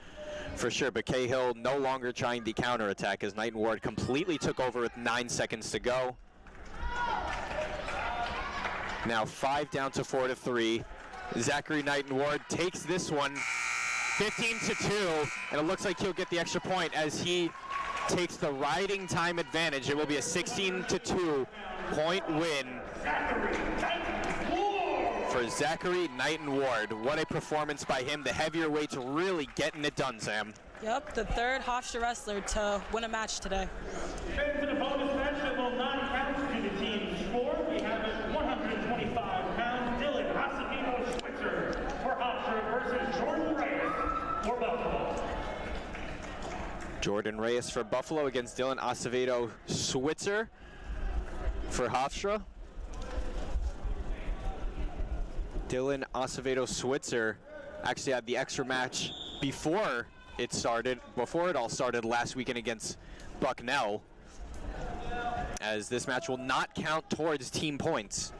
for sure. But Cahill no longer trying the counterattack, as Knight and Ward completely took over with 9 seconds to go. Now 5 down to 4-3. Zachary Knighton-Ward takes this one 15-2, and it looks like he'll get the extra point as he takes the riding time advantage. It will be a 16-2 point win for Zachary Knighton-Ward. What a performance by him. The heavier weights really getting it done, Sam. Yep, the third Hofstra wrestler to win a match today. And for the bonus match that will not count to the team's score, we have a 125-pound Dylan Acevedo Switzer for Hofstra versus Jordan Reyes for Buffalo. Jordan Reyes for Buffalo against Dylan Acevedo Switzer for Hofstra. Dylan Acevedo Switzer actually had the extra match before it all started last weekend against Bucknell, as this match will not count towards team points.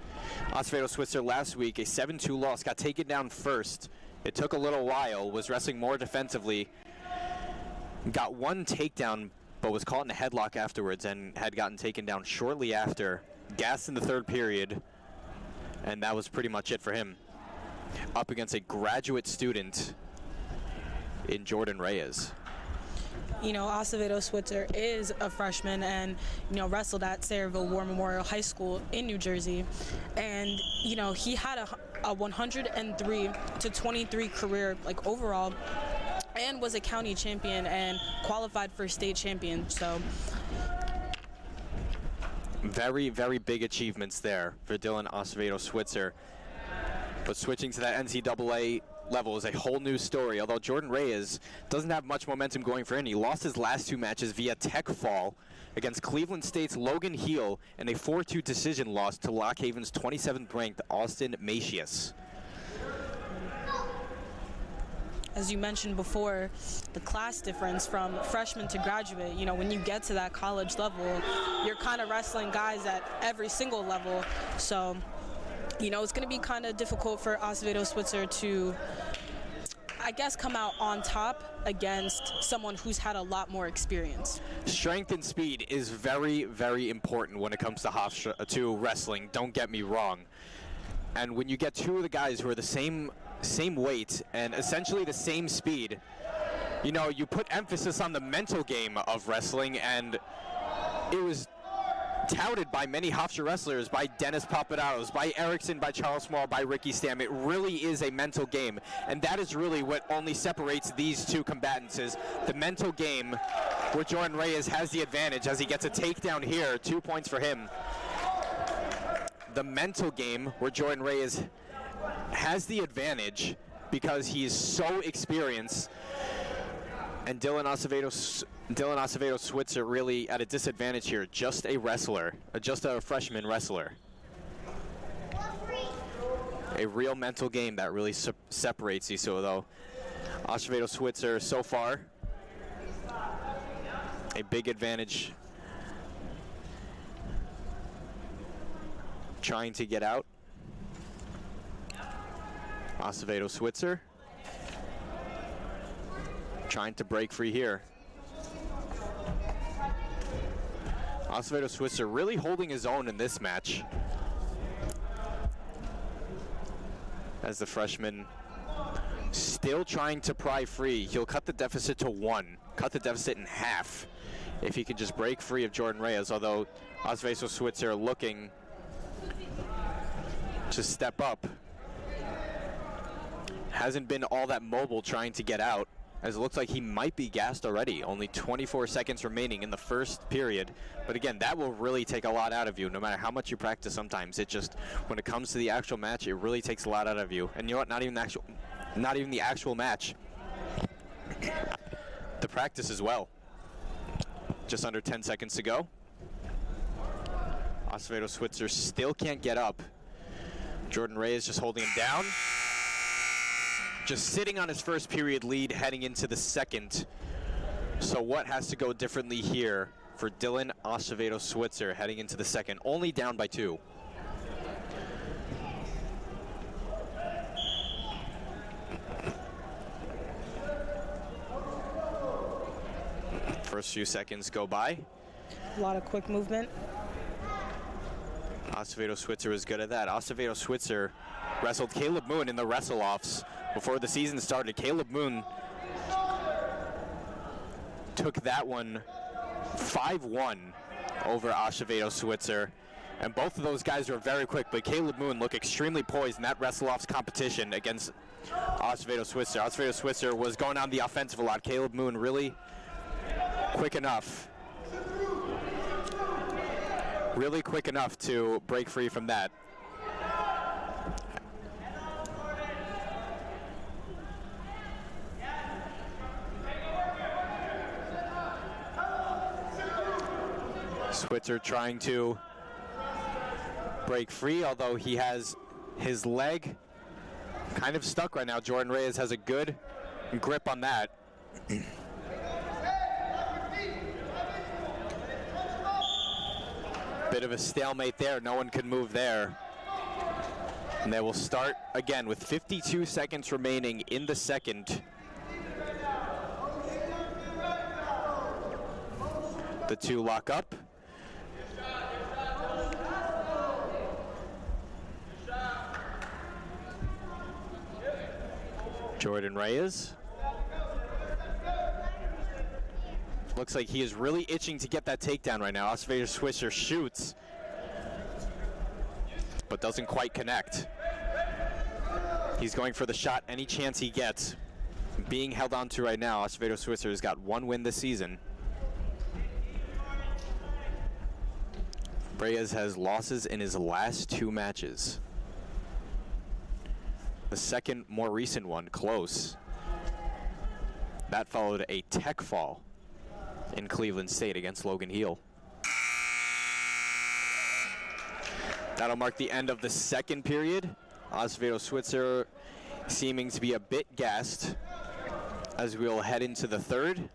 Acevedo Switzer last week, a 7-2 loss, got taken down first. It took a little while, was wrestling more defensively, got one takedown, but was caught in a headlock afterwards and had gotten taken down shortly after, gassed in the third period, and that was pretty much it for him. Up against a graduate student in Jordan Reyes. You know, Acevedo Switzer is a freshman and, you know, wrestled at Sayreville War Memorial High School in New Jersey. And, you know, he had a 103-23 career, like, overall, and was a county champion and qualified for state champion. So very, very big achievements there for Dylan Acevedo Switzer. But switching to that NCAA level is a whole new story. Although Jordan Reyes doesn't have much momentum going for him. He lost his last two matches via tech fall against Cleveland State's Logan Heel and a 4-2 decision loss to Lock Haven's 27th ranked Austin Macias. as you mentioned before, the class difference from freshman to graduate, you know, when you get to that college level, you're kind of wrestling guys at every single level. So, you know, it's going to be kind of difficult for Acevedo Switzer to, I guess, come out on top against someone who's had a lot more experience. Strength and speed is very, very important when it comes to Hofstra, to wrestling, don't get me wrong. And when you get two of the guys who are the same weight and essentially the same speed, you know, you put emphasis on the mental game of wrestling, and it was touted by many Hofstra wrestlers, by Dennis Papadopoulos, by Erickson, by Charles Small, by Ricky Stam. It really is a mental game, and that is really what only separates these two combatants, is the mental game, where Jordan Reyes has the advantage as he gets a takedown here, 2 points for him. The mental game where Jordan Reyes has the advantage because he is so experienced, and Dylan Acevedo Switzer really at a disadvantage here, just a wrestler, just a freshman wrestler. A real mental game that really separates these two, though. Acevedo Switzer so far, a big advantage, trying to get out. Acevedo Switzer trying to break free here. Acevedo Switzer really holding his own in this match, as the freshman still trying to pry free. He'll cut the deficit to 1, cut the deficit in half if he can just break free of Jordan Reyes, although Acevedo Switzer looking to step up. Hasn't been all that mobile trying to get out, as it looks like he might be gassed already. Only 24 seconds remaining in the first period. But again, that will really take a lot out of you, no matter how much you practice sometimes. It just, when it comes to the actual match, it really takes a lot out of you. And you know what, not even the actual match. The practice as well. Just under 10 seconds to go. Acevedo Switzer still can't get up. Jordan Reyes just holding him down. Just sitting on his first period lead heading into the second. So what has to go differently here for Dylan Acevedo Switzer heading into the second? Only down by 2. First few seconds go by. A lot of quick movement. Acevedo Switzer was good at that. Acevedo Switzer wrestled Caleb Moon in the wrestle-offs before the season started. Caleb Moon took that one 5-1 over Acevedo Switzer. And both of those guys were very quick, but Caleb Moon looked extremely poised in that wrestle-offs competition against Acevedo Switzer. Acevedo Switzer was going on the offensive a lot. Caleb Moon really quick enough. Really quick enough to break free from that. Switzer trying to break free, although he has his leg kind of stuck right now. Jordan Reyes has a good grip on that. Bit of a stalemate there. No one can move there. And they will start again with 52 seconds remaining in the second. The two lock up. Jordan Reyes. Looks like he is really itching to get that takedown right now. Acevedo Switzer shoots, but doesn't quite connect. He's going for the shot any chance he gets. Being held on to right now, Acevedo Switzer has got one win this season. Reyes has losses in his last two matches. The second more recent one, close. That followed a tech fall in Cleveland State against Logan Heel. That'll mark the end of the second period. Acevedo Switzer seeming to be a bit gassed as we'll head into the third.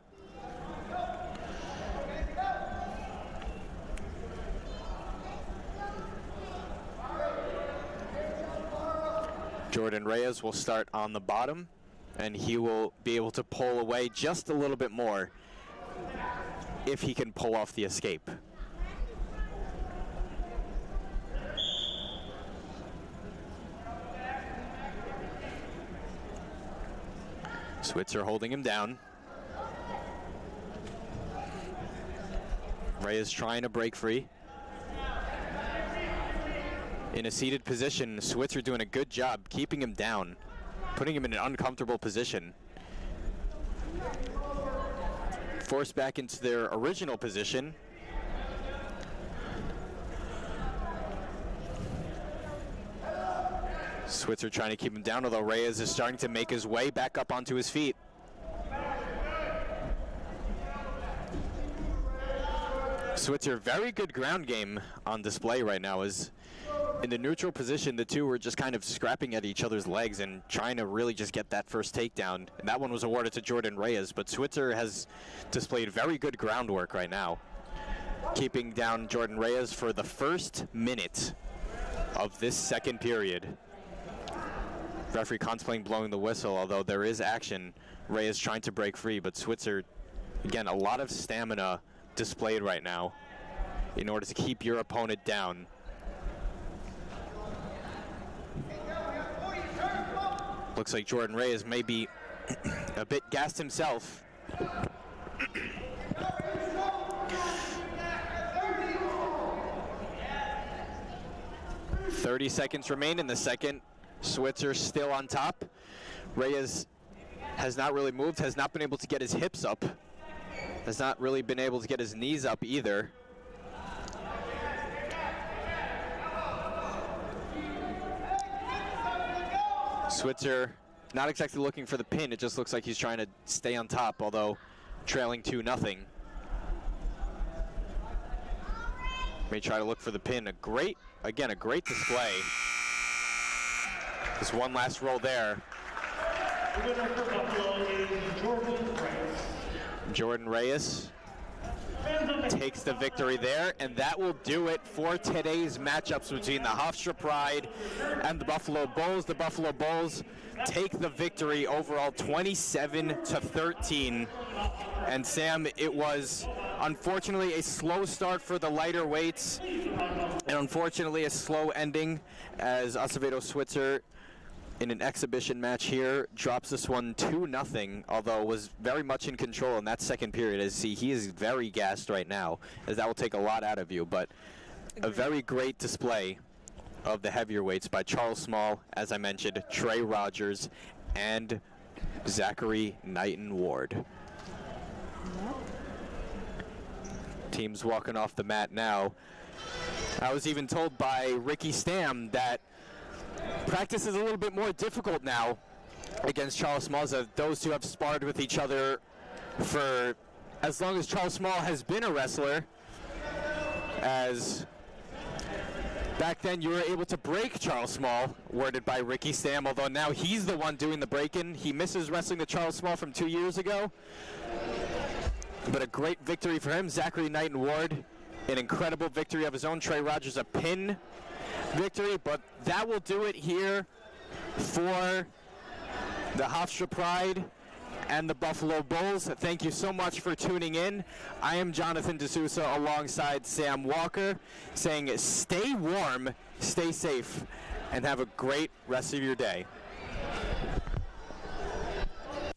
Jordan Reyes will start on the bottom, and he will be able to pull away just a little bit more if he can pull off the escape. Switzer holding him down. Reyes trying to break free. In a seated position, Switzer doing a good job keeping him down, putting him in an uncomfortable position. Forced back into their original position. Switzer trying to keep him down, although Reyes is starting to make his way back up onto his feet. Switzer, very good ground game on display right now. Is in the neutral position, the two were just kind of scrapping at each other's legs and trying to really just get that first takedown. And that one was awarded to Jordan Reyes, but Switzer has displayed very good groundwork right now, keeping down Jordan Reyes for the first minute of this second period. Referee contemplating blowing the whistle, although there is action. Reyes trying to break free, but Switzer, again, a lot of stamina displayed right now in order to keep your opponent down. Looks like Jordan Reyes may be a bit gassed himself. 30 seconds remain in the second. Switzer still on top. Reyes has not really moved, has not been able to get his hips up, has not really been able to get his knees up either. Switzer not exactly looking for the pin. It just looks like he's trying to stay on top, although trailing 2-0. May try to look for the pin. A great display. Just one last roll there. Jordan Reyes takes the victory there, and that will do it for today's matchups between the Hofstra Pride and the Buffalo Bulls. The Buffalo Bulls take the victory overall 27-13. And Sam, it was unfortunately a slow start for the lighter weights. And unfortunately, a slow ending as Acevedo Switzer, in an exhibition match here, drops this one 2-0, although was very much in control in that second period. As he is very gassed right now, as that will take a lot out of you. But a very great display of the heavier weights by Charles Small, as I mentioned, Trey Rogers, and Zachary Knighton-Ward. Teams walking off the mat now. I was even told by Ricky Stam that practice is a little bit more difficult now against Charles Small, as those two have sparred with each other for as long as Charles Small has been a wrestler, as back then you were able to break Charles Small, worded by Ricky Stam, although now he's the one doing the break-in. He misses wrestling the Charles Small from 2 years ago, but a great victory for him. Zachary Knighton-Ward, an incredible victory of his own. Trey Rogers, a pin victory, but that will do it here for the Hofstra Pride and the Buffalo Bulls. Thank you so much for tuning in. I am Jonathan D'Souza alongside Sam Walker, saying stay warm, stay safe, and have a great rest of your day.